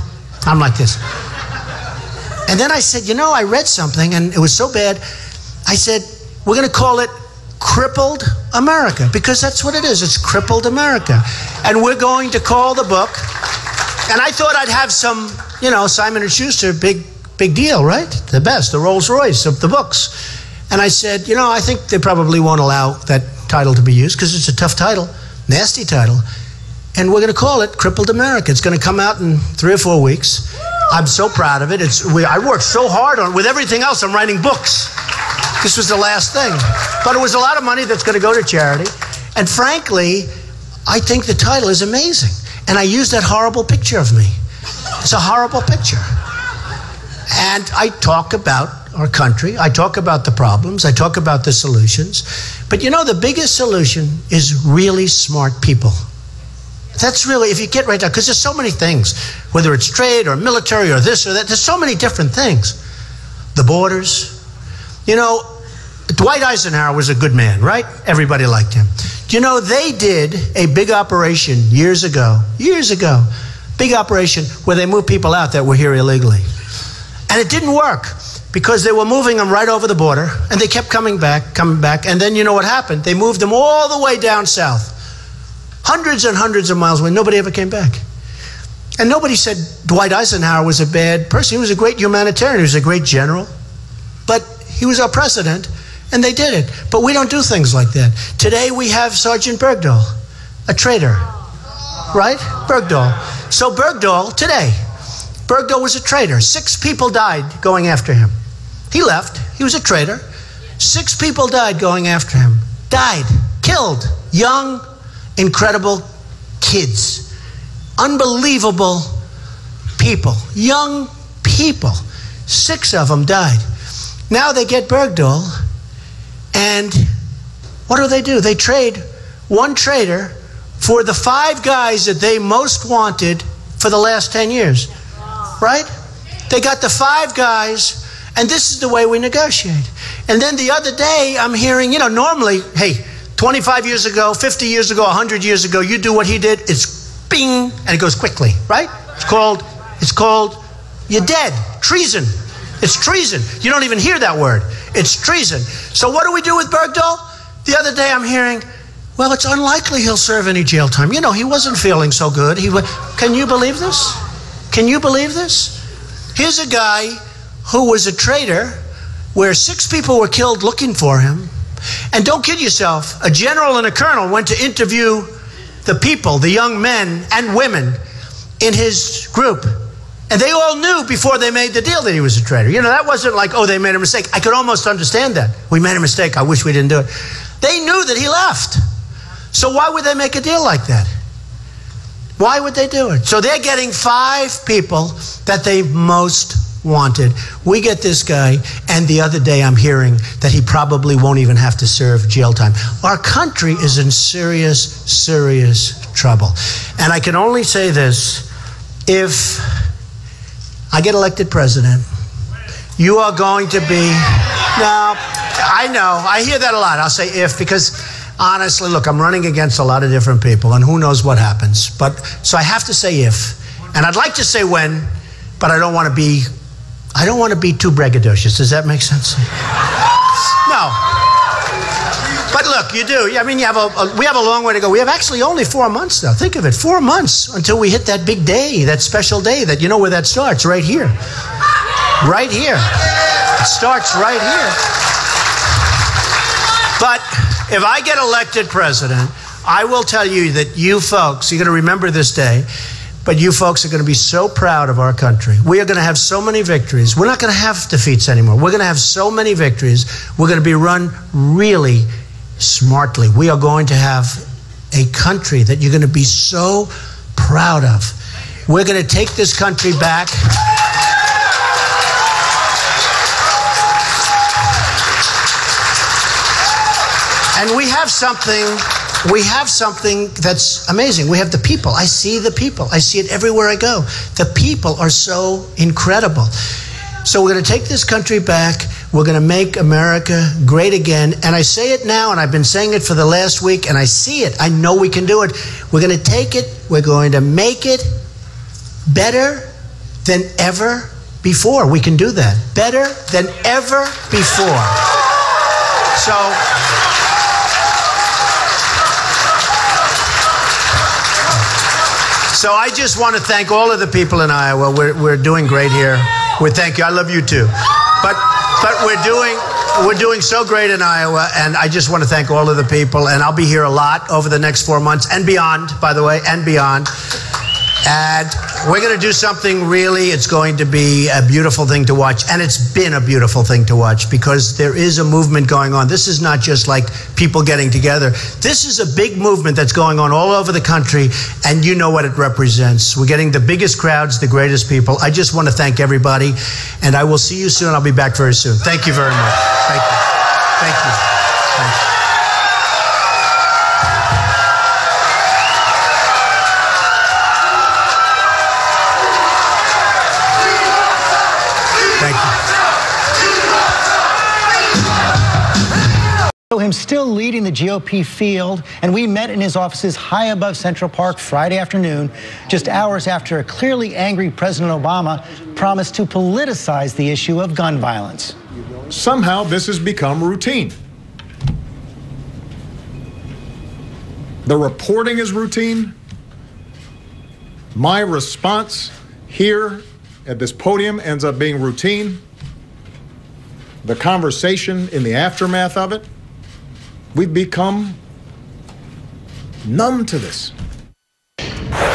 I'm like this. And then I said, I read something and it was so bad. I said, we're going to call it Crippled America, because that's what it is. It's Crippled America. And we're going to call the book. And I thought I'd have some, Simon & Schuster, big deal, right? The best, the Rolls Royce of the books. And I said, I think they probably won't allow that title to be used because it's a tough title, nasty title. And we're going to call it Crippled America. It's going to come out in 3 or 4 weeks. I'm so proud of it. I worked so hard on it. With everything else, I'm writing books. This was the last thing. But it was a lot of money that's going to go to charity. And frankly, I think the title is amazing. And I used that horrible picture of me. It's a horrible picture. And I talk about our country. I talk about the problems. I talk about the solutions. But the biggest solution is really smart people. That's really, if you get right down, because there's so many things, whether it's trade or military or this or that, there's so many different things. The borders. Dwight Eisenhower was a good man, right? Everybody liked him. They did a big operation years ago, big operation where they moved people out that were here illegally. And it didn't work because they were moving them right over the border and they kept coming back. And then you know what happened? They moved them all the way down south. Hundreds and hundreds of miles away. Nobody ever came back. And nobody said Dwight Eisenhower was a bad person. He was a great humanitarian. He was a great general. But he was our president, and they did it. But we don't do things like that. Today we have Sergeant Bergdahl, a traitor, right? Bergdahl. So Bergdahl, today, Bergdahl was a traitor. 6 people died going after him. He left. He was a traitor. 6 people died going after him. Died. Killed. Young, incredible kids. Unbelievable people. Young people. 6 of them died. Now they get Bergdahl, and what do? They trade one traitor for the 5 guys that they most wanted for the last 10 years. Right? They got the 5 guys, and this is the way we negotiate. And then the other day, I'm hearing, normally, hey, 25 years ago, 50 years ago, 100 years ago, you do what he did, it's bing, and it goes quickly, right? It's called, you're dead. Treason. It's treason. You don't even hear that word. It's treason. So what do we do with Bergdahl? The other day I'm hearing, well, it's unlikely he'll serve any jail time. He wasn't feeling so good. Can you believe this? Can you believe this? Here's a guy who was a traitor where 6 people were killed looking for him. And don't kid yourself, a general and a colonel went to interview the people, the young men and women in his group. And they all knew before they made the deal that he was a traitor. That wasn't like, oh, they made a mistake. I could almost understand that. We made a mistake. I wish we didn't do it. They knew that he left. So why would they make a deal like that? Why would they do it? So they're getting 5 people that they most wanted. We get this guy, and the other day I'm hearing that he probably won't even have to serve jail time. Our country is in serious, serious trouble. And I can only say this, if I get elected president, you are going to be, now, I know, I hear that a lot. I'll say if, because honestly, look, I'm running against a lot of different people, and who knows what happens. But so I have to say if, and I'd like to say when, but I don't want to be too braggadocious. Does that make sense? No. But look, you do. I mean, we have a long way to go. We have actually only 4 months now. Think of it, 4 months until we hit that big day, that special day that, you know where that starts? Right here. Right here. It starts right here. But if I get elected president, I will tell you that you folks, you're going to remember this day, but you folks are going to be so proud of our country. We are going to have so many victories. We're not going to have defeats anymore. We're going to have so many victories. We're going to be run really smartly. We are going to have a country that you're going to be so proud of. We're going to take this country back. And we have something that's amazing. We have the people. I see the people. I see it everywhere I go. The people are so incredible. So we're going to take this country back. We're going to make America great again. And I say it now, and I've been saying it for the last week, and I see it. I know we can do it. We're going to take it. We're going to make it better than ever before. We can do that. Better than ever before. So I just want to thank all of the people in Iowa. We're doing great here. We thank you. I love you too. But we're doing so great in Iowa, and I just want to thank all of the people. And I'll be here a lot over the next 4 months and beyond, by the way, and beyond. And we're going to do something really, it's going to be a beautiful thing to watch. And it's been a beautiful thing to watch because there is a movement going on. This is not just like people getting together. This is a big movement that's going on all over the country, and you know what it represents. We're getting the biggest crowds, the greatest people. I just want to thank everybody, and I will see you soon. I'll be back very soon. Thank you very much. Thank you. Thank you. Thank you. Him still leading the GOP field, and we met in his offices high above Central Park Friday afternoon, just hours after a clearly angry President Obama promised to politicize the issue of gun violence. Somehow this has become routine. The reporting is routine. My response here at this podium ends up being routine. The conversation in the aftermath of it, we've become numb to this.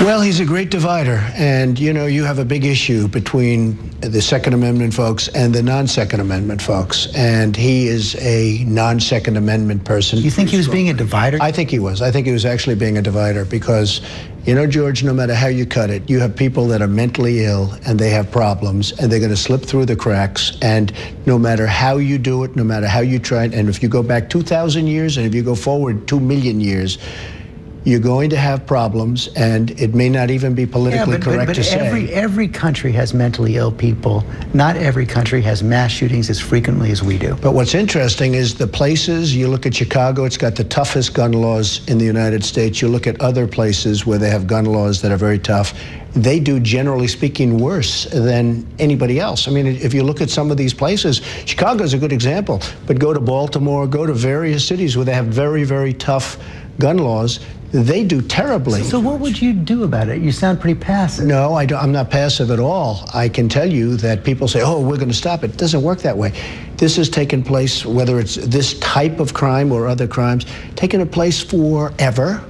Well, he's a great divider. And, you know, you have a big issue between the Second Amendment folks and the non-Second Amendment folks. And he is a non-Second Amendment person. You think he was being a divider? I think he was. I think he was actually being a divider because, you know, George, no matter how you cut it, you have people that are mentally ill and they have problems and they're going to slip through the cracks. And no matter how you do it, no matter how you try it, and if you go back 2,000 years and if you go forward 2 million years, you're going to have problems, and it may not even be politically correct to say. Every country has mentally ill people. Not every country has mass shootings as frequently as we do. But what's interesting is the places, you look at Chicago, it's got the toughest gun laws in the United States. You look at other places where they have gun laws that are very tough. They do, generally speaking, worse than anybody else. I mean, if you look at some of these places, Chicago's a good example, but go to Baltimore, go to various cities where they have very, very tough gun laws. They do terribly. So what would you do about it? You sound pretty passive. No, I'm not passive at all. I can tell you that people say, oh, we're going to stop it. It doesn't work that way. This has taken place, whether it's this type of crime or other crimes, taken place forever,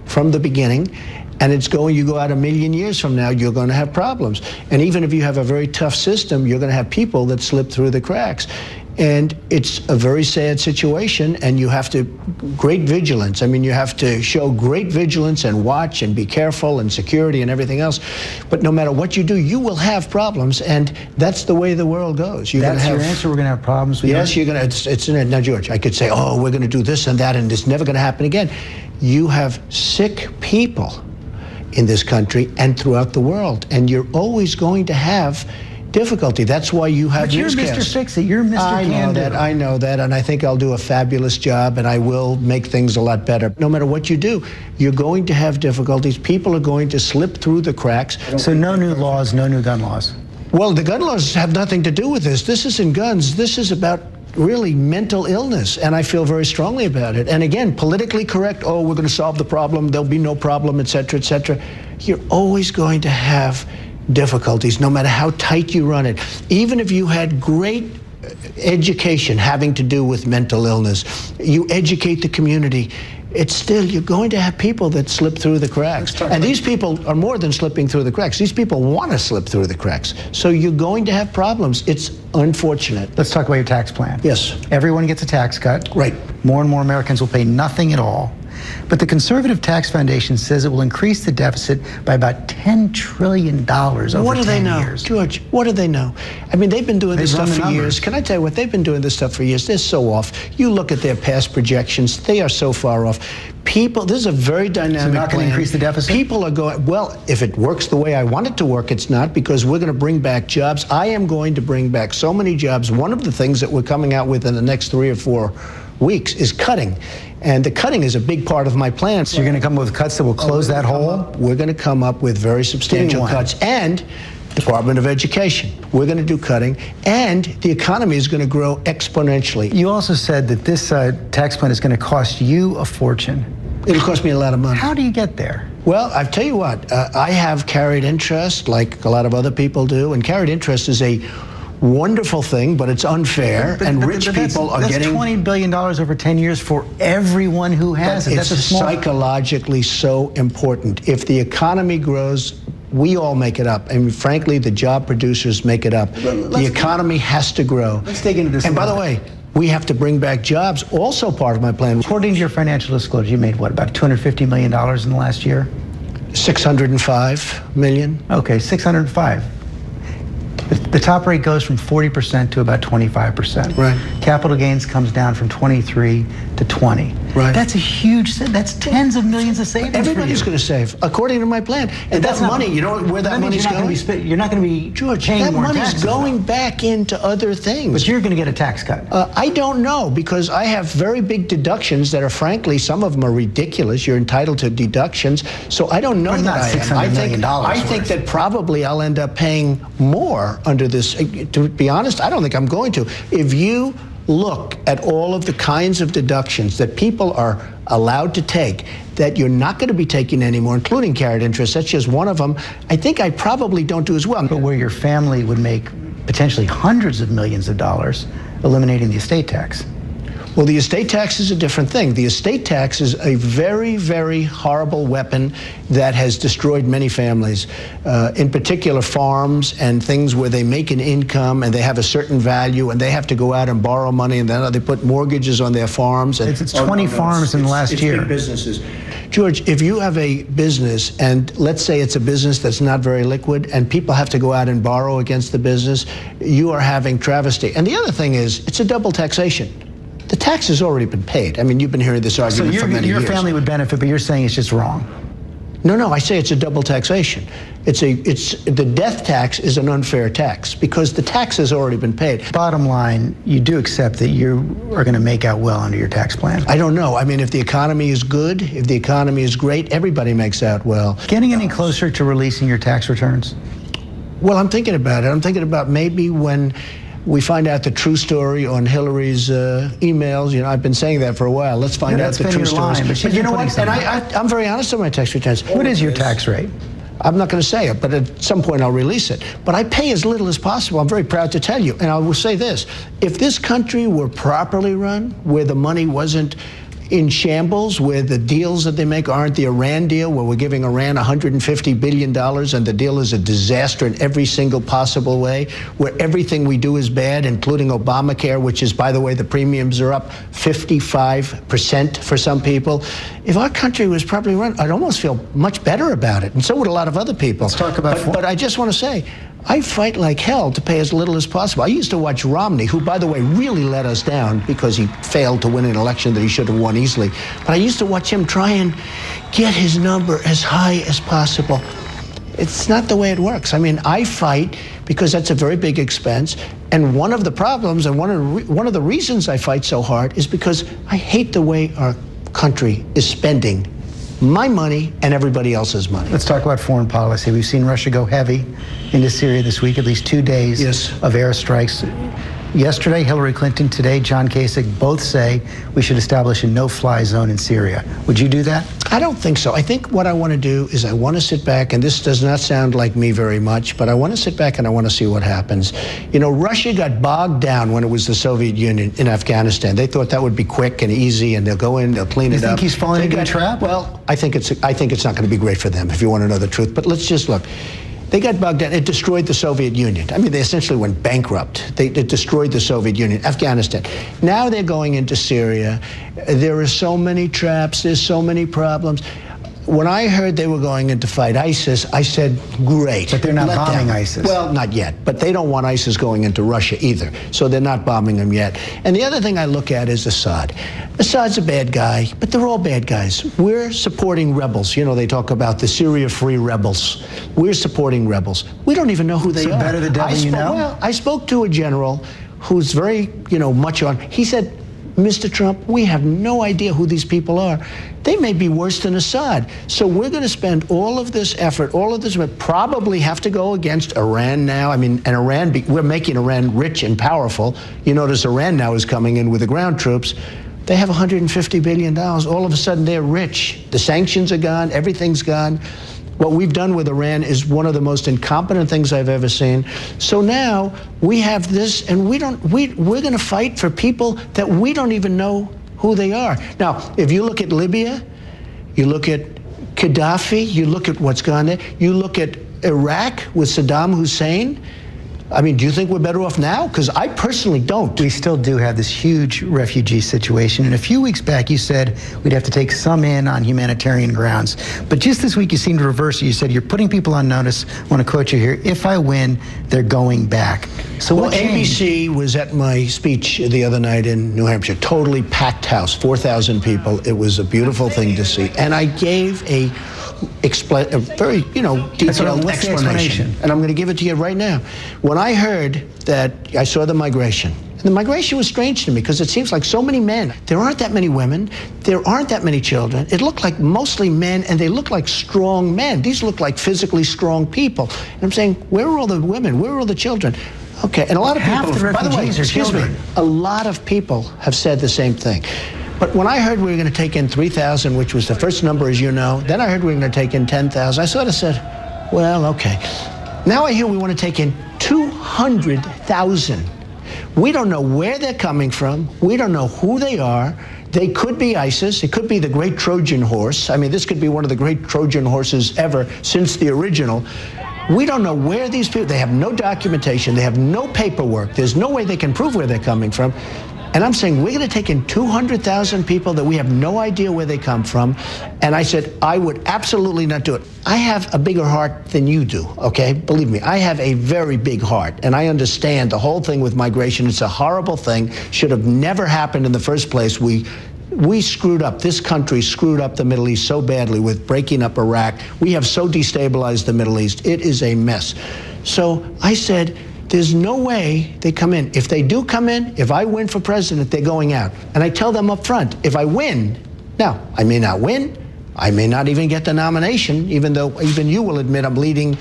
from the beginning. And it's going, you go out 1 million years from now, you're going to have problems. And even if you have a very tough system, you're going to have people that slip through the cracks. And it's a very sad situation, and you have to, great vigilance. I mean, you have to show great vigilance and watch and be careful and security and everything else. But no matter what you do, you will have problems, and that's the way the world goes. That's your answer? We're going to have problems with Yes, you're going to, it's in it. Now, George, I could say, oh, we're going to do this and that, and it's never going to happen again. You have sick people in this country and throughout the world, and you're always going to have difficulty. That's why you have But you're newscasts. Mr. Fix-It. You're Mr. I know that, and I think I'll do a fabulous job, and I will make things a lot better. No matter what you do, you're going to have difficulties. People are going to slip through the cracks. So no new laws, no new gun laws? Well, the gun laws have nothing to do with this. This isn't guns. This is about really mental illness, and I feel very strongly about it. And again, politically correct, oh, we're going to solve the problem, there'll be no problem, et cetera, et cetera. You're always going to have difficulties, no matter how tight you run it. Even if you had great education having to do with mental illness, you educate the community, it's still, you're going to have people that slip through the cracks. And these people are more than slipping through the cracks. These people want to slip through the cracks. So you're going to have problems. It's unfortunate. Let's talk about your tax plan. Yes. Everyone gets a tax cut. Right. More and more Americans will pay nothing at all. But the Conservative Tax Foundation says it will increase the deficit by about $10 trillion over 10 years. What do they know, George? What do they know? I mean, they've been doing this stuff for years. Can I tell you what? They've been doing this stuff for years. They're so off. You look at their past projections. They are so far off. People, this is a very dynamic plan. So not going to increase the deficit? People are going, well, if it works the way I want it to work, it's not, because we're going to bring back jobs. I am going to bring back so many jobs. One of the things that we're coming out with in the next 3 or 4 weeks is cutting. And the cutting is a big part of my plan. So you're going to come up with cuts that will close that hole? We're going to come up with very substantial cuts. And Department of Education, we're going to do cutting. And the economy is going to grow exponentially. You also said that this tax plan is going to cost you a fortune. It'll cost me a lot of money. How do you get there? Well, I'll tell you what, I have carried interest like a lot of other people do. And carried interest is a wonderful thing, but it's unfair, and rich people are getting... That's $20 billion over 10 years for everyone who has it. It's psychologically so important. If the economy grows, we all make it up. And frankly, the job producers make it up. The economy has to grow. Let's dig into this. And by the way, we have to bring back jobs, also part of my plan. According to your financial disclosure, you made what, about $250 million in the last year? 605 million. Okay, 605. The top rate goes from 40% to about 25%. Right. Capital gains comes down from 23 to 20. Right. That's a huge, that's tens of millions of savings. Everybody's going to save, according to my plan. And that money, you know where that money's going? You're not going to be George, paying that more money's taxes, going back into other things. But you're going to get a tax cut. I don't know, because I have very big deductions that are, frankly, some of them are ridiculous. You're entitled to deductions, so I don't know but that I am. I think that probably I'll end up paying more under this. To be honest, I don't think I'm going to. If you look at all of the kinds of deductions that people are allowed to take that you're not going to be taking anymore, including carried interest, that's just one of them, I think I probably don't do as well. But where your family would make potentially hundreds of millions of dollars eliminating the estate tax. Well, the estate tax is a different thing. The estate tax is a very, very horrible weapon that has destroyed many families, in particular farms and things where they make an income and they have a certain value and they have to go out and borrow money, and then they put mortgages on their farms. And it's 20 farms in the last year. Big businesses. George, if you have a business, and let's say it's a business that's not very liquid, and people have to go out and borrow against the business, you are having travesty. And the other thing is, it's a double taxation. The tax has already been paid. I mean, you've been hearing this argument for many years. Your family would benefit, but you're saying it's just wrong. No, I say it's a double taxation. The death tax is an unfair tax because the tax has already been paid. Bottom line, you do accept that you are going to make out well under your tax plan. I don't know. I mean, if the economy is good, if the economy is great, everybody makes out well. Getting any closer to releasing your tax returns? Well, I'm thinking about it. I'm thinking about maybe when we find out the true story on Hillary's emails. You know, I've been saying that for a while. Let's find out the true story. But you know what? And I'm very honest on my tax returns. What is your tax rate? I'm not going to say it, but at some point I'll release it. But I pay as little as possible. I'm very proud to tell you. And I will say this. If this country were properly run, where the money wasn't in shambles, where the deals that they make aren't the Iran deal, where we're giving Iran $150 billion and the deal is a disaster in every single possible way, where everything we do is bad, including Obamacare, which is, by the way, the premiums are up 55% for some people. If our country was properly run, I'd almost feel much better about it, and so would a lot of other people. Let's talk about but I just want to say, I fight like hell to pay as little as possible. I used to watch Romney, who, by the way, really let us down because he failed to win an election that he should have won easily. But I used to watch him try and get his number as high as possible. It's not the way it works. I mean, I fight because that's a very big expense. And one of the problems and one of the reasons I fight so hard is because I hate the way our country is spending my money and everybody else's money. Let's talk about foreign policy. We've seen Russia go heavy into Syria this week, at least 2 days of airstrikes. Yesterday, Hillary Clinton, today, John Kasich, both say we should establish a no-fly zone in Syria. Would you do that? I don't think so. I think what I want to do is I want to sit back, and this does not sound like me very much, but I want to sit back and I want to see what happens. You know, Russia got bogged down when it was the Soviet Union in Afghanistan. They thought that would be quick and easy, and they'll go in, they'll clean it up. You think he's falling into a trap? Well, I think it's not going to be great for them, if you want to know the truth. But let's just look. They got bogged down. It destroyed the Soviet Union. I mean, they essentially went bankrupt. It destroyed the Soviet Union. Afghanistan. Now they're going into Syria. There are so many traps. There's so many problems. When I heard they were going in to fight ISIS, I said, great. But they're not bombing ISIS. Well, not yet. But they don't want ISIS going into Russia either. So they're not bombing them yet. And the other thing I look at is Assad. Assad's a bad guy, but they're all bad guys. We're supporting rebels. You know, they talk about the Syria Free Rebels. We're supporting rebels. We don't even know who they are. Better the devil you know? Well, I spoke to a general who's very, much on. He said, Mr. Trump, we have no idea who these people are. They may be worse than Assad. So we're going to spend all of this effort, probably have to go against Iran now. I mean, and Iran, we're making Iran rich and powerful. You notice Iran now is coming in with the ground troops. They have $150 billion. All of a sudden, they're rich. The sanctions are gone. Everything's gone. What we've done with Iran is one of the most incompetent things I've ever seen. So now we have this, and we're going to fight for people that we don't even know who they are. Now, if you look at Libya, you look at Gaddafi, you look at what's gone there, you look at Iraq with Saddam Hussein. I mean, do you think we're better off now? Because I personally don't. We still do have this huge refugee situation. And a few weeks back, you said we'd have to take some in on humanitarian grounds. But just this week, you seemed to reverse it. You said you're putting people on notice. I want to quote you here. If I win, they're going back. So well, ABC was at my speech the other night in New Hampshire. Totally packed house, 4,000 people. It was a beautiful thing to see. And I gave a very, detailed explanation. And I'm going to give it to you right now. When I heard that, I saw the migration. And the migration was strange to me because it seems like so many men. There aren't that many women. There aren't that many children. It looked like mostly men, and they look like strong men. These look like physically strong people. And I'm saying, where are all the women? Where are all the children? Okay, and a lot of people, by the way, excuse me, a lot of people have said the same thing. But when I heard we were going to take in 3,000, which was the first number, as you know, then I heard we were going to take in 10,000. I sort of said, well, okay. Now I hear we want to take in 200,000. We don't know where they're coming from. We don't know who they are. They could be ISIS. It could be the great Trojan horse. I mean, this could be one of the great Trojan horses ever since the original. We don't know where these people, they have no documentation. They have no paperwork. There's no way they can prove where they're coming from. And I'm saying we're going to take in 200,000 people that we have no idea where they come from. And I said, I would absolutely not do it. I have a bigger heart than you do, okay? Believe me, I have a very big heart. And I understand the whole thing with migration. It's a horrible thing. Should have never happened in the first place. We screwed up. This country screwed up the Middle East so badly with breaking up Iraq. We have so destabilized the Middle East. It is a mess. So I said, there's no way they come in. If they do come in, if I win for president, they're going out. And I tell them up front, if I win, now, I may not win, I may not even get the nomination, even though even you will admit I'm leading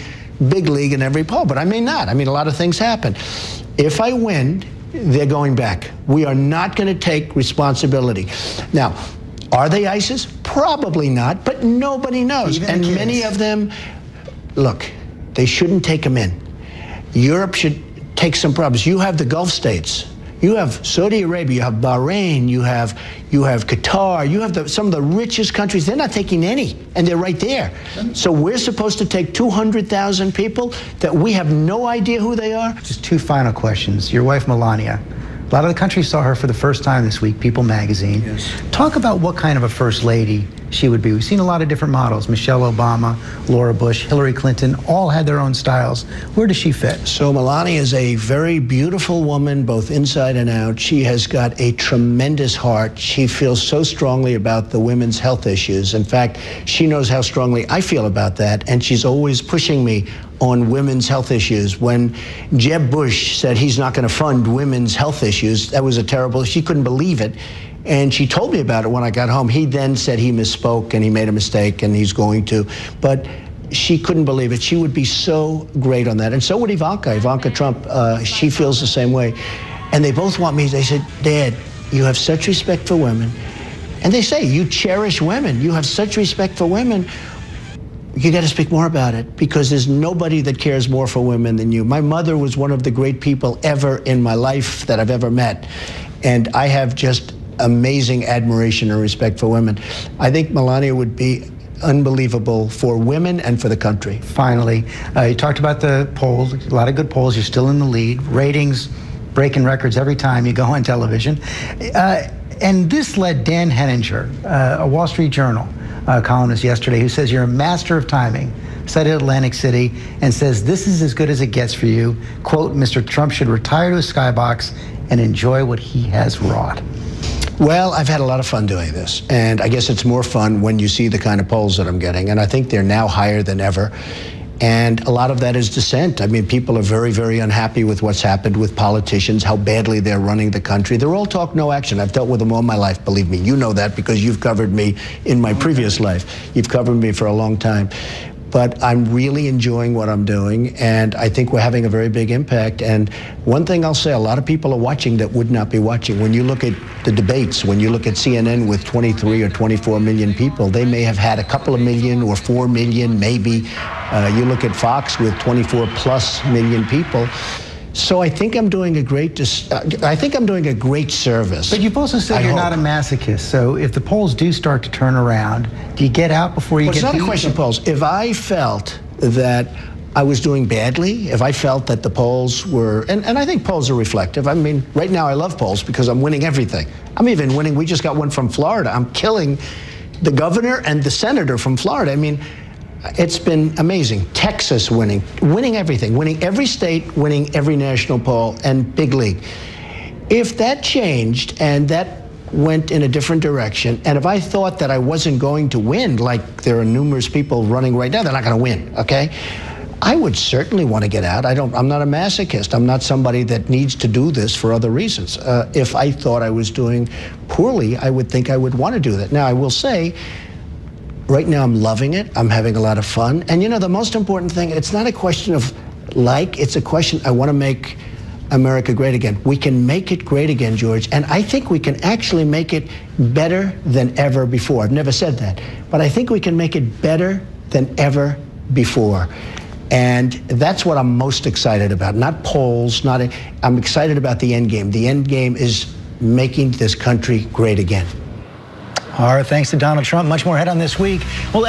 big league in every poll, but I may not. I mean, a lot of things happen. If I win, they're going back. We are not going to take responsibility. Now, are they ISIS? Probably not, but nobody knows. And many of them, look, they shouldn't take them in. Europe should take some problems. You have the Gulf states. You have Saudi Arabia, you have Bahrain, you have Qatar, you have some of the richest countries. They're not taking any, and they're right there. So we're supposed to take 200,000 people that we have no idea who they are? Just two final questions. Your wife, Melania. A lot of the country saw her for the first time this week, People magazine. Yes. Talk about what kind of a first lady she would be. We've seen a lot of different models. Michelle Obama, Laura Bush, Hillary Clinton, all had their own styles. Where does she fit? So Melania is a very beautiful woman, both inside and out. She has got a tremendous heart. She feels so strongly about the women's health issues. In fact, she knows how strongly I feel about that, and she's always pushing me on women's health issues. When Jeb Bush said he's not going to fund women's health issues, that was a terrible, she couldn't believe it. And she told me about it when I got home. He then said he misspoke and he made a mistake and he's going to. But she couldn't believe it. She would be so great on that. And so would Ivanka Trump. She feels the same way. And they both want me. They said, Dad, you have such respect for women. And they say, you cherish women. You have such respect for women. You got to speak more about it, because there's nobody that cares more for women than you. My mother was one of the great people ever in my life that I've ever met. And I have just amazing admiration and respect for women. I think Melania would be unbelievable for women and for the country. Finally, you talked about the polls, a lot of good polls. You're still in the lead. Ratings breaking records every time you go on television. And this led Dan Henninger, a Wall Street Journal columnist yesterday, who says you're a master of timing, cited Atlantic City, and says this is as good as it gets for you. Quote, Mr. Trump should retire to his skybox and enjoy what he has wrought. Well, I've had a lot of fun doing this, and I guess it's more fun when you see the kind of polls that I'm getting, and I think they're now higher than ever. And a lot of that is dissent. I mean, people are very, very unhappy with what's happened with politicians, how badly they're running the country. They're all talk, no action. I've dealt with them all my life, believe me. You know that because you've covered me in my previous life. You've covered me for a long time. But I'm really enjoying what I'm doing, and I think we're having a very big impact. And one thing I'll say, a lot of people are watching that would not be watching. When you look at the debates, when you look at CNN with 23 or 24 million people, they may have had a couple of million or 4 million, maybe. You look at Fox with 24 plus million people. So I think I'm doing a great service. But you've also said you're not a masochist. So if the polls do start to turn around, do you get out before you get beat? It's not a question of polls. If I felt that I was doing badly, if I felt that the polls were, and I think polls are reflective. I mean, right now I love polls because I'm winning everything. I'm even winning, we just got one from Florida. I'm killing the governor and the senator from Florida. I mean, it's been amazing. Texas winning everything, winning every state, winning every national poll, and big league. If that changed and that went in a different direction, and if I thought that I wasn't going to win, like there are numerous people running right now, they're not going to win, okay? I would certainly want to get out. I'm not a masochist. I'm not somebody that needs to do this for other reasons. If I thought I was doing poorly, I would think I would want to do that. Now, I will say, right now, I'm loving it. I'm having a lot of fun. And you know, the most important thing, it's not a question of like, it's a question, I want to make America great again. We can make it great again, George. And I think we can actually make it better than ever before. I've never said that. But I think we can make it better than ever before. And that's what I'm most excited about. Not polls, I'm excited about the end game. The end game is making this country great again. All right, thanks to Donald Trump. Much more ahead on This Week. Well,